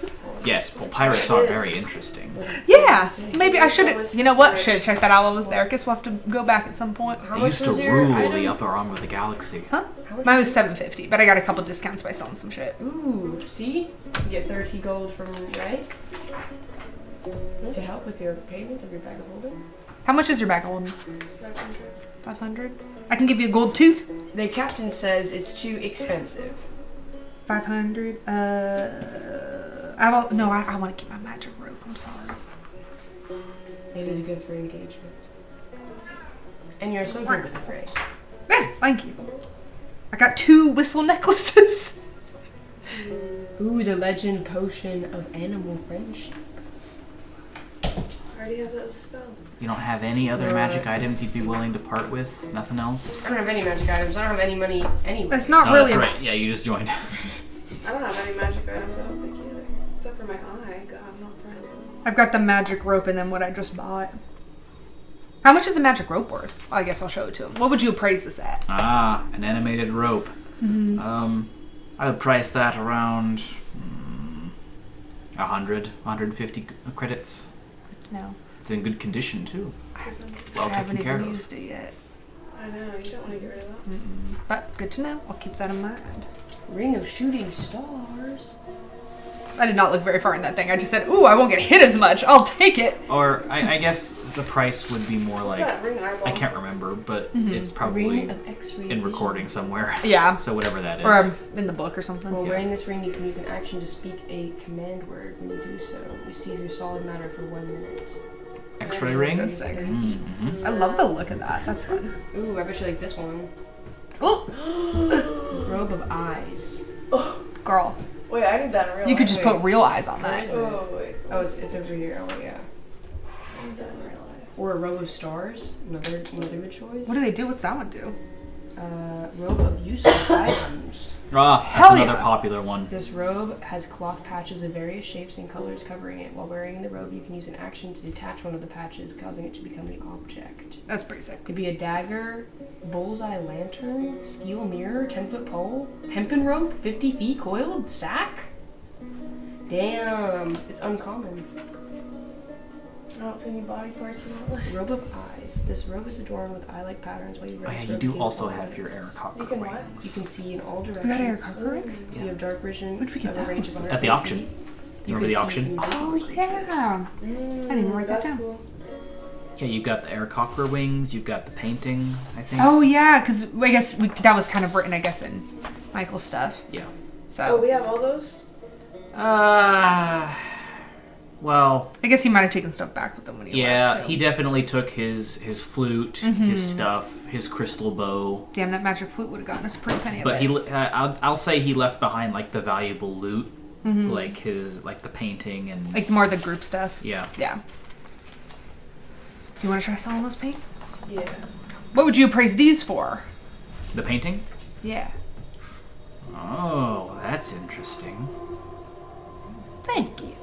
Speaker 1: Yes, well, pirates are very interesting.
Speaker 3: Yeah. Maybe I should, you know what? Should have checked that out while I was there. I guess we'll have to go back at some point.
Speaker 2: How
Speaker 1: They
Speaker 2: much
Speaker 1: used to
Speaker 2: was your
Speaker 1: rule
Speaker 2: item?
Speaker 1: the upper arm of the galaxy.
Speaker 3: Huh? Mine was $7.50, but I got a couple discounts by selling some shit.
Speaker 2: Ooh, see? You get 30 gold from Ray to help with your payment of your bag of holding.
Speaker 3: How much is your bag of holding? 500. I can give you a gold tooth.
Speaker 2: The captain says it's too expensive.
Speaker 3: 500. I want to keep my magic rope. I'm sorry.
Speaker 2: It is good for engagement. And you're so good with it, Ray.
Speaker 3: Yes, thank you. I got 2 whistle necklaces.
Speaker 2: Ooh, the legend potion of animal friendship.
Speaker 4: I already have that as a spell.
Speaker 1: You don't have any other magic items you'd be willing to part with? Nothing else?
Speaker 2: I don't have any magic items. I don't have any money anyway.
Speaker 3: That's not
Speaker 1: Oh,
Speaker 3: really.
Speaker 1: that's right. Yeah, you just joined.
Speaker 4: I don't have any magic items, I don't think either. Except for my eye. God, I'm not proud of them.
Speaker 3: I've got the magic rope and then what I just bought. How much is the magic rope worth? I guess I'll show it to him. What would you appraise this at?
Speaker 1: Ah, an animated rope. I would price that around 150 credits.
Speaker 3: No,
Speaker 1: It's in good condition too. Well
Speaker 3: I haven't
Speaker 1: taken care
Speaker 3: even
Speaker 1: of.
Speaker 3: used it yet.
Speaker 4: I know, you don't want to get rid of that.
Speaker 3: But good to know. I'll keep that in mind.
Speaker 2: Ring of shooting stars.
Speaker 3: I did not look very far in that thing. I just said, ooh, I won't get hit as much. I'll take it.
Speaker 1: Or I guess the price would be more
Speaker 4: What's
Speaker 1: like,
Speaker 4: that ring eyeball?
Speaker 1: I can't remember, but it's probably
Speaker 2: Ring of X-ray
Speaker 1: in recording somewhere.
Speaker 3: Yeah.
Speaker 1: So whatever that is.
Speaker 3: Or in the book or something.
Speaker 2: While
Speaker 1: Yeah.
Speaker 2: wearing this ring, you can use an action to speak a command word. When you do so, you see through solid matter for 1 minute.
Speaker 1: X-ray ring.
Speaker 3: That's sick.
Speaker 1: Mm-hmm.
Speaker 3: I love the look of that. That's fun.
Speaker 2: Ooh, I bet you like this one.
Speaker 3: Oh,
Speaker 2: Robe of eyes.
Speaker 3: girl,
Speaker 4: Wait, I need that in real life.
Speaker 3: you could just
Speaker 2: Wait.
Speaker 3: put real eyes on
Speaker 2: Where
Speaker 3: that.
Speaker 2: is it?
Speaker 4: Oh, wait.
Speaker 2: Oh, it's over here. Oh, yeah.
Speaker 4: I need that in real life.
Speaker 2: Or a robe of stars. Another good choice.
Speaker 3: What do they do? What's that one do?
Speaker 2: Robe of useful items.
Speaker 1: Ah, that's
Speaker 3: Hell
Speaker 1: another
Speaker 3: yeah.
Speaker 1: popular one.
Speaker 2: This robe has cloth patches of various shapes and colors covering it. While wearing the robe, you can use an action to detach one of the patches, causing it to become the object.
Speaker 3: That's pretty sick.
Speaker 2: Could be a dagger, bullseye lantern, steel mirror, 10-foot pole, hempen rope, 50 feet coiled, sack. Damn, it's uncommon.
Speaker 4: I don't see any body parts in that list.
Speaker 2: Robe of eyes. This robe is adorned with eye-like patterns while you wear
Speaker 1: Oh, yeah,
Speaker 2: this
Speaker 1: you
Speaker 2: robe,
Speaker 1: do
Speaker 2: can
Speaker 1: also
Speaker 2: all
Speaker 1: have your
Speaker 2: items.
Speaker 4: You
Speaker 1: Aarakocra
Speaker 4: can what?
Speaker 2: You
Speaker 1: rings.
Speaker 2: can see in all directions.
Speaker 3: We got Aarakocra rings?
Speaker 2: You have dark vision.
Speaker 3: Where'd we get
Speaker 2: of a
Speaker 3: those?
Speaker 2: range of
Speaker 1: At the
Speaker 2: 150
Speaker 1: auction.
Speaker 2: feet.
Speaker 1: You remember the
Speaker 2: can see
Speaker 1: auction?
Speaker 2: invisible
Speaker 3: Oh
Speaker 2: creatures.
Speaker 3: yeah. I didn't even write that
Speaker 4: That's
Speaker 3: down.
Speaker 4: cool.
Speaker 1: Yeah, you've got the Aarakocra wings. You've got the painting, I think.
Speaker 3: Oh yeah, because I guess that was kind of written, I guess, in Michael's stuff.
Speaker 1: Yeah.
Speaker 3: So
Speaker 4: Oh, we have all those?
Speaker 1: Well,
Speaker 3: I guess he might have taken stuff back with him when he
Speaker 1: yeah,
Speaker 3: left. too.
Speaker 1: he definitely took his flute, his stuff, his crystal bow.
Speaker 3: Damn, that magic flute would have gotten us a pretty penny.
Speaker 1: But
Speaker 3: of it.
Speaker 1: I'll say he left behind like the valuable loot, like the painting and
Speaker 3: Like more of the group stuff.
Speaker 1: yeah.
Speaker 3: Yeah. You want to try selling those paintings?
Speaker 4: Yeah.
Speaker 3: What would you appraise these for?
Speaker 1: The painting?
Speaker 3: Yeah.
Speaker 1: Oh, that's interesting.
Speaker 3: Thank you.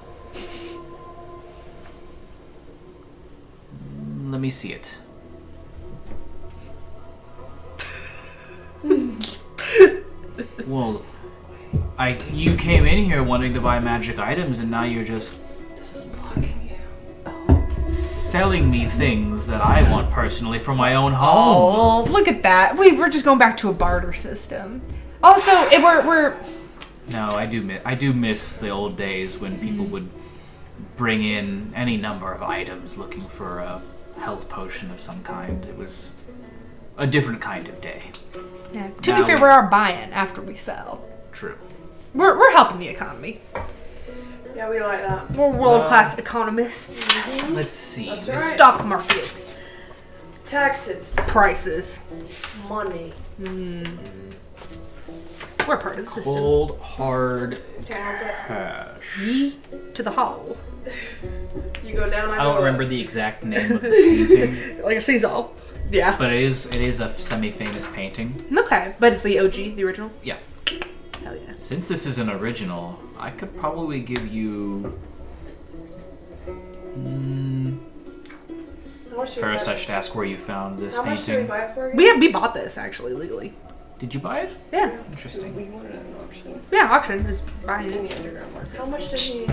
Speaker 1: Let me see it. Well, you came in here wanting to buy magic items, and now you're just selling me things that I want personally for my own home.
Speaker 3: Oh, look at that. We're just going back to a barter system. Also, we're
Speaker 1: No, I do miss the old days when people would bring in any number of items looking for a health potion of some kind. It was a different kind of day.
Speaker 3: yeah. To
Speaker 1: Now
Speaker 3: be fair,
Speaker 1: we-
Speaker 3: we are buying after we sell.
Speaker 1: True.
Speaker 3: We're helping the economy.
Speaker 4: Yeah, we like that.
Speaker 3: We're world class economists.
Speaker 1: Let's see.
Speaker 4: That's
Speaker 1: This-
Speaker 4: right.
Speaker 3: Stock market
Speaker 4: Taxes.
Speaker 3: prices.
Speaker 4: Money.
Speaker 3: We're part of the system.
Speaker 1: Cold, hard
Speaker 4: Can't help it.
Speaker 1: cash.
Speaker 3: Ye to the hall.
Speaker 4: You go down,
Speaker 1: I don't remember the exact name of the painting,
Speaker 3: Like a Caesar. Yeah.
Speaker 1: but it is a semi-famous painting.
Speaker 3: Okay, but it's the OG, the original.
Speaker 1: Yeah.
Speaker 3: Hell yeah.
Speaker 1: Since this is an original, I could probably give you.
Speaker 4: How much do we
Speaker 1: First,
Speaker 4: buy-
Speaker 1: I should ask where you found this
Speaker 4: How much did we
Speaker 1: painting.
Speaker 4: buy it for again?
Speaker 3: We bought this actually legally.
Speaker 1: Did you buy it?
Speaker 3: Yeah.
Speaker 1: Interesting.
Speaker 2: We wanted an auction
Speaker 3: Yeah, auction is buying
Speaker 2: in
Speaker 3: it.
Speaker 2: the underground market.
Speaker 4: How much did he?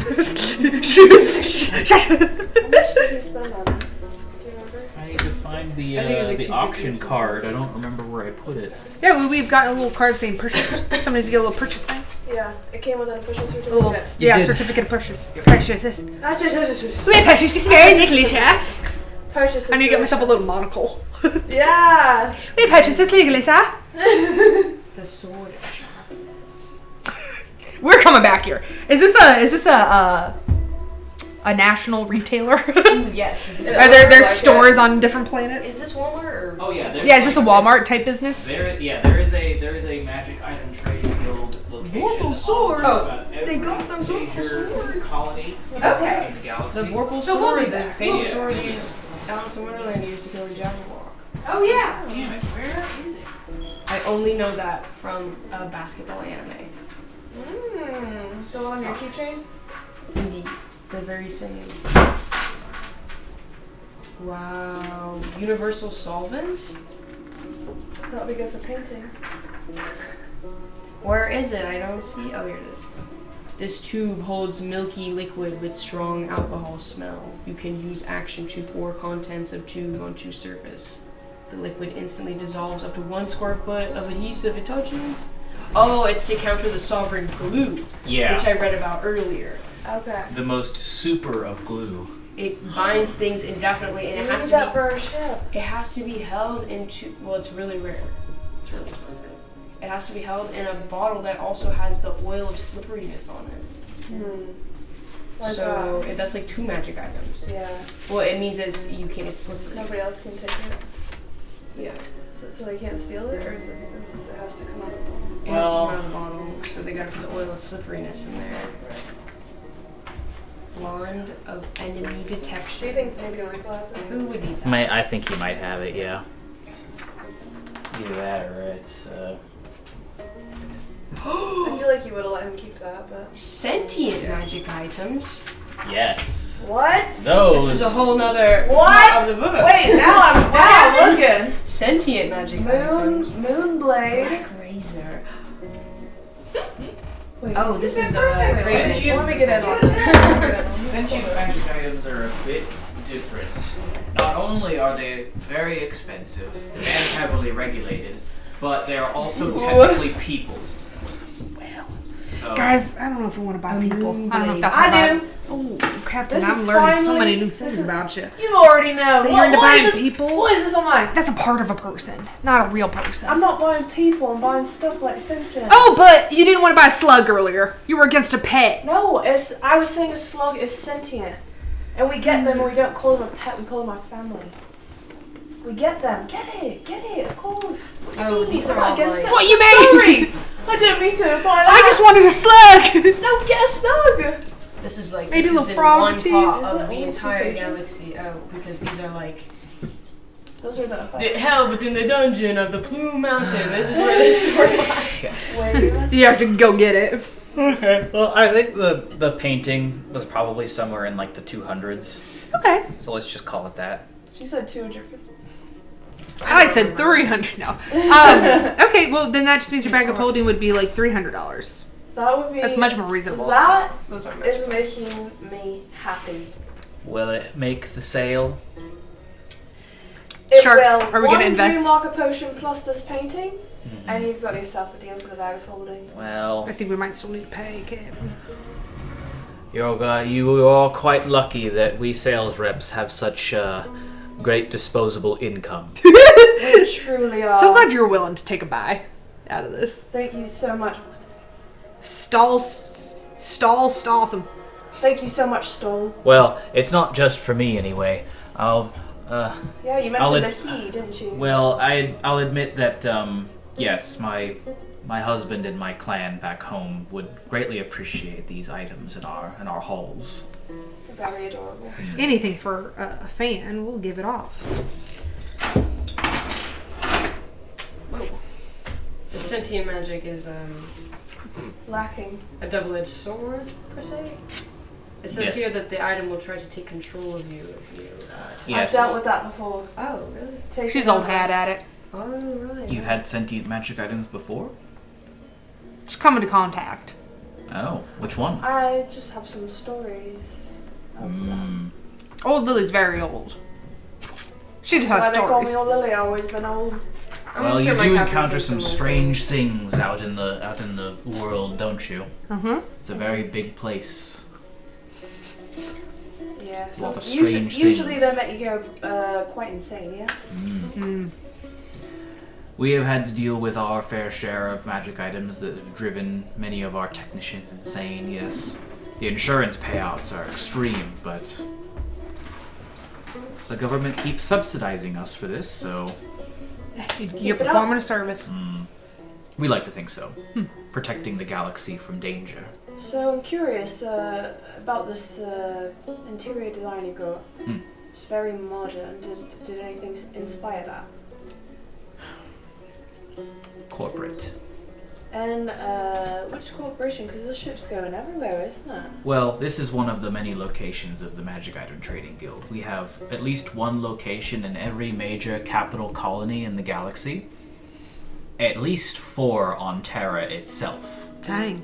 Speaker 3: Shut.
Speaker 4: How much did he spend on it? Do you remember?
Speaker 1: I need to find the
Speaker 2: I think it was like
Speaker 1: the
Speaker 2: 250
Speaker 1: auction
Speaker 2: or something.
Speaker 1: card. I don't remember where I put it.
Speaker 3: Yeah, we've got a little card saying purchase. Somebody's get a little purchase thing.
Speaker 4: Yeah, it came with an official certificate.
Speaker 3: A little
Speaker 1: You did.
Speaker 3: certificate of purchase. Purchase.
Speaker 4: Purchase.
Speaker 3: We purchase very legally, sir.
Speaker 4: Purchase.
Speaker 3: I need to get myself a little monocle.
Speaker 4: Yeah.
Speaker 3: We purchase this legally, sir.
Speaker 2: The sword of sharpness.
Speaker 3: We're coming back here. Is this a national retailer?
Speaker 2: Ooh, yes. Is this,
Speaker 3: Are there
Speaker 4: like
Speaker 3: stores on different planets?
Speaker 2: is this Walmart or?
Speaker 1: Oh yeah.
Speaker 3: Yeah, is this a Walmart type business?
Speaker 1: There is a Magic Item Trade Guild location.
Speaker 2: Vorpal sword.
Speaker 1: Oh,
Speaker 2: They got the Vorpal
Speaker 1: colony
Speaker 3: Okay.
Speaker 1: in the galaxy.
Speaker 2: The Vorpal
Speaker 3: So we'll
Speaker 2: sword,
Speaker 3: be
Speaker 2: the
Speaker 3: back.
Speaker 2: fatal
Speaker 1: Yeah.
Speaker 2: sword used Alice in Wonderland used to kill the Jabberwock.
Speaker 3: Oh yeah.
Speaker 1: Damn it! Where is it?
Speaker 2: I only know that from a basketball anime.
Speaker 4: The one on your
Speaker 1: Sucks.
Speaker 4: keychain?
Speaker 2: Indeed, the very same. Wow, universal solvent.
Speaker 4: That'll be good for painting.
Speaker 2: Where is it? I don't see. Oh, here it is. This tube holds milky liquid with strong alcohol smell. You can use action to pour contents of tube onto surface. The liquid instantly dissolves up to 1 square foot of adhesive it touches. Oh, it's to counter the sovereign glue,
Speaker 1: Yeah.
Speaker 2: which I read about earlier.
Speaker 4: Okay.
Speaker 1: The most super of glue.
Speaker 2: It binds things indefinitely, and
Speaker 4: We
Speaker 2: it has
Speaker 4: need
Speaker 2: to
Speaker 4: that
Speaker 2: be.
Speaker 4: for our ship.
Speaker 2: It has to be held into. Well, it's really rare. It's really expensive. It has to be held in a bottle that also has the oil of slipperiness on it.
Speaker 4: Why is
Speaker 2: So
Speaker 4: that?
Speaker 2: that's like 2 magic items.
Speaker 4: Yeah.
Speaker 2: Well, it means it's slippery.
Speaker 4: Nobody else can take it.
Speaker 2: Yeah.
Speaker 4: So they can't steal it, or is it because it has to come out of the bottle?
Speaker 2: It has to come out of the bottle, so they gotta put the oil of slipperiness in there. Wand of enemy detection.
Speaker 4: Do you think maybe Michael has it?
Speaker 2: Who would need that?
Speaker 1: I think he might have it, yeah. Either that or it's,
Speaker 4: I feel like you would have let him keep that, but...
Speaker 2: Sentient magic items.
Speaker 1: Yes.
Speaker 4: What?
Speaker 1: Those.
Speaker 2: This is a whole nother
Speaker 4: What?
Speaker 2: part of the book.
Speaker 4: Wait, now I'm looking.
Speaker 2: Sentient magic items.
Speaker 4: Moonblade.
Speaker 2: Black razor.
Speaker 4: Wait,
Speaker 2: Oh, this is
Speaker 4: perfect.
Speaker 2: Raven.
Speaker 1: Sentient-
Speaker 4: Let me get in on this.
Speaker 1: Sentient magic items are a bit different. Not only are they very expensive and heavily regulated, but they are also technically people. So,
Speaker 3: Guys, I don't know if we want to buy people. I don't know if that's
Speaker 4: I
Speaker 3: about.
Speaker 4: do.
Speaker 3: Oh, Captain,
Speaker 4: This is
Speaker 3: I'm learning so
Speaker 4: finally-
Speaker 3: many new
Speaker 4: this
Speaker 3: things
Speaker 4: is-
Speaker 3: about you.
Speaker 4: You already know.
Speaker 3: That you're into
Speaker 4: What
Speaker 3: buying
Speaker 4: is this?
Speaker 3: people?
Speaker 4: What is this on mine?
Speaker 3: That's a part of a person, not a real person.
Speaker 4: I'm not buying people. I'm buying stuff like sentient.
Speaker 3: Oh, but you didn't want to buy a slug earlier. You were against a pet.
Speaker 4: No, I was saying a slug is sentient. And we get them and we don't call them a pet, we call them our family. We get them. Get it, of course. What do you
Speaker 2: Oh,
Speaker 4: mean?
Speaker 2: these
Speaker 4: I'm
Speaker 2: are
Speaker 4: not
Speaker 2: all
Speaker 4: against
Speaker 2: like-
Speaker 4: it.
Speaker 3: What you mean?
Speaker 4: Sorry. I didn't mean to imply
Speaker 3: I
Speaker 4: that.
Speaker 3: just wanted a slug.
Speaker 4: No, get a slug.
Speaker 2: This is like
Speaker 3: Maybe
Speaker 2: this
Speaker 3: a
Speaker 2: is
Speaker 3: little
Speaker 2: in
Speaker 3: frog
Speaker 2: one
Speaker 3: too.
Speaker 2: pot
Speaker 4: Is
Speaker 2: of
Speaker 4: it
Speaker 2: the
Speaker 4: only 2
Speaker 2: entire
Speaker 4: pages?
Speaker 2: galaxy. Oh, because these are like
Speaker 4: Those are the
Speaker 2: held within the dungeon of the Plume Mountain. This is where this sword lies.
Speaker 4: Wait,
Speaker 3: You have to go get it.
Speaker 1: okay. Well, I think the painting was probably somewhere in like the 200s.
Speaker 3: Okay.
Speaker 1: So let's just call it that.
Speaker 4: she said 250.
Speaker 3: I said 300 now. Okay, well then that just means your bag of holding would be like $300.
Speaker 4: That would be.
Speaker 3: That's much more reasonable.
Speaker 4: That
Speaker 2: Those are
Speaker 4: is making me happy.
Speaker 1: Will it make the sale?
Speaker 4: It
Speaker 3: Sharks,
Speaker 4: will.
Speaker 3: are we gonna invest?
Speaker 4: One dream locker potion plus this painting, and you've got yourself a deal for the bag of holding.
Speaker 1: Well,
Speaker 3: I think we might still need to pay, Captain.
Speaker 1: you are quite lucky that we sales reps have such great disposable income.
Speaker 4: We truly are.
Speaker 3: So glad you're willing to take a buy out of this.
Speaker 4: Thank you so much.
Speaker 3: Stotham.
Speaker 4: Thank you so much, Stoll.
Speaker 1: Well, it's not just for me anyway.
Speaker 4: Yeah, you
Speaker 1: I'll
Speaker 4: mentioned
Speaker 1: ad-
Speaker 4: a he, didn't you?
Speaker 1: Well, I'll admit that yes, my husband and my clan back home would greatly appreciate these items in our halls.
Speaker 4: Very adorable.
Speaker 3: Anything for a fan, we'll give it off.
Speaker 2: Whoa. The sentient magic is
Speaker 4: Lacking.
Speaker 2: a double-edged sword per se. It says
Speaker 1: Yes.
Speaker 2: here that the item will try to take control of you if you.
Speaker 1: Yes.
Speaker 4: I've dealt with that before.
Speaker 2: Oh, really?
Speaker 4: Take
Speaker 3: She's
Speaker 4: it
Speaker 3: old
Speaker 4: over.
Speaker 3: hat at it.
Speaker 2: Oh, right.
Speaker 1: You've had sentient magic items before?
Speaker 3: Just come into contact.
Speaker 1: Oh, which one?
Speaker 4: I just have some stories of them.
Speaker 3: Old Lily's very old. She just
Speaker 4: Why
Speaker 3: has
Speaker 4: they call me
Speaker 3: stories.
Speaker 4: Old Lily, I've always been old.
Speaker 2: I'm
Speaker 1: Well,
Speaker 2: sure
Speaker 1: you
Speaker 2: my
Speaker 1: do
Speaker 2: captain's
Speaker 1: encounter
Speaker 2: seen
Speaker 1: some
Speaker 2: similar
Speaker 1: strange things out in the world, don't you?
Speaker 3: Mm-hmm.
Speaker 1: It's a very big place.
Speaker 4: Yeah, so
Speaker 1: lot of
Speaker 4: usually
Speaker 1: strange
Speaker 4: they
Speaker 1: things.
Speaker 4: make you go quite insane, yes?
Speaker 1: We have had to deal with our fair share of magic items that have driven many of our technicians insane, yes. The insurance payouts are extreme, but the government keeps subsidizing us for this, so
Speaker 3: You're
Speaker 4: it up.
Speaker 3: performing a service.
Speaker 1: we like to think so. Protecting the galaxy from danger.
Speaker 4: So I'm curious about this interior design you got. It's very modern. Did anything inspire that?
Speaker 1: Corporate.
Speaker 4: And which corporation? Because the ship's going everywhere, isn't it?
Speaker 1: Well, this is one of the many locations of the Magic Item Trading Guild. We have at least one location in every major capital colony in the galaxy. At least 4 on Terra itself.
Speaker 3: Dang.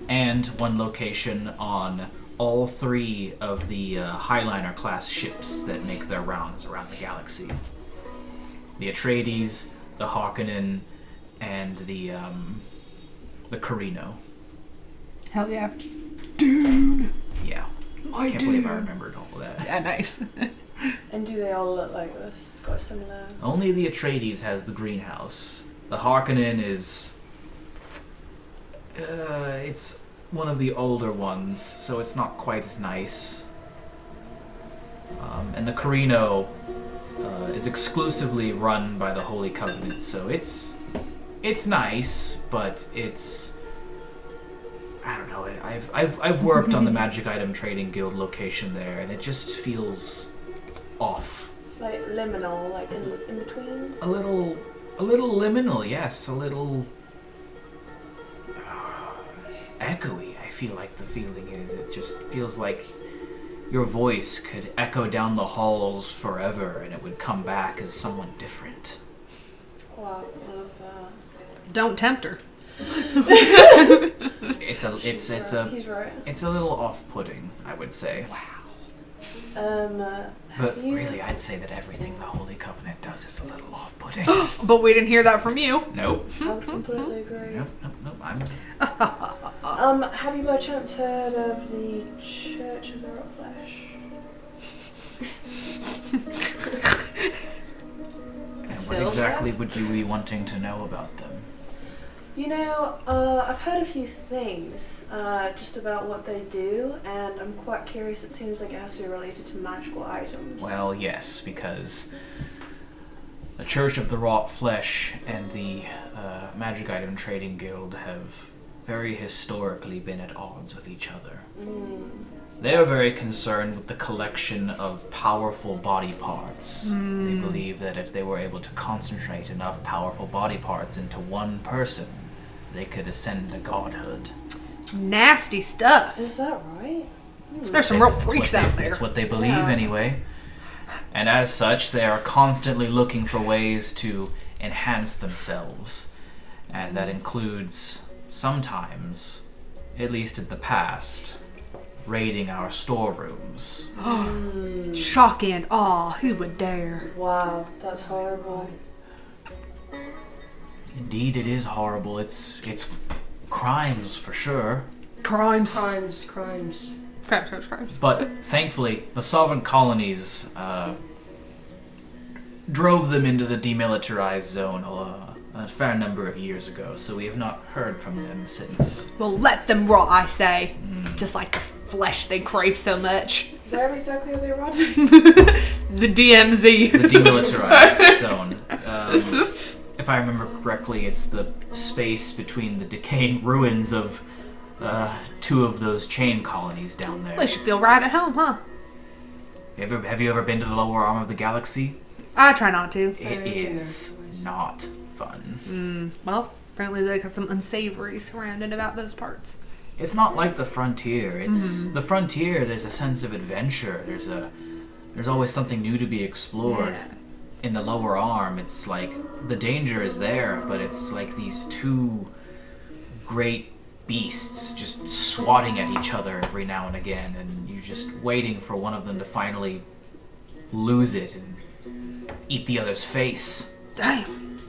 Speaker 1: And one location on all 3 of the Highliner class ships that make their rounds around the galaxy. The Atreides, the Harkonnen, and the Carino.
Speaker 3: Hell yeah.
Speaker 1: Yeah. I can't believe I remembered all of that.
Speaker 3: Yeah, nice.
Speaker 4: And do they all look like this? It's got a similar.
Speaker 1: Only the Atreides has the greenhouse. The Harkonnen is... it's one of the older ones, so it's not quite as nice. And the Carino is exclusively run by the Holy Covenant, so it's nice, but it's, I don't know. I've worked on the Magic Item Trading Guild location there, and it just feels off.
Speaker 4: Like liminal, like in between.
Speaker 1: A little liminal, yes. A little echoey. I feel like the feeling is. It just feels like your voice could echo down the halls forever, and it would come back as someone different.
Speaker 4: Wow, I love that.
Speaker 3: Don't tempt her.
Speaker 1: He's right. It's a little off-putting, I would say.
Speaker 4: Wow.
Speaker 1: But really, I'd say that everything the Holy Covenant does is a little off-putting.
Speaker 3: But we didn't hear that from you.
Speaker 1: Nope.
Speaker 4: I would completely agree.
Speaker 1: Nope.
Speaker 4: Have you by chance heard of the Church of the Rock Flesh?
Speaker 1: And what exactly would you be wanting to know about them?
Speaker 4: You know, I've heard a few things just about what they do, and I'm quite curious. It seems like it has to be related to magical items.
Speaker 1: Well, yes, because the Church of the Wrought Flesh and the Magic Item Trading Guild have very historically been at odds with each other. They are very concerned with the collection of powerful body parts. They believe that if they were able to concentrate enough powerful body parts into one person, they could ascend to godhood.
Speaker 3: Nasty stuff.
Speaker 4: Is that right?
Speaker 3: There's some real freaks out there.
Speaker 1: That's what they believe anyway. And as such, they are constantly looking for ways to enhance themselves. And that includes, sometimes, at least in the past, raiding our storerooms.
Speaker 3: Shock and awe. Who would dare?
Speaker 4: Wow, that's horrible.
Speaker 1: Indeed, it is horrible. It's crimes for sure.
Speaker 3: Crimes.
Speaker 2: Crimes.
Speaker 1: But thankfully, the sovereign colonies drove them into the demilitarized zone a fair number of years ago, so we have not heard from them since.
Speaker 3: Well, let them rot, I say. Just like the flesh they crave so much.
Speaker 4: Where exactly are they rotting?
Speaker 3: The DMZ.
Speaker 1: The demilitarized zone. If I remember correctly, it's the space between the decaying ruins of two of those chain colonies down there.
Speaker 3: Well, you should feel right at home, huh?
Speaker 1: Have you ever been to the lower arm of the galaxy?
Speaker 3: I try not to.
Speaker 1: It is not fun.
Speaker 3: Well, apparently they got some unsavory surrounded about those parts.
Speaker 1: It's not like the frontier. It's the frontier. There's a sense of adventure. There's always something new to be explored.
Speaker 3: Yeah.
Speaker 1: In the lower arm, it's like the danger is there, but it's like these two great beasts just swatting at each other every now and again, and you're just waiting for one of them to finally lose it and eat the other's face.
Speaker 3: Damn.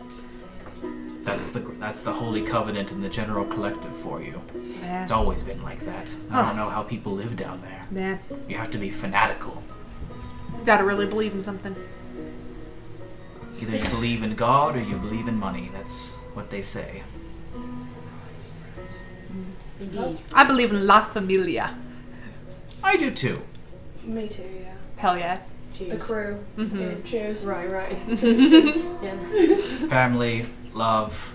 Speaker 1: That's the Holy Covenant and the General Collective for you.
Speaker 3: Yeah.
Speaker 1: It's always been like that. I don't know how people live down there.
Speaker 3: Yeah.
Speaker 1: You have to be fanatical.
Speaker 3: Gotta really believe in something.
Speaker 1: Either you believe in God or you believe in money. That's what they say.
Speaker 2: Indeed.
Speaker 3: I believe in La Familia.
Speaker 1: I do too.
Speaker 4: Me too, yeah.
Speaker 3: Hell yeah.
Speaker 2: Cheers.
Speaker 4: The crew. Yeah, cheers.
Speaker 2: Right. Yeah.
Speaker 1: Family, love,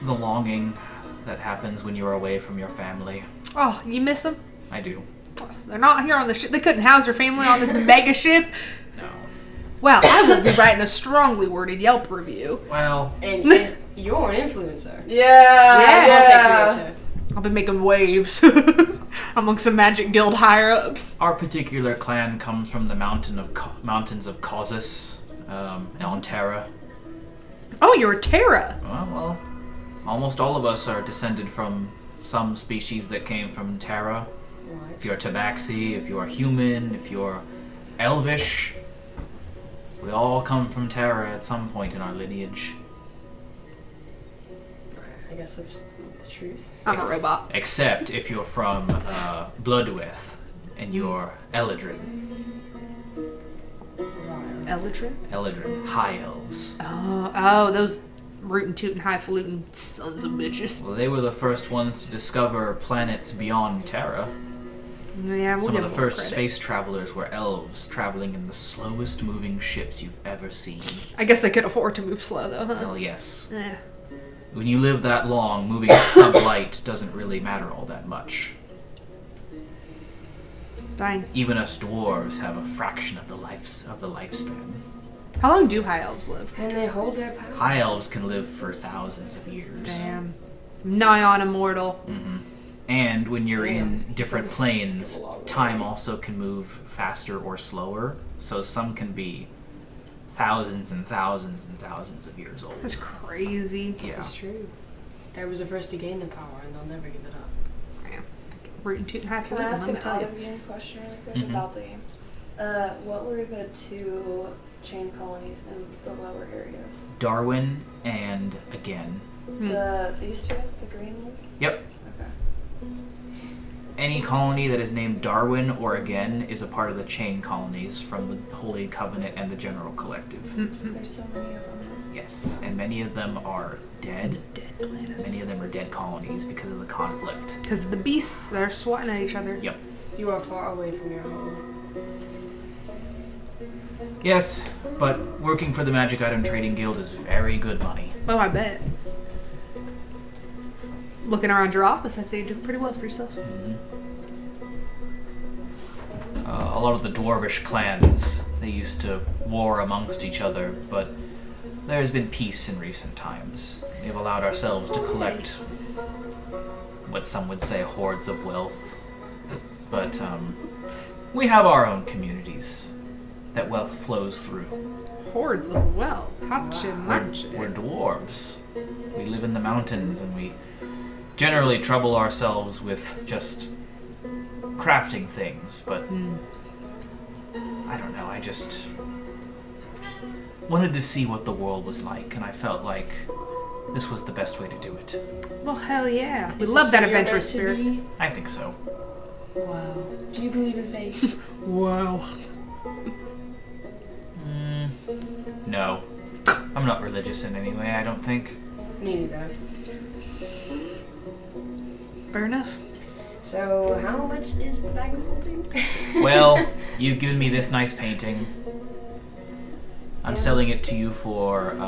Speaker 1: the longing that happens when you're away from your family.
Speaker 3: Oh, you miss them?
Speaker 1: I do.
Speaker 3: They're not here on the ship. They couldn't house their family on this mega ship.
Speaker 1: No.
Speaker 3: Well, I would be writing a strongly worded Yelp review.
Speaker 1: Well,
Speaker 2: And you're an influencer.
Speaker 4: Yeah.
Speaker 2: I'll take you too.
Speaker 3: I'll be making waves amongst the Magic Guild higher-ups.
Speaker 1: our particular clan comes from the mountains of Causis, on Terra.
Speaker 3: Oh, you're a Terra.
Speaker 1: Well, almost all of us are descended from some species that came from Terra.
Speaker 2: Right.
Speaker 1: If you're Tabaxi, if you're human, if you're Elvish, we all come from Terra at some point in our lineage.
Speaker 2: I guess that's the truth.
Speaker 3: I'm a robot.
Speaker 1: Except if you're from Bloodwith and you're Eladrin.
Speaker 3: Eldrin?
Speaker 1: Eladrin, High Elves.
Speaker 3: Oh, those Rootin' tootin' highfalutin sons of bitches.
Speaker 1: Well, they were the first ones to discover planets beyond Terra.
Speaker 3: Yeah, we'll
Speaker 1: Some
Speaker 3: give
Speaker 1: of the
Speaker 3: them more
Speaker 1: first
Speaker 3: credit.
Speaker 1: space travelers were elves traveling in the slowest moving ships you've ever seen.
Speaker 3: I guess they could afford to move slow though, huh?
Speaker 1: Well, yes.
Speaker 3: Eh.
Speaker 1: When you live that long, moving sublight doesn't really matter all that much.
Speaker 3: Fine.
Speaker 1: Even us dwarves have a fraction of the lifespan.
Speaker 3: How long do high elves live?
Speaker 2: And they hold their power.
Speaker 1: High elves can live for thousands of years.
Speaker 3: Damn. Nigh on immortal.
Speaker 1: And when you're in different
Speaker 2: Some
Speaker 1: planes,
Speaker 2: skip along the
Speaker 1: time
Speaker 2: way.
Speaker 1: also can move faster or slower. So some can be thousands and thousands and thousands of years old.
Speaker 3: That's crazy.
Speaker 1: Yeah.
Speaker 2: It's true. They was the first to gain the power, and they'll never give it up.
Speaker 3: Damn. Rootin' tootin'
Speaker 4: Can I
Speaker 3: highfalutin,
Speaker 4: ask
Speaker 3: let
Speaker 4: an
Speaker 3: me tell you.
Speaker 4: out-of-game question really quick
Speaker 1: Mhm.
Speaker 4: about the game? What were the 2 chain colonies in the lower areas?
Speaker 1: Darwin and again.
Speaker 4: These 2? The green ones?
Speaker 1: Yep.
Speaker 4: Okay.
Speaker 1: Any colony that is named Darwin or again is a part of the chain colonies from the Holy Covenant and the General Collective.
Speaker 4: There's so many of them.
Speaker 1: Yes, and many of them are dead.
Speaker 3: Dead planet.
Speaker 1: Many of them are dead colonies because of the conflict.
Speaker 3: Because the beasts, they're swatting at each other.
Speaker 1: Yep.
Speaker 2: You are far away from your home.
Speaker 1: Yes, but working for the Magic Item Trading Guild is very good money.
Speaker 3: Oh, I bet. Looking around your office, I say you're doing pretty well for yourself.
Speaker 1: A lot of the dwarvish clans, they used to war amongst each other, but there's been peace in recent times. We've allowed ourselves to collect what some would say hordes of wealth. But we have our own communities that wealth flows through.
Speaker 3: Hordes of wealth. Hachi
Speaker 1: We're
Speaker 3: machi.
Speaker 1: dwarves. We live in the mountains and we generally trouble ourselves with just crafting things, but I don't know, I just wanted to see what the world was like, and I felt like this was the best way to do it.
Speaker 3: Well, hell yeah. We
Speaker 2: Is
Speaker 3: love
Speaker 2: this
Speaker 3: that
Speaker 2: where you're
Speaker 3: adventurous
Speaker 2: meant to
Speaker 3: spirit.
Speaker 2: be?
Speaker 1: I think so.
Speaker 2: Wow. Do you believe in fate?
Speaker 3: Wow.
Speaker 1: No. I'm not religious in any way, I don't think.
Speaker 2: Me neither.
Speaker 3: Fair enough.
Speaker 2: So, how much is the bag of holding?
Speaker 1: Well, you've given me this nice painting. I'm selling it to you for
Speaker 4: And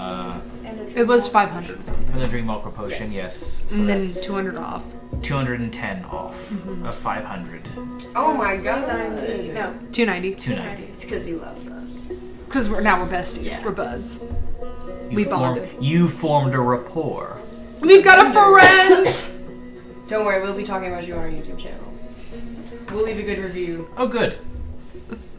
Speaker 4: a
Speaker 3: It was
Speaker 4: drink.
Speaker 3: 500 or something.
Speaker 1: for the Dreamwalker potion, yes. So
Speaker 3: And then
Speaker 1: that's
Speaker 3: 200 off.
Speaker 1: 210 off of 500.
Speaker 2: Oh my god.
Speaker 4: 390. No.
Speaker 3: 290.
Speaker 1: 290.
Speaker 2: It's because he loves us.
Speaker 3: Because we're besties.
Speaker 1: Yeah.
Speaker 3: We're buds.
Speaker 1: You
Speaker 3: We
Speaker 1: formed-
Speaker 3: bonded.
Speaker 1: You formed a rapport.
Speaker 3: We've got a friend!
Speaker 2: Don't worry, we'll be talking about you on our YouTube channel. We'll leave a good review.
Speaker 1: Oh, good.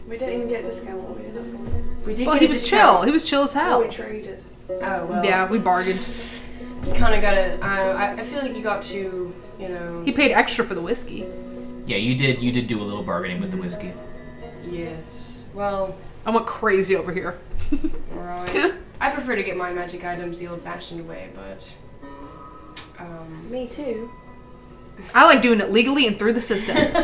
Speaker 4: We didn't even get a discount when we did that for
Speaker 2: We did
Speaker 3: Well,
Speaker 2: get
Speaker 3: he
Speaker 2: a
Speaker 3: was
Speaker 2: discount.
Speaker 3: chill. He was chill as
Speaker 4: Oh,
Speaker 3: hell.
Speaker 4: we traded.
Speaker 2: Oh, well.
Speaker 3: Yeah, we bargained.
Speaker 2: You kind of gotta. I feel like you got to, you know.
Speaker 3: He paid extra for the whiskey.
Speaker 1: Yeah, you did do a little bargaining with the whiskey.
Speaker 2: Yes. Well,
Speaker 3: I went crazy over here.
Speaker 2: alright. I prefer to get my magic items the old-fashioned way, but.
Speaker 4: Me too.
Speaker 3: I like doing it legally and through the system.
Speaker 1: Goody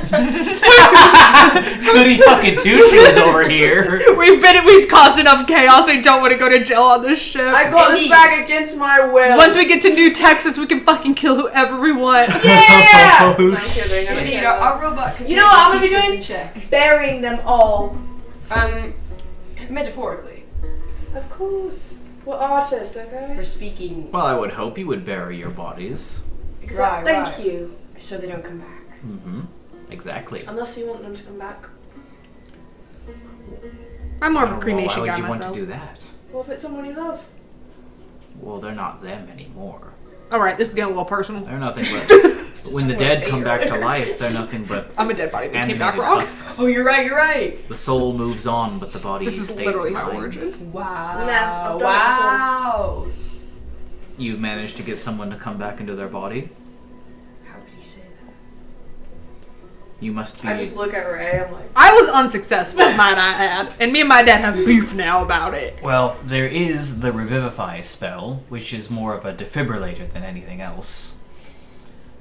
Speaker 1: fucking two-shoes over here.
Speaker 3: We've caused enough chaos. I don't want to go to jail on this ship.
Speaker 4: I got this back against my will.
Speaker 3: Once we get to New Texas, we can fucking kill whoever we want.
Speaker 4: Yeah! No, I'm kidding. I'm
Speaker 2: Indeed,
Speaker 4: kidding.
Speaker 2: our robot can
Speaker 4: You know what I'm gonna be
Speaker 2: keeps us
Speaker 4: doing?
Speaker 2: in check.
Speaker 4: Burying them all.
Speaker 2: Metaphorically.
Speaker 4: Of course. We're artists, okay?
Speaker 2: We're speaking.
Speaker 1: Well, I would hope you would bury your bodies.
Speaker 2: Right,
Speaker 4: Thank
Speaker 2: right.
Speaker 4: you.
Speaker 2: So they don't come back.
Speaker 1: Mm-hmm. Exactly.
Speaker 4: Unless you want them to come back.
Speaker 3: I'm more of a
Speaker 1: Well,
Speaker 3: cremation
Speaker 1: why
Speaker 3: guy
Speaker 1: would you
Speaker 3: myself.
Speaker 1: want to do that?
Speaker 4: Well, if it's someone you love.
Speaker 1: Well, they're not them anymore.
Speaker 3: Alright, this is getting a little personal.
Speaker 1: They're nothing but... when the
Speaker 2: talking
Speaker 1: dead
Speaker 2: about
Speaker 1: come
Speaker 2: fate
Speaker 1: back to
Speaker 2: earlier.
Speaker 1: life, they're nothing but
Speaker 3: I'm a dead body that came back
Speaker 1: animated
Speaker 3: wrong.
Speaker 1: husks.
Speaker 2: Oh, you're right.
Speaker 1: The soul moves on, but the body
Speaker 3: This is
Speaker 1: stays
Speaker 3: literally my
Speaker 1: behind.
Speaker 3: origin.
Speaker 2: Wow.
Speaker 4: Nah, I've done it
Speaker 2: wow.
Speaker 1: You've managed to get someone to come back into their body.
Speaker 2: How could he say that?
Speaker 1: You must be...
Speaker 4: I just look at Ray, I'm like,
Speaker 3: I was unsuccessful, might I add. And me and my dad have beef now about it.
Speaker 1: Well, there is the Revivify spell, which is more of a defibrillator than anything else.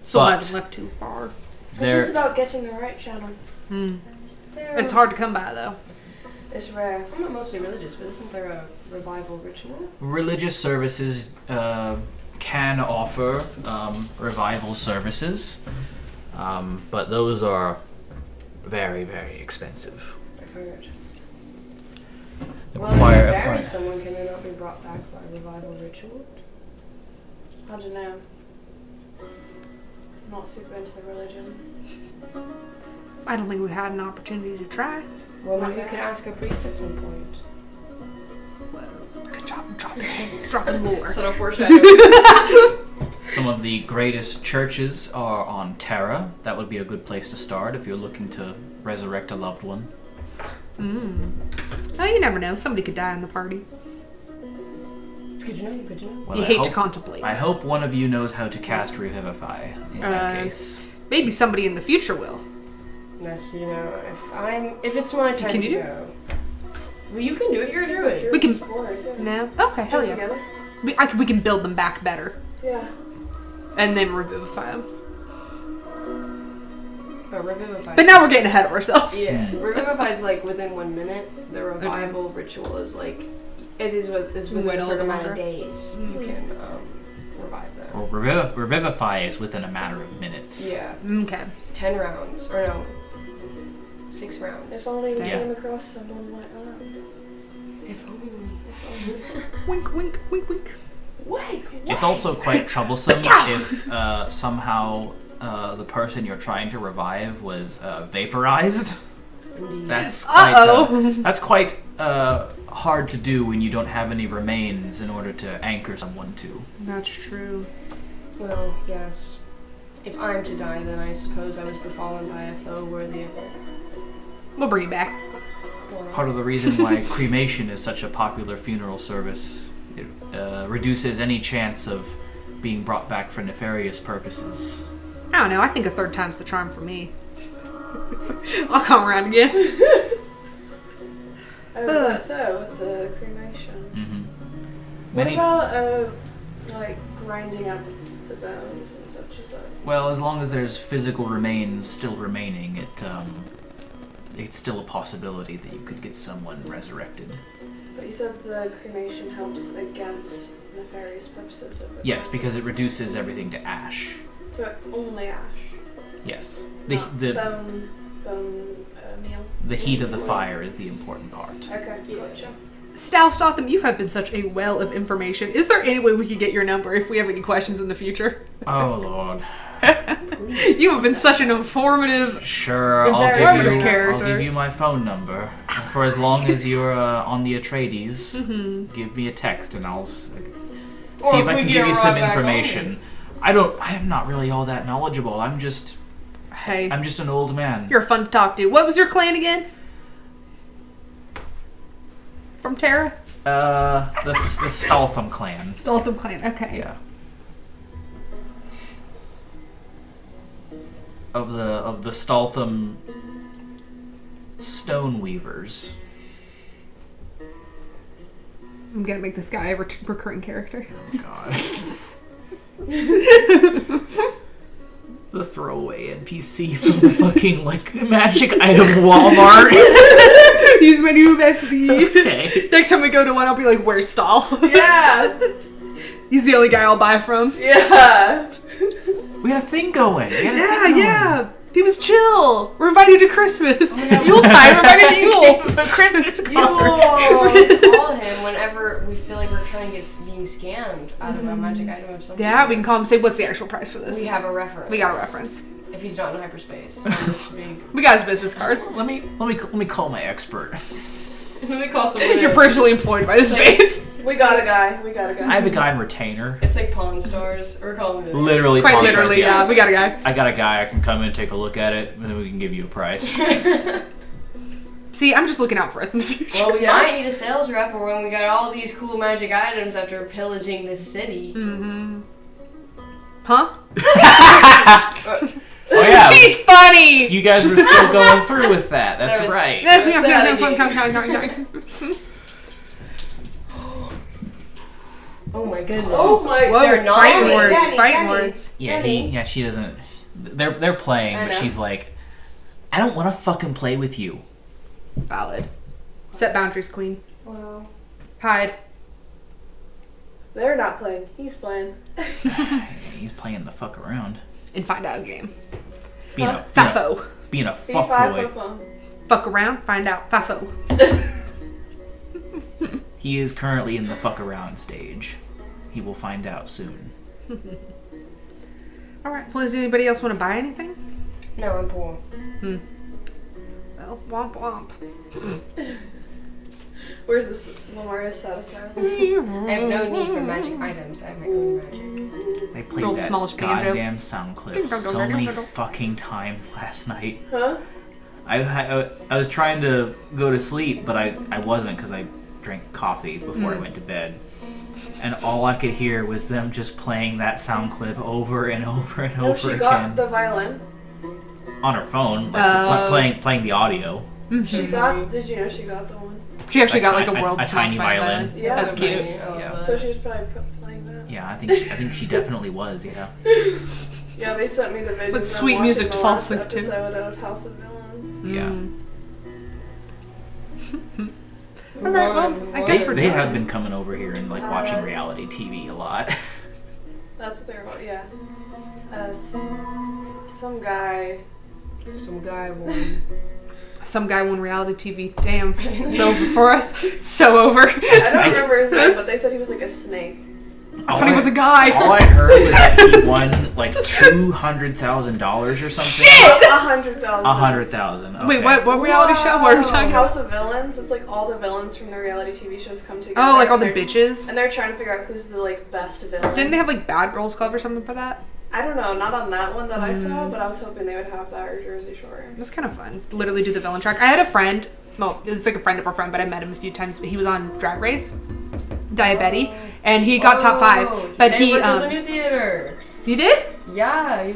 Speaker 3: Soul
Speaker 1: But-
Speaker 3: hasn't left too far.
Speaker 4: it's just about getting the right channel.
Speaker 3: It's hard to come by, though.
Speaker 4: It's rare.
Speaker 2: I'm not mostly religious, but isn't there a revival ritual?
Speaker 1: Religious services can offer revival services, but those are very, very expensive.
Speaker 2: I've heard.
Speaker 1: They
Speaker 2: Well, if you
Speaker 1: require-
Speaker 2: bury someone, can they not be brought back by revival ritual?
Speaker 4: I don't know. I'm not super into the religion.
Speaker 3: I don't think we've had an opportunity to try.
Speaker 2: Well, maybe you can ask a priest at some point.
Speaker 3: Good job dropping hints, dropping lore.
Speaker 2: Subtle foreshadowing.
Speaker 1: Some of the greatest churches are on Terra. That would be a good place to start if you're looking to resurrect a loved one.
Speaker 3: Oh, you never know. Somebody could die in the party.
Speaker 2: It's good to know. Good to know.
Speaker 1: Well,
Speaker 3: You
Speaker 1: I
Speaker 3: hate to
Speaker 1: hope-
Speaker 3: contemplate.
Speaker 1: I hope one of you knows how to cast Revivify in that
Speaker 3: Uh,
Speaker 1: case.
Speaker 3: Maybe somebody in the future will.
Speaker 2: Yes, if it's my time
Speaker 3: Can
Speaker 2: to
Speaker 3: you do
Speaker 2: go. Well, you can do it. You're a druid.
Speaker 3: We can-
Speaker 4: Explorers, yeah.
Speaker 3: No? Okay, hell yeah.
Speaker 4: Together?
Speaker 3: We can build them back better.
Speaker 4: Yeah.
Speaker 3: And then revivify them.
Speaker 2: But revivify.
Speaker 3: But now we're getting ahead of ourselves.
Speaker 2: Yeah, revivify is like within 1 minute. The revival ritual is like it is within
Speaker 3: Wait
Speaker 2: a
Speaker 3: a
Speaker 2: certain
Speaker 3: little
Speaker 2: amount of
Speaker 3: longer.
Speaker 2: days you can revive them.
Speaker 1: Well, Revivify is within a matter of minutes.
Speaker 2: Yeah,
Speaker 3: Okay.
Speaker 2: 10 rounds or no, 6 rounds.
Speaker 4: If only we
Speaker 1: Yeah.
Speaker 4: came across someone like that.
Speaker 2: If only.
Speaker 3: Wink, wink, wink, wink.
Speaker 1: It's also quite troublesome if somehow the person you're trying to revive was vaporized.
Speaker 2: Indeed.
Speaker 1: That's quite,
Speaker 3: Uh-oh.
Speaker 1: that's quite hard to do when you don't have any remains in order to anchor someone to.
Speaker 3: That's true.
Speaker 2: Well, yes. If I'm to die, then I suppose I was befallen by a foe worthy of it.
Speaker 3: We'll bring you back.
Speaker 1: Part of the reason why cremation is such a popular funeral service. It reduces any chance of being brought back for nefarious purposes.
Speaker 3: I don't know. I think a third time's the charm for me. I'll come around again.
Speaker 4: Oh, is that so? With the cremation?
Speaker 1: Mm-hmm.
Speaker 4: What about, like, grinding up the bones and such as that?
Speaker 1: Well, as long as there's physical remains still remaining, it's still a possibility that you could get someone resurrected.
Speaker 4: But you said the cremation helps against nefarious purposes of it.
Speaker 1: Yes, because it reduces everything to ash.
Speaker 4: So only ash.
Speaker 1: Yes.
Speaker 4: Not
Speaker 1: The
Speaker 4: bone meal.
Speaker 1: the heat of the fire is the important part.
Speaker 4: Okay,
Speaker 2: Yeah.
Speaker 4: gotcha.
Speaker 3: Stotham, you have been such a well of information. Is there any way we could get your number if we have any questions in the future?
Speaker 1: Oh Lord.
Speaker 3: You have been such an informative.
Speaker 1: Sure,
Speaker 3: It's a very
Speaker 1: I'll
Speaker 3: informative
Speaker 1: give
Speaker 3: character.
Speaker 1: you my phone number. For as long as you're on the Atreides, give me a text and I'll see
Speaker 2: Or
Speaker 1: if
Speaker 2: if
Speaker 1: I
Speaker 2: we
Speaker 1: can
Speaker 2: get
Speaker 1: give you
Speaker 2: right
Speaker 1: some
Speaker 2: back on
Speaker 1: information. I'm not really all that knowledgeable. I'm just
Speaker 3: Hey,
Speaker 1: an old man.
Speaker 3: you're fun to talk to. What was your clan again? From Terra?
Speaker 1: The Staltham clan.
Speaker 3: Stotham clan. Okay.
Speaker 1: Yeah. Of the Staltham Stoneweavers.
Speaker 3: I'm gonna make this guy a recurring character.
Speaker 1: Oh God. The throwaway NPC from the fucking magic item Walmart.
Speaker 3: He's my new bestie.
Speaker 1: Okay.
Speaker 3: Next time we go to one, I'll be like, "Where's Stahl?"
Speaker 4: Yeah!
Speaker 3: He's the only guy I'll buy from.
Speaker 4: Yeah!
Speaker 1: We had a thing going.
Speaker 3: Yeah. He was chill. We're invited to Christmas. Yuletide. We're invited to Yule.
Speaker 1: A Christmas card.
Speaker 2: Call him whenever we feel like we're trying to get being scammed out of a magic item of some
Speaker 3: Yeah,
Speaker 2: sort.
Speaker 3: we can call him and say, "What's the actual price for this?"
Speaker 2: We have a reference.
Speaker 3: We got a reference.
Speaker 2: If he's not in hyperspace. On this big...
Speaker 3: We got his business card.
Speaker 1: Let me call my expert.
Speaker 2: Let me call someone
Speaker 3: You're
Speaker 2: in.
Speaker 3: personally employed by the Spades.
Speaker 4: We got a guy.
Speaker 1: I have a guy in retainer.
Speaker 2: It's like Pawn Stars. We're calling it.
Speaker 1: Literally,
Speaker 3: Quite
Speaker 1: Pawn
Speaker 3: literally,
Speaker 1: Stars,
Speaker 3: yeah. We got a guy.
Speaker 1: I got a guy. I can come in, take a look at it, and then we can give you a price.
Speaker 3: See, I'm just looking out for us in the future.
Speaker 2: Well, we might need a sales rep or when we got all these cool magic items after pillaging this city.
Speaker 3: Huh?
Speaker 1: Oh yeah.
Speaker 3: She's funny!
Speaker 1: You guys were still going through with that. That's
Speaker 2: There was-
Speaker 1: right.
Speaker 2: Oh my goodness.
Speaker 4: Oh my
Speaker 3: Whoa,
Speaker 2: They're not
Speaker 3: fighting
Speaker 2: Danny,
Speaker 3: words,
Speaker 4: Danny,
Speaker 3: fighting
Speaker 4: Danny.
Speaker 3: words.
Speaker 1: Yeah, she doesn't. They're playing,
Speaker 2: I
Speaker 1: but
Speaker 2: know.
Speaker 1: she's like, I don't want to fucking play with you.
Speaker 3: Valid. Set boundaries, queen.
Speaker 2: Wow.
Speaker 3: Hide.
Speaker 4: They're not playing. He's playing.
Speaker 1: He's playing the fuck around.
Speaker 3: And find out game.
Speaker 1: Being a
Speaker 3: Fafo.
Speaker 1: being a
Speaker 4: Be
Speaker 1: fuck
Speaker 4: five
Speaker 1: boy.
Speaker 4: for fun.
Speaker 3: Fuck around, find out. Fafo.
Speaker 1: He is currently in the fuck around stage. He will find out soon.
Speaker 3: Alright, well, does anybody else want to buy anything?
Speaker 2: No, I'm poor.
Speaker 3: Well, womp womp.
Speaker 4: Where's this? Lamar is satisfied.
Speaker 2: I have no need for magic items. I have my own magic.
Speaker 1: They played
Speaker 3: Old
Speaker 1: that
Speaker 3: smallish banjo.
Speaker 1: goddamn sound clip so many fucking times last night.
Speaker 4: Huh?
Speaker 1: I was trying to go to sleep, but I wasn't because I drank coffee before I went to bed. And all I could hear was them just playing that sound clip over and over and
Speaker 4: No,
Speaker 1: over
Speaker 4: she
Speaker 1: again
Speaker 4: got the violin.
Speaker 1: on her phone, like playing the audio.
Speaker 4: She got. Did you know she got the one?
Speaker 3: She actually
Speaker 1: A
Speaker 3: got like
Speaker 1: ti-
Speaker 3: a world
Speaker 1: a tiny violin.
Speaker 4: Yeah.
Speaker 3: That's cute.
Speaker 2: Nice.
Speaker 1: Yeah.
Speaker 4: So she was probably playing that.
Speaker 1: Yeah, I think she definitely was. Yeah.
Speaker 4: Yeah, they sent me the video.
Speaker 3: With sweet music to fall asleep to.
Speaker 4: Episode of House of Villains.
Speaker 1: Yeah.
Speaker 3: Alright, well, I guess we're
Speaker 1: They
Speaker 3: done.
Speaker 1: have been coming over here and like watching reality TV a lot.
Speaker 4: That's what they're about. Yeah. Some guy.
Speaker 2: Some guy won.
Speaker 3: Some guy won reality TV. Damn, it's over for us. It's so over.
Speaker 4: I don't remember his name, but they said he was like a snake.
Speaker 3: I thought he was a guy.
Speaker 1: All I heard was that he won like $200,000 or something.
Speaker 3: Shit!
Speaker 4: 100,000.
Speaker 1: 100,000. Okay.
Speaker 3: Wait, what reality show? What are we talking about?
Speaker 4: House of Villains. It's like all the villains from the reality TV shows come together.
Speaker 3: Oh, like all the
Speaker 4: and they're-
Speaker 3: bitches?
Speaker 4: And they're trying to figure out who's the like best villain.
Speaker 3: Didn't they have like Bad Girls Club or something for that?
Speaker 4: I don't know, not on that one that I saw, but I was hoping they would have that or Jersey Shore.
Speaker 3: It's kind of fun. Literally do the villain track. I had a friend, well, it's like a friend of a friend, but I met him a few times, but he was on Drag Race, Diabetes, and he got top 5. But he
Speaker 2: worked at the new theater.
Speaker 3: He did?
Speaker 2: Yeah,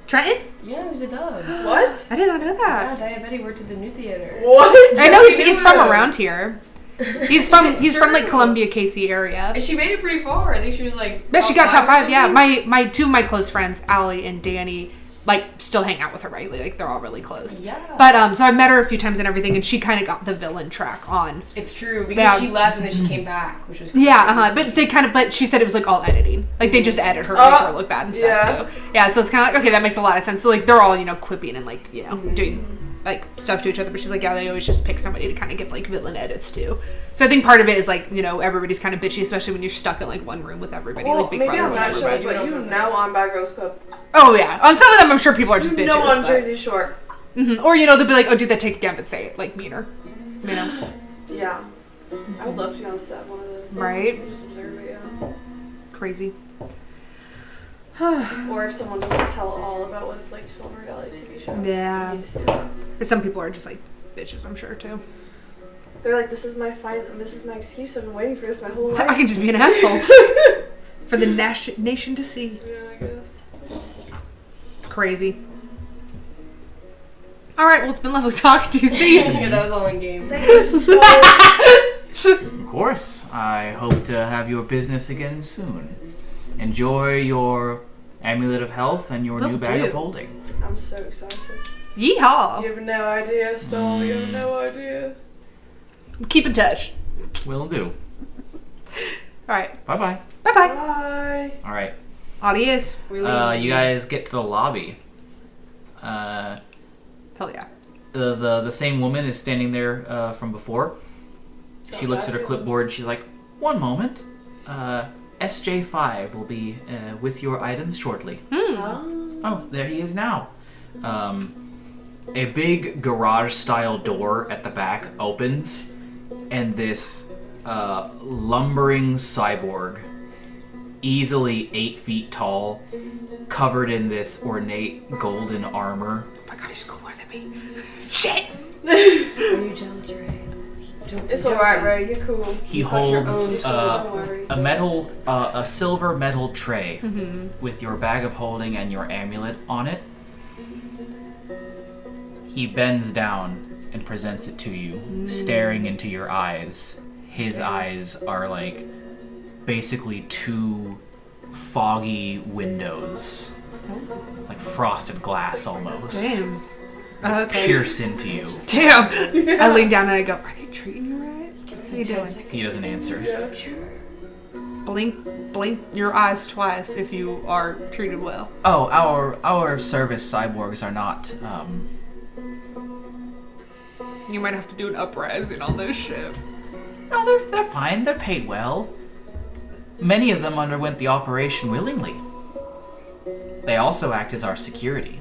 Speaker 3: Trenton?
Speaker 2: yeah, he was a dub.
Speaker 4: What?
Speaker 3: I did not know
Speaker 2: Yeah,
Speaker 3: that.
Speaker 2: Diabetes worked at the new theater.
Speaker 4: What?
Speaker 3: I know
Speaker 2: we
Speaker 3: he's
Speaker 2: do
Speaker 3: from
Speaker 2: know.
Speaker 3: around here. He's from
Speaker 2: It's
Speaker 3: like
Speaker 2: true.
Speaker 3: Columbia, Casey area.
Speaker 2: And she made it pretty far. I think she was like.
Speaker 3: Yeah, she got top 5.
Speaker 2: or
Speaker 3: Yeah,
Speaker 2: something.
Speaker 3: my two of my close friends, Allie and Danny, like still hang out with her regularly. Like they're all really close.
Speaker 2: Yeah.
Speaker 3: But so I met her a few times and everything, and she kind of got the villain track on.
Speaker 2: It's true because
Speaker 3: Yeah.
Speaker 2: she left and then she came back, which was crazy.
Speaker 3: Yeah, but she said it was like all editing. Like they just edit her to make her look bad and stuff
Speaker 4: yeah.
Speaker 3: too. Yeah, so it's kind of like, okay, that makes a lot of sense. So like they're all, quipping and like, doing like stuff to each other. But she's like, yeah, they always just pick somebody to kind of give like villain edits to. So I think part of it is like, everybody's kind of bitchy, especially when you're stuck in like one room with everybody,
Speaker 4: Well,
Speaker 3: like Big
Speaker 4: maybe
Speaker 3: Brother
Speaker 4: on
Speaker 3: with
Speaker 4: that show,
Speaker 3: everybody.
Speaker 4: but you know on Bad Girls Club.
Speaker 3: Oh yeah, on some of them I'm sure people are just
Speaker 4: You
Speaker 3: bitches.
Speaker 4: know on
Speaker 3: but-
Speaker 4: Jersey Shore.
Speaker 3: Mhm. Or they'll be like, oh, do that take again, but say it like meaner.
Speaker 4: Yeah. I would love to be on a set of one of those.
Speaker 3: Right.
Speaker 4: Just observe it, yeah.
Speaker 3: Crazy.
Speaker 4: Or if someone doesn't tell all about what it's like to film a reality TV show.
Speaker 3: Yeah.
Speaker 4: You need to see that.
Speaker 3: But some people are just like bitches, I'm sure too.
Speaker 4: They're like, this is my excuse. I've been waiting for this my whole life.
Speaker 3: I can just be an asshole for the nation to see.
Speaker 4: Yeah, I guess.
Speaker 3: Crazy. All right, well, it's been lovely talking to you. See you.
Speaker 2: Yeah, that was all in game.
Speaker 1: Of course. I hope to have your business again soon. Enjoy your amulet of health and your
Speaker 3: Will
Speaker 1: new bag
Speaker 3: do.
Speaker 1: of holding.
Speaker 4: I'm so excited.
Speaker 3: Yeehaw.
Speaker 4: You have no idea, Stone. You have no idea.
Speaker 3: Keep in touch.
Speaker 1: Will do.
Speaker 3: All right.
Speaker 1: Bye-bye.
Speaker 3: Bye bye.
Speaker 4: Bye.
Speaker 1: All right.
Speaker 3: Adios.
Speaker 1: You guys get to the lobby.
Speaker 3: Hell yeah.
Speaker 1: The same woman is standing there from before. She looks at her clipboard. She's like, "One moment. SJ5 will be with your items shortly." Oh, there he is now. A big garage-style door at the back opens, and this lumbering cyborg, easily 8 feet tall, covered in this ornate golden armor.
Speaker 3: Oh my god, he's cooler than me. Shit.
Speaker 2: Are you jealous, Ray?
Speaker 4: It's alright, Ray. You're cool.
Speaker 1: He
Speaker 2: Crush your
Speaker 1: holds
Speaker 2: own
Speaker 4: Don't worry.
Speaker 1: a silver metal tray with your bag of holding and your amulet on it. He bends down and presents it to you, staring into your eyes. His eyes are like basically 2 foggy windows, like frosted glass almost.
Speaker 3: Damn. Okay.
Speaker 1: Pierce into you.
Speaker 3: Damn. I lean down and I go, are they treating you right? What are you doing?
Speaker 1: He doesn't answer.
Speaker 3: Blink your eyes twice if you are treated well.
Speaker 1: Oh, our service cyborgs are not.
Speaker 3: You might have to do an uprising on this ship.
Speaker 1: No, they're fine. They're paid well. Many of them underwent the operation willingly. They also act as our security.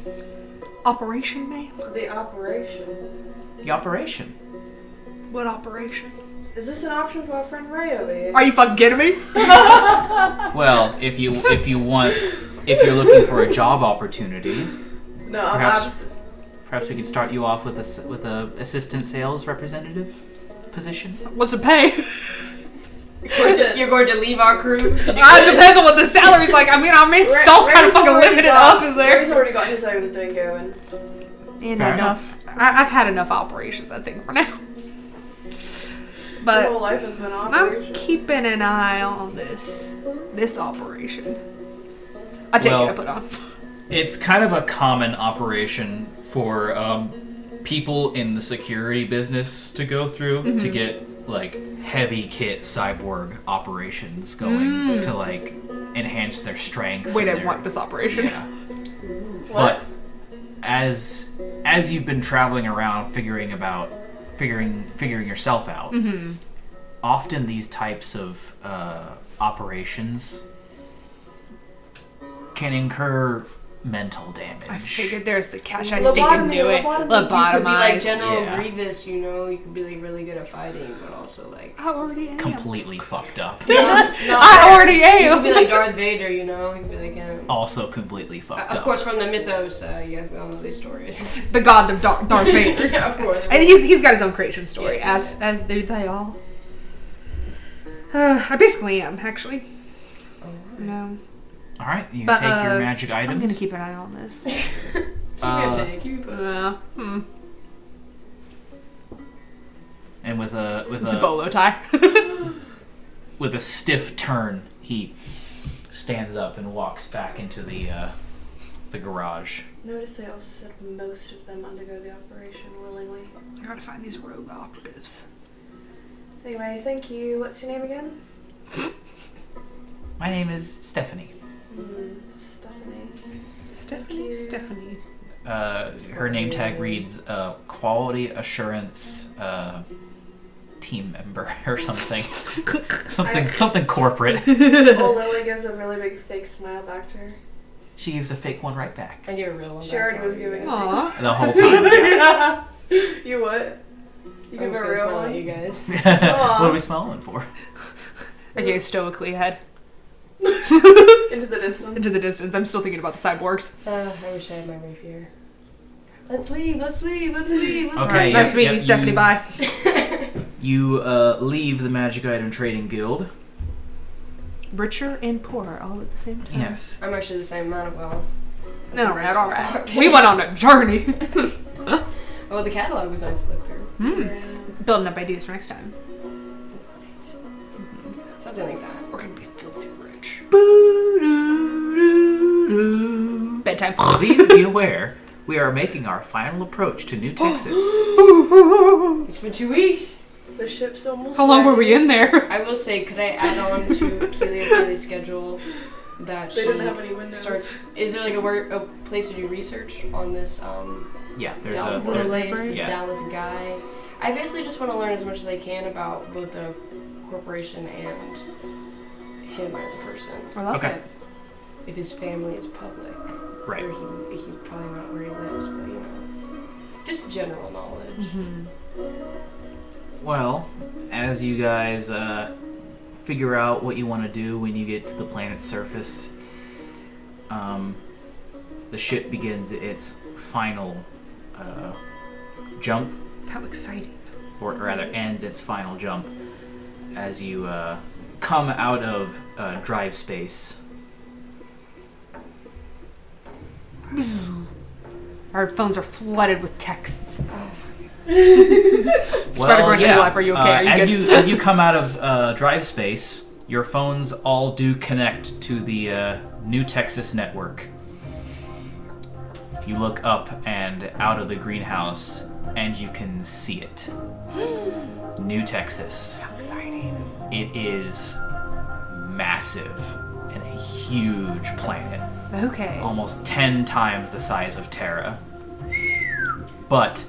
Speaker 3: Operation name?
Speaker 4: The operation.
Speaker 1: The operation.
Speaker 3: What operation?
Speaker 4: Is this an option for our friend Ray over here?
Speaker 3: Are you fucking kidding me?
Speaker 1: Well, if you're looking for a job opportunity,
Speaker 4: No,
Speaker 1: perhaps we could start you off with a assistant sales representative position.
Speaker 3: What's the pay?
Speaker 2: You're going to leave our crew?
Speaker 3: It depends on what the salary's like. I mean, Stahl's kind of fucking living it up, is there?
Speaker 4: Ray's already got his own thing going.
Speaker 3: And
Speaker 1: Fair
Speaker 3: enough. I've had enough operations, I think, for now.
Speaker 4: His
Speaker 3: But
Speaker 4: whole life has been
Speaker 3: I'm
Speaker 4: operation.
Speaker 3: keeping an eye on this operation. I take it I put on.
Speaker 1: It's kind of a common operation for people in the security business to go through to get like heavy kit cyborg operations going to like enhance their strength.
Speaker 3: Wait,
Speaker 1: and
Speaker 3: I want this operation.
Speaker 1: Yeah. But as you've been traveling around figuring yourself out, often these types of operations can incur mental damage.
Speaker 3: I figured there's the catch. I stinking knew it.
Speaker 2: You could be like
Speaker 3: Lobotomized.
Speaker 2: General
Speaker 1: Yeah.
Speaker 2: Grievous, you know. You could be like really good at fighting, but also like.
Speaker 3: I already am.
Speaker 1: Completely fucked up.
Speaker 3: I already
Speaker 2: You
Speaker 3: am.
Speaker 2: could be like Darth Vader, you know. You could be like him.
Speaker 1: Also completely fucked up.
Speaker 2: Of course, from the mythos, yeah, we all know these stories.
Speaker 3: The god of Darth Vader.
Speaker 2: Yeah, of course.
Speaker 3: And he's got his own creation story,
Speaker 2: Yes,
Speaker 3: as do they all. I basically am, actually. No.
Speaker 1: All right, you
Speaker 3: But,
Speaker 1: take your magic items.
Speaker 3: I'm gonna keep an eye on this.
Speaker 2: Keep me updated. Keep me posted.
Speaker 1: And with
Speaker 3: It's a bolo tie.
Speaker 1: with a stiff turn, he stands up and walks back into the garage.
Speaker 4: Notice they also said most of them undergo the operation willingly.
Speaker 3: I gotta find these rogue operatives.
Speaker 4: Anyway, thank you. What's your name again?
Speaker 1: My name is Stephanie.
Speaker 4: Stephanie.
Speaker 3: Stephanie.
Speaker 1: Her name tag reads Quality Assurance Team Member or something. something corporate.
Speaker 4: Ole Lily gives a really big fake smile back to her.
Speaker 1: She gives a fake one right back.
Speaker 2: I give a real one.
Speaker 4: She already was giving it.
Speaker 3: Aww.
Speaker 1: The whole time.
Speaker 4: You what? You
Speaker 2: I'm
Speaker 4: give
Speaker 2: just
Speaker 4: a
Speaker 2: gonna
Speaker 4: real
Speaker 2: smile
Speaker 4: one?
Speaker 2: at you guys.
Speaker 1: What are we smiling for?
Speaker 3: I gave stoically ahead.
Speaker 4: Into the distance.
Speaker 3: Into the distance. I'm still thinking about the cyborgs.
Speaker 2: I wish I had my rapier. Let's leave. Let's leave. Let's leave. Let's
Speaker 1: Okay,
Speaker 2: leave.
Speaker 3: Nice to meet you, Stephanie. Bye.
Speaker 1: You leave the Magic Item Trading Guild.
Speaker 3: Richer and poorer all at the same time.
Speaker 1: Yes.
Speaker 2: I'm actually the same amount of wealth.
Speaker 3: All right. We went on a journey.
Speaker 2: Oh, the catalog was nice to look through.
Speaker 4: Yeah.
Speaker 3: Building up ideas for next time.
Speaker 2: Something like that.
Speaker 3: We're gonna be filthy rich.
Speaker 1: Boo-doo-doo-doo.
Speaker 3: Bedtime.
Speaker 1: Please be aware, we are making our final approach to New Texas.
Speaker 2: It's been 2 weeks.
Speaker 4: The ship's almost
Speaker 3: How long were we
Speaker 4: ready.
Speaker 3: in there?
Speaker 2: I will say, could I add on to Kelia's daily schedule that
Speaker 4: They
Speaker 2: she
Speaker 4: didn't have any windows.
Speaker 2: starts? Is there like a place to do research on this
Speaker 1: Yeah, there's
Speaker 2: Dallowcore
Speaker 1: a
Speaker 2: place, this
Speaker 1: yeah.
Speaker 2: Dallas guy? I basically just want to learn as much as I can about both the corporation and him as a person.
Speaker 3: I love
Speaker 1: Okay.
Speaker 3: it.
Speaker 2: If his family is public,
Speaker 1: Right.
Speaker 2: or he's probably not where he lives, but you know, just general knowledge.
Speaker 1: Well, as you guys figure out what you want to do when you get to the planet's surface, the ship begins its final jump,
Speaker 3: How exciting.
Speaker 1: or rather ends its final jump as you come out of drive space.
Speaker 3: Our phones are flooded with texts.
Speaker 1: Well, yeah.
Speaker 3: Life, are you okay? Are you good?
Speaker 1: as you come out of drive space, your phones all do connect to the New Texas network. You look up and out of the greenhouse, and you can see it. New Texas.
Speaker 3: How exciting.
Speaker 1: It is massive and a huge planet.
Speaker 3: Okay.
Speaker 1: Almost 10 times the size of Terra. But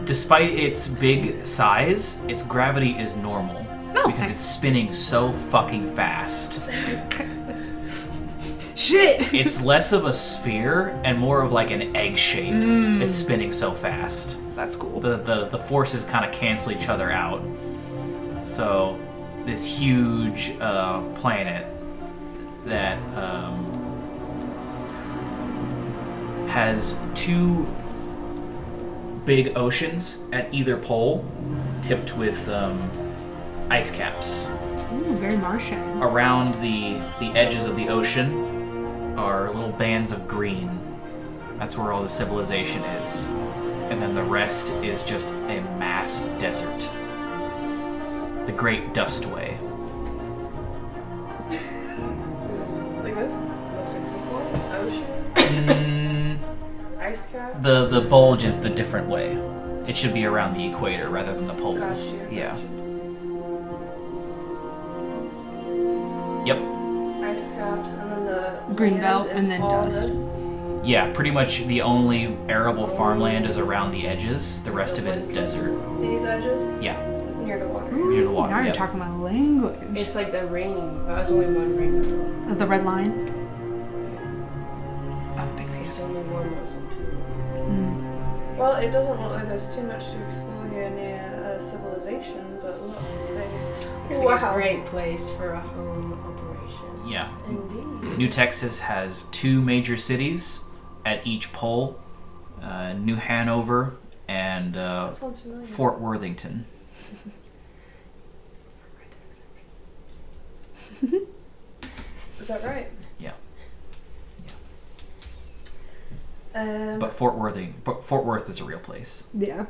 Speaker 1: despite its big size, its gravity is normal.
Speaker 3: Oh,
Speaker 1: because
Speaker 3: okay.
Speaker 1: it's spinning so fucking fast.
Speaker 3: Shit!
Speaker 1: It's less of a sphere and more of like an egg shape. It's spinning so fast.
Speaker 3: That's cool.
Speaker 1: The forces kind of cancel each other out. So this huge planet that has two big oceans at either pole, tipped with ice caps.
Speaker 3: Ooh, very Martian.
Speaker 1: Around the edges of the ocean are little bands of green. That's where all the civilization is. And then the rest is just a mass desert. The Great Dustway.
Speaker 4: Like this? Looks like football? Ocean? Ice cap?
Speaker 1: The bulge is the different way. It should be around the equator rather than the poles.
Speaker 4: Gotcha.
Speaker 1: Yeah.
Speaker 4: Gotcha.
Speaker 1: Yep.
Speaker 4: Ice caps, and then the
Speaker 3: Green
Speaker 4: land
Speaker 3: belt,
Speaker 4: is
Speaker 3: and then
Speaker 4: all
Speaker 3: dust.
Speaker 4: This.
Speaker 1: Yeah, pretty much the only arable farmland is around the edges. The rest of it is desert.
Speaker 4: These edges?
Speaker 1: Yeah,
Speaker 4: Near the water.
Speaker 1: near the water.
Speaker 3: Now you're
Speaker 1: Yep.
Speaker 3: talking my language.
Speaker 2: It's like the ring. There's only one ring.
Speaker 3: The red line. I'm a big fan.
Speaker 2: There's only one muzzle too.
Speaker 4: Well, it doesn't look like there's too much to explore here near civilization, but lots of space.
Speaker 2: It's like a great place for a home operation.
Speaker 1: Yeah.
Speaker 4: Indeed.
Speaker 1: New Texas has two major cities at each pole, New Hanover and
Speaker 4: That sounds familiar.
Speaker 1: Fort Worthington.
Speaker 4: Is that right?
Speaker 1: Yeah.
Speaker 4: But
Speaker 1: But Fort Worth is a real place.
Speaker 3: Yeah.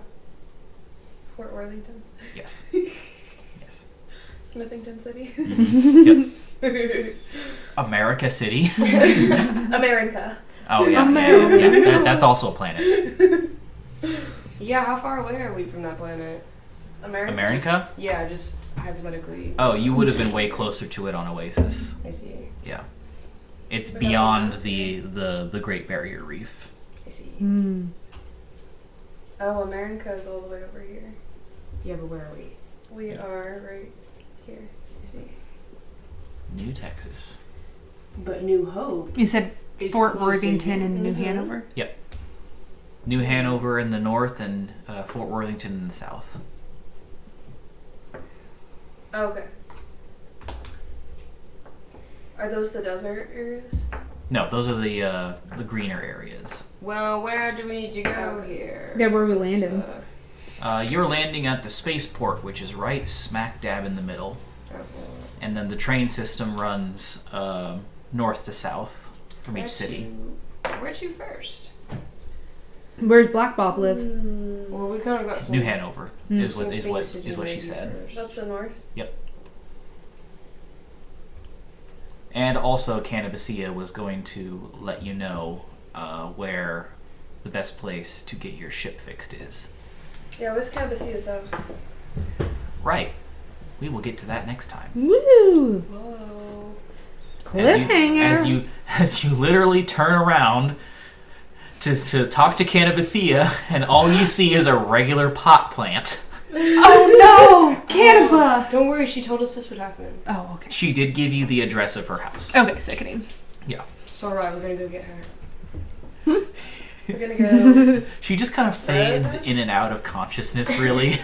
Speaker 4: Fort Worthington.
Speaker 1: Yes. Yes.
Speaker 4: Smithington City.
Speaker 1: Yep. America City.
Speaker 4: America.
Speaker 1: Oh yeah,
Speaker 3: America.
Speaker 1: yeah. That's also a planet.
Speaker 2: Yeah, how far away are we from that planet?
Speaker 1: America?
Speaker 2: Yeah, just hypothetically.
Speaker 1: Oh, you would have been way closer to it on Oasis.
Speaker 2: I see.
Speaker 1: Yeah. It's beyond the Great Barrier Reef.
Speaker 2: I see.
Speaker 4: Oh, America is all the way over here.
Speaker 2: Yeah, but where are we?
Speaker 4: We are right here.
Speaker 2: I see.
Speaker 1: New Texas.
Speaker 2: But New Hope
Speaker 3: You said
Speaker 2: is
Speaker 3: Fort
Speaker 2: closer
Speaker 3: Worthington and New
Speaker 4: Mhm.
Speaker 3: Hanover?
Speaker 1: New Hanover in the north and Fort Worthington in the south.
Speaker 4: Okay. Are those the desert areas?
Speaker 1: No, those are the greener areas.
Speaker 2: Well, where do we need to go here?
Speaker 3: Yeah, where are we landing?
Speaker 1: You're landing at the spaceport, which is right smack dab in the middle. And then the train system runs north to south from each city.
Speaker 2: Where to first?
Speaker 3: Where's Black Bob live?
Speaker 2: Well, we kind of got some.
Speaker 1: New Hanover is what she
Speaker 2: she
Speaker 1: said.
Speaker 4: That's the north.
Speaker 1: And also, Cannabicia was going to let you know where the best place to get your ship fixed is.
Speaker 4: Yeah, where's Cambasia's house?
Speaker 1: Right. We will get to that next time.
Speaker 3: Woo!
Speaker 2: Whoa.
Speaker 3: Cliffhanger!
Speaker 1: As you literally turn around to talk to Cannabicia, and all you see is a regular pot plant.
Speaker 3: Oh no! Cannabis!
Speaker 2: Don't worry, she told us this would happen.
Speaker 3: Oh, okay.
Speaker 1: She did give you the address of her house.
Speaker 3: Okay, sickening.
Speaker 1: Yeah.
Speaker 2: So alright, we're gonna go get her.
Speaker 4: We're gonna go.
Speaker 1: She just kind of fades in and out of consciousness, really.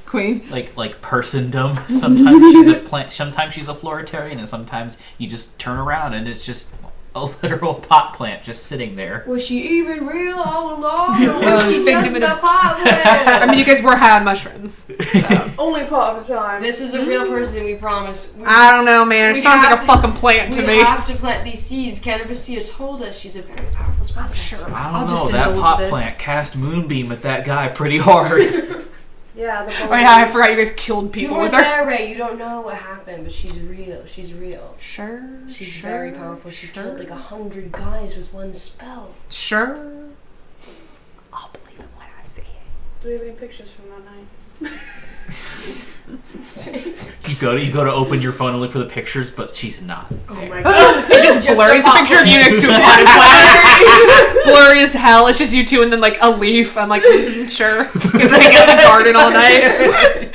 Speaker 3: Queen.
Speaker 1: like persondom. Sometimes she's a plant. Sometimes she's a floritarian, and sometimes you just turn around and it's just a literal pot plant just sitting there.
Speaker 2: Was she even real all along? Or
Speaker 3: Well,
Speaker 2: was she
Speaker 3: think
Speaker 2: just
Speaker 3: of it
Speaker 2: a
Speaker 3: as-
Speaker 2: pot
Speaker 3: I
Speaker 2: plant?
Speaker 3: mean, you guys were high on mushrooms. So.
Speaker 4: Only part of the time.
Speaker 2: This is a real person, we promise.
Speaker 3: I don't know, man. It
Speaker 2: We
Speaker 3: sounds like a
Speaker 2: have-
Speaker 3: fucking plant to
Speaker 2: We
Speaker 3: me.
Speaker 2: have to plant these seeds. Cannabicia told us she's a very powerful spell.
Speaker 3: I'm sure.
Speaker 1: I
Speaker 3: I'll
Speaker 1: don't
Speaker 3: just
Speaker 1: know. That
Speaker 3: indulge
Speaker 1: pot
Speaker 3: this.
Speaker 1: plant cast moonbeam at that guy pretty hard.
Speaker 4: Yeah, the
Speaker 3: Oh yeah, I forgot you guys killed
Speaker 2: You
Speaker 3: people
Speaker 2: were
Speaker 3: with her.
Speaker 2: there, Ray. You don't know what happened, but she's real. She's real.
Speaker 3: Sure.
Speaker 2: She's
Speaker 3: sure,
Speaker 2: very powerful. She
Speaker 3: sure.
Speaker 2: killed like 100 guys with one spell.
Speaker 3: Sure. I'll believe it when I see
Speaker 4: Do we have any pictures from that night?
Speaker 1: You go to open your phone and look for the pictures, but she's not there.
Speaker 4: Oh my god.
Speaker 3: It's just blurry. It's a picture of you next to a potted plant. Blurry as hell. It's just you two and then like a leaf. I'm like, sure. Because I hang out in the garden all night.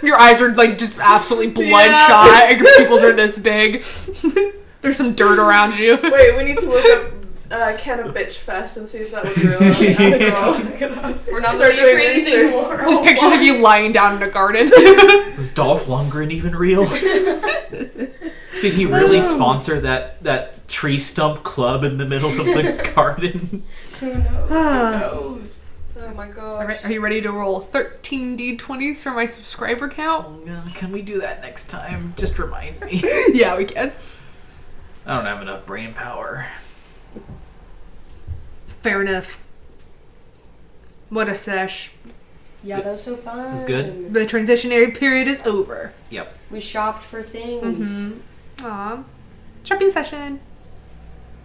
Speaker 3: Your eyes are like just absolutely bloodshot. Your pupils are this big. There's some dirt around you.
Speaker 4: Wait, we need to look up Can a Bitch Fest and see if that was real.
Speaker 2: We're not
Speaker 4: Start
Speaker 2: looking
Speaker 4: doing
Speaker 2: Atreides
Speaker 4: research.
Speaker 2: anymore.
Speaker 3: Just pictures of you lying down in a garden.
Speaker 1: Is Dolph Lundgren even real? Did he really sponsor that tree stump club in the middle of the garden?
Speaker 2: Who knows? Who knows?
Speaker 4: Oh my god.
Speaker 3: Alright, are you ready to roll 13 d20s for my subscriber count?
Speaker 1: Can we do that next time? Just remind me.
Speaker 3: Yeah, we can.
Speaker 1: I don't have enough brain power.
Speaker 3: Fair enough. What a sesh.
Speaker 2: Yeah, that was so fun.
Speaker 1: It was good?
Speaker 3: The transitionary period is over.
Speaker 1: Yep.
Speaker 2: We shopped for things.
Speaker 3: Aw. Shopping session.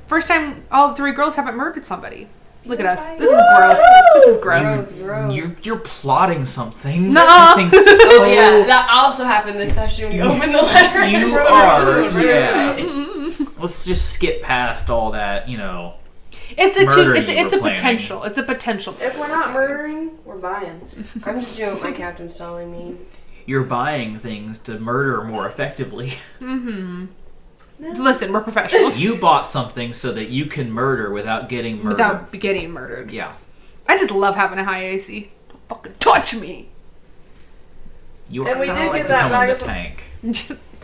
Speaker 3: First time all three girls haven't murdered somebody. Look at us. This is growth. This is growth.
Speaker 2: Growth.
Speaker 1: You're plotting something.
Speaker 3: Nuh-uh.
Speaker 1: Something so...
Speaker 2: Oh yeah, that also happened this session. We opened the letter. and
Speaker 1: You
Speaker 2: wrote
Speaker 1: are,
Speaker 2: it.
Speaker 1: yeah. Let's just skip past all that,
Speaker 3: It's a
Speaker 1: murder
Speaker 3: it's
Speaker 1: you
Speaker 3: a
Speaker 1: were planning.
Speaker 3: potential. It's a potential.
Speaker 4: If we're not murdering, we're buying.
Speaker 2: I'm just doing what my captain's telling me.
Speaker 1: You're buying things to murder more effectively.
Speaker 3: Listen, we're professionals.
Speaker 1: You bought something so that you can murder without getting murdered.
Speaker 3: Without getting murdered.
Speaker 1: Yeah.
Speaker 3: I just love having a high AC. Don't fucking touch me.
Speaker 1: You
Speaker 4: And we
Speaker 1: kinda
Speaker 4: did
Speaker 1: like
Speaker 4: get that
Speaker 1: becoming
Speaker 4: bag
Speaker 1: the
Speaker 4: of-
Speaker 1: tank.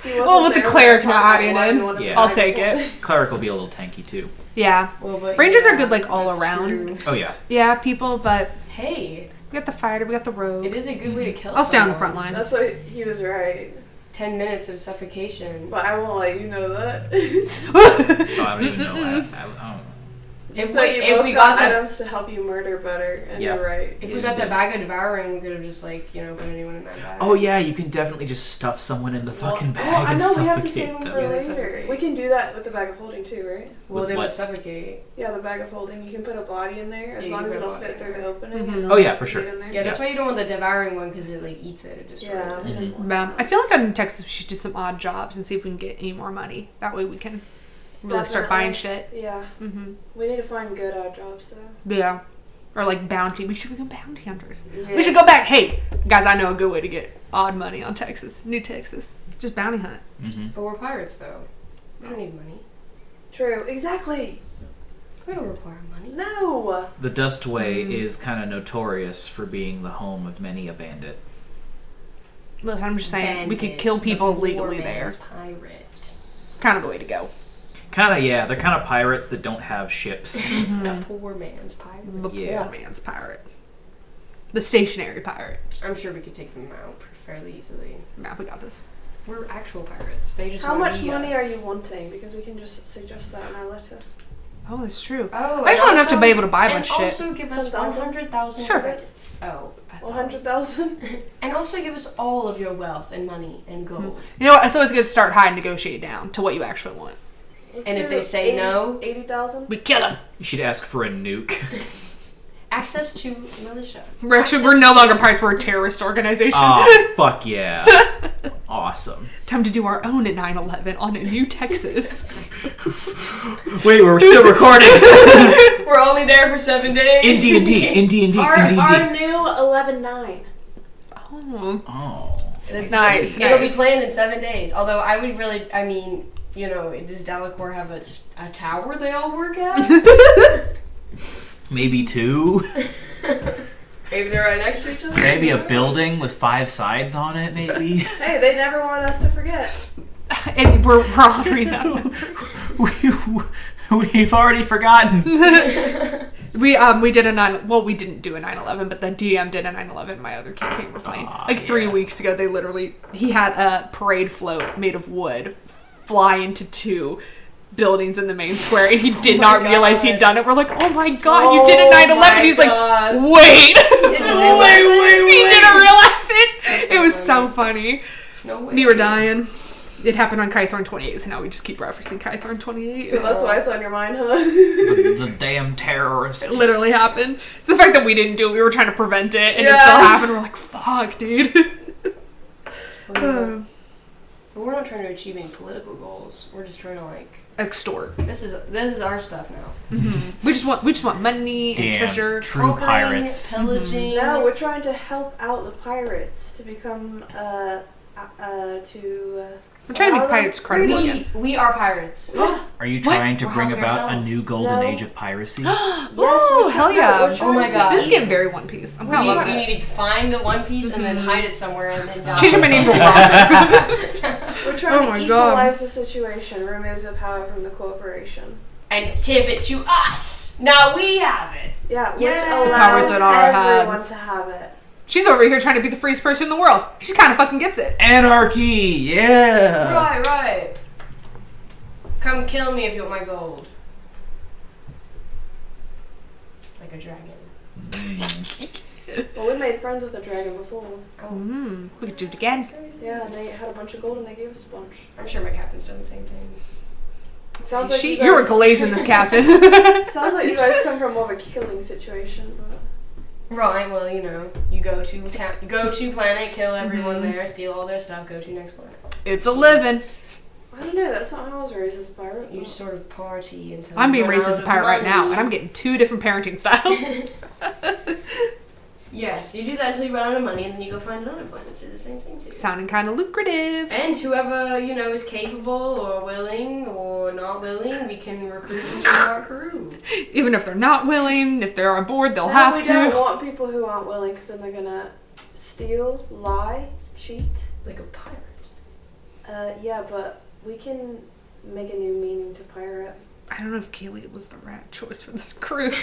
Speaker 3: Well, with the cleric not adding in,
Speaker 1: Yeah.
Speaker 3: I'll take it.
Speaker 1: Cleric will be a little tanky too.
Speaker 3: Yeah.
Speaker 2: Well, but
Speaker 3: Rangers
Speaker 2: yeah,
Speaker 3: are good, like, all
Speaker 2: that's
Speaker 3: around.
Speaker 2: true.
Speaker 1: Oh yeah.
Speaker 3: Yeah, people, but
Speaker 2: Hey,
Speaker 3: we got the fighter, we got the rogue.
Speaker 2: it is a good way to kill
Speaker 3: I'll stay on the
Speaker 2: someone.
Speaker 3: front line.
Speaker 4: That's what he was right.
Speaker 2: 10 minutes of suffocation.
Speaker 4: But I won't let you know that.
Speaker 1: Oh, I don't even know. I don't know.
Speaker 2: If
Speaker 4: So
Speaker 2: we,
Speaker 4: you
Speaker 2: if
Speaker 4: both
Speaker 2: we
Speaker 4: got
Speaker 2: got that,
Speaker 4: items to help you murder better, and
Speaker 1: Yeah.
Speaker 4: you're right.
Speaker 2: if we got that bag of devouring, we could have just put anyone in that bag.
Speaker 1: Oh yeah, you can definitely just stuff someone in the fucking bag
Speaker 4: I
Speaker 1: and
Speaker 4: know we have to save
Speaker 1: suffocate
Speaker 4: them
Speaker 1: them.
Speaker 4: for
Speaker 2: Yeah, they
Speaker 4: later.
Speaker 2: suffocate.
Speaker 4: We can do that with the bag of holding too, right?
Speaker 2: Well,
Speaker 1: With
Speaker 2: they
Speaker 1: what?
Speaker 2: would suffocate.
Speaker 4: Yeah, the bag of holding. You can put a body in there as
Speaker 2: Yeah, you
Speaker 4: long
Speaker 2: can
Speaker 4: as
Speaker 2: put a
Speaker 4: it'll
Speaker 2: body
Speaker 4: fit
Speaker 2: in
Speaker 4: through
Speaker 2: there.
Speaker 4: the opening.
Speaker 3: Mhm.
Speaker 4: And
Speaker 1: Oh,
Speaker 4: it'll
Speaker 1: yeah, for sure.
Speaker 4: fit in there.
Speaker 2: Yeah, that's why you don't want the devouring one because it eats it. It destroys
Speaker 4: Yeah.
Speaker 2: it.
Speaker 4: we didn't want
Speaker 3: Yeah.
Speaker 4: that.
Speaker 3: I feel like on Texas we should do some odd jobs and see if we can get any more money. That way we can really start buying shit.
Speaker 4: Yeah. We need to find good odd jobs though.
Speaker 3: Yeah. Or like bounty. We should become bounty hunters.
Speaker 2: Yeah.
Speaker 3: We should go back. Hey, guys, I know a good way to get odd money on Texas. New Texas. Just bounty hunt.
Speaker 2: But we're pirates, though. We don't need money.
Speaker 4: True. Exactly.
Speaker 2: We don't require money.
Speaker 4: No.
Speaker 1: The Dustway is kind of notorious for being the home of many a bandit.
Speaker 3: Listen, I'm just saying, we could
Speaker 2: Bandits,
Speaker 3: kill
Speaker 2: the
Speaker 3: people
Speaker 2: poor
Speaker 3: legally there.
Speaker 2: man's Pirate.
Speaker 3: Kind of the way to go.
Speaker 1: Kind of, yeah. They're kind of pirates that don't have ships.
Speaker 2: The poor man's pirate.
Speaker 3: The
Speaker 1: Yeah.
Speaker 3: poor man's pirate. The stationary pirate.
Speaker 2: I'm sure we could take them out fairly easily.
Speaker 3: Yeah, we got this.
Speaker 2: We're actual pirates. They just
Speaker 4: How
Speaker 2: want
Speaker 4: much
Speaker 2: to be
Speaker 4: money
Speaker 2: us.
Speaker 4: are you wanting? Because we can just suggest that in our letter.
Speaker 3: Oh, that's true.
Speaker 2: Oh,
Speaker 3: I just want enough to be able to buy a
Speaker 2: and
Speaker 3: bunch of shit.
Speaker 2: also give us
Speaker 4: 10,000?
Speaker 2: 100,000
Speaker 3: Sure.
Speaker 2: credits. Oh,
Speaker 4: 100,000.
Speaker 2: And also give us all of your wealth and money and gold.
Speaker 3: You know what? It's always good to start high and negotiate down to what you actually want.
Speaker 2: And if they say no?
Speaker 4: 80,000.
Speaker 3: We kill them.
Speaker 1: You should ask for a nuke.
Speaker 2: Access to militia.
Speaker 3: We're no longer pirates. We're a terrorist organization.
Speaker 1: Oh, fuck yeah. Awesome.
Speaker 3: Time to do our own at 9/11 on a new Texas.
Speaker 1: Wait, we're still recording.
Speaker 2: We're only there for 7 days.
Speaker 1: In D&D.
Speaker 4: Our new 11-9.
Speaker 3: Oh.
Speaker 1: Oh.
Speaker 2: That's
Speaker 3: Nice,
Speaker 2: It'll be
Speaker 3: nice.
Speaker 2: planned in 7 days. Although I would really, does Dallowcore have a tower they all work at?
Speaker 1: Maybe 2.
Speaker 2: Maybe they're right next to each other?
Speaker 1: Maybe a building with 5 sides on it, maybe.
Speaker 4: Hey, they never wanted us to forget.
Speaker 3: And we're honoring them.
Speaker 1: We've already forgotten.
Speaker 3: We did we didn't do a 9/11, but the DM did a 9/11 in my other campaign we're playing.
Speaker 1: Aw,
Speaker 3: Like 3
Speaker 1: yeah.
Speaker 3: weeks ago, he had a parade float made of wood fly into 2 buildings in the main square, and he did not realize he'd done it. We're like, oh my god, you did a 9/11. He's like, wait.
Speaker 2: He
Speaker 3: He didn't realize it.
Speaker 2: That's
Speaker 3: It was
Speaker 2: so
Speaker 3: so funny.
Speaker 2: No way.
Speaker 3: We were dying. It happened on Kythorn 28, so now we just keep referencing Kythorn 28.
Speaker 4: So that's why it's on your mind, huh?
Speaker 1: The damn terrorists.
Speaker 3: It literally happened. It's the fact that we didn't do it, we were trying to prevent it, and it
Speaker 4: Yeah.
Speaker 3: still happened. We're like, fuck, dude.
Speaker 2: But we're not trying to achieve any political goals. We're just trying to like
Speaker 3: Extort.
Speaker 2: this is our stuff now.
Speaker 3: We just want money and
Speaker 1: Damn,
Speaker 3: treasure.
Speaker 1: true
Speaker 2: Conquering,
Speaker 1: pirates.
Speaker 2: pillaging.
Speaker 4: No, we're trying to help out the pirates to become
Speaker 3: We're trying to make pirates credible
Speaker 2: we,
Speaker 3: again.
Speaker 2: we are pirates.
Speaker 1: Are you trying to
Speaker 2: We're
Speaker 1: bring
Speaker 2: helping
Speaker 1: about
Speaker 2: ourselves.
Speaker 1: a new golden
Speaker 4: No.
Speaker 1: age of piracy?
Speaker 4: Yes,
Speaker 3: Oh, hell yeah.
Speaker 2: Oh my god.
Speaker 3: This is getting very One Piece. I'm
Speaker 2: We
Speaker 3: kind of loving
Speaker 2: need,
Speaker 3: it.
Speaker 2: we need to find the One Piece and then hide it somewhere and then die.
Speaker 3: Change my name to Robin.
Speaker 4: We're trying
Speaker 3: Oh
Speaker 4: to
Speaker 3: my
Speaker 4: equalize the situation, remove the power from the corporation.
Speaker 2: And give it to us. Now we have it.
Speaker 4: Yeah, which
Speaker 2: Yeah.
Speaker 4: allows
Speaker 3: Powers at our
Speaker 4: everyone
Speaker 3: hands.
Speaker 4: to have it.
Speaker 3: She's over here trying to be the freest person in the world. She kind of fucking gets it.
Speaker 1: Anarchy, yeah.
Speaker 2: Right. Come kill me if you want my gold. Like a dragon.
Speaker 4: Well, we made friends with a dragon before.
Speaker 3: We could do it again.
Speaker 4: Yeah, and they had a bunch of gold and they gave us a bunch.
Speaker 2: I'm sure my captain's done the same thing.
Speaker 4: Sounds like
Speaker 3: You were glazing this captain.
Speaker 4: Sounds like you guys come from more of a killing situation, but
Speaker 2: Right, well, you know, you go to planet, kill everyone there, steal all their stuff, go to next planet.
Speaker 3: It's a living.
Speaker 4: I don't know. That's not how I was raised as a pirate.
Speaker 2: You just sort of party until
Speaker 3: I'm
Speaker 2: you
Speaker 3: being
Speaker 2: run
Speaker 3: raised
Speaker 2: out
Speaker 3: as a
Speaker 2: of
Speaker 3: pirate right now,
Speaker 2: money.
Speaker 3: and I'm getting 2 different parenting styles.
Speaker 2: Yes, you do that until you run out of money, and then you go find another planet to do the same thing too.
Speaker 3: Sounding kind of lucrative.
Speaker 2: And whoever, you know, is capable or willing or not willing, we can recruit into our crew.
Speaker 3: Even if they're not willing, if they're on board, they'll
Speaker 4: No,
Speaker 3: have
Speaker 4: we
Speaker 3: to.
Speaker 4: don't want people who aren't willing, because then they're gonna steal, lie, cheat.
Speaker 2: Like a pirate.
Speaker 4: Yeah, but we can make a new meaning to pirate.
Speaker 3: I don't know if Keely was the right choice for this crew.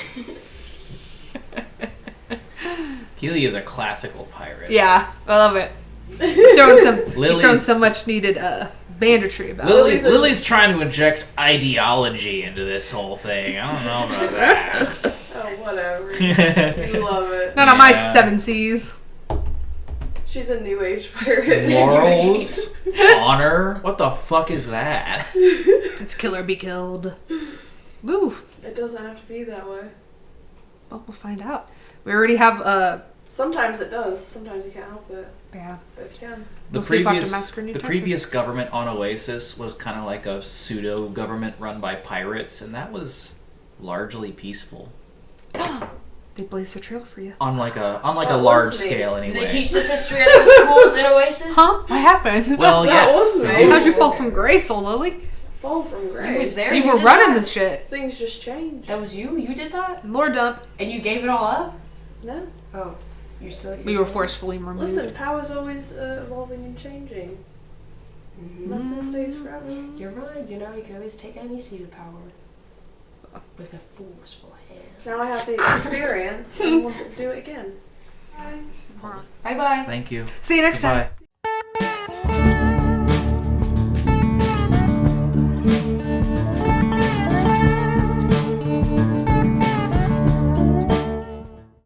Speaker 1: Healy is a classical pirate.
Speaker 3: Yeah, I love it. Throwing
Speaker 1: Lily's-
Speaker 3: some much needed banditry about it.
Speaker 1: Lily's trying to inject ideology into this whole thing. I don't know about that.
Speaker 4: Oh, whatever. You love it.
Speaker 3: Not on my
Speaker 1: Yeah.
Speaker 3: 7 Cs.
Speaker 4: She's a new age pirate.
Speaker 1: Morals, honor. What the fuck is that?
Speaker 3: It's kill or be killed. Woo.
Speaker 4: It doesn't have to be that way.
Speaker 3: Well, we'll find out. We already have
Speaker 4: Sometimes it does. Sometimes you can't help it.
Speaker 3: yeah.
Speaker 4: But if you can.
Speaker 1: The
Speaker 3: We'll see if I have to
Speaker 1: previous,
Speaker 3: massacre New
Speaker 1: the
Speaker 3: Texas.
Speaker 1: previous government on Oasis was kind of like a pseudo government run by pirates, and that was largely peaceful.
Speaker 3: They blaze the trail for you.
Speaker 1: On like a
Speaker 4: That
Speaker 1: large
Speaker 4: was me.
Speaker 1: scale,
Speaker 2: Do
Speaker 1: anyway.
Speaker 2: they teach this history at the schools in Oasis?
Speaker 3: Huh? What happened?
Speaker 1: Well,
Speaker 4: That
Speaker 1: yes.
Speaker 4: was
Speaker 1: they
Speaker 4: me.
Speaker 1: do.
Speaker 3: How'd you fall from grace, old Lily?
Speaker 4: Fall from
Speaker 2: You was
Speaker 4: grace.
Speaker 2: there.
Speaker 3: You
Speaker 2: You
Speaker 3: were
Speaker 2: did
Speaker 3: running
Speaker 2: that?
Speaker 3: this shit.
Speaker 4: Things just change.
Speaker 2: That was you? You did that?
Speaker 3: Lord dump.
Speaker 2: And you gave it all up?
Speaker 4: No.
Speaker 2: Oh. You're still...
Speaker 3: We were forcefully removed.
Speaker 4: Listen, power's always evolving and changing. Nothing stays forever.
Speaker 2: You're right. You know, you can always take any seat of power with a forceful hand.
Speaker 4: Now I have the experience and we'll do it again. Bye.
Speaker 2: Bye-bye.
Speaker 1: Thank you.
Speaker 3: See you next time.
Speaker 1: Goodbye.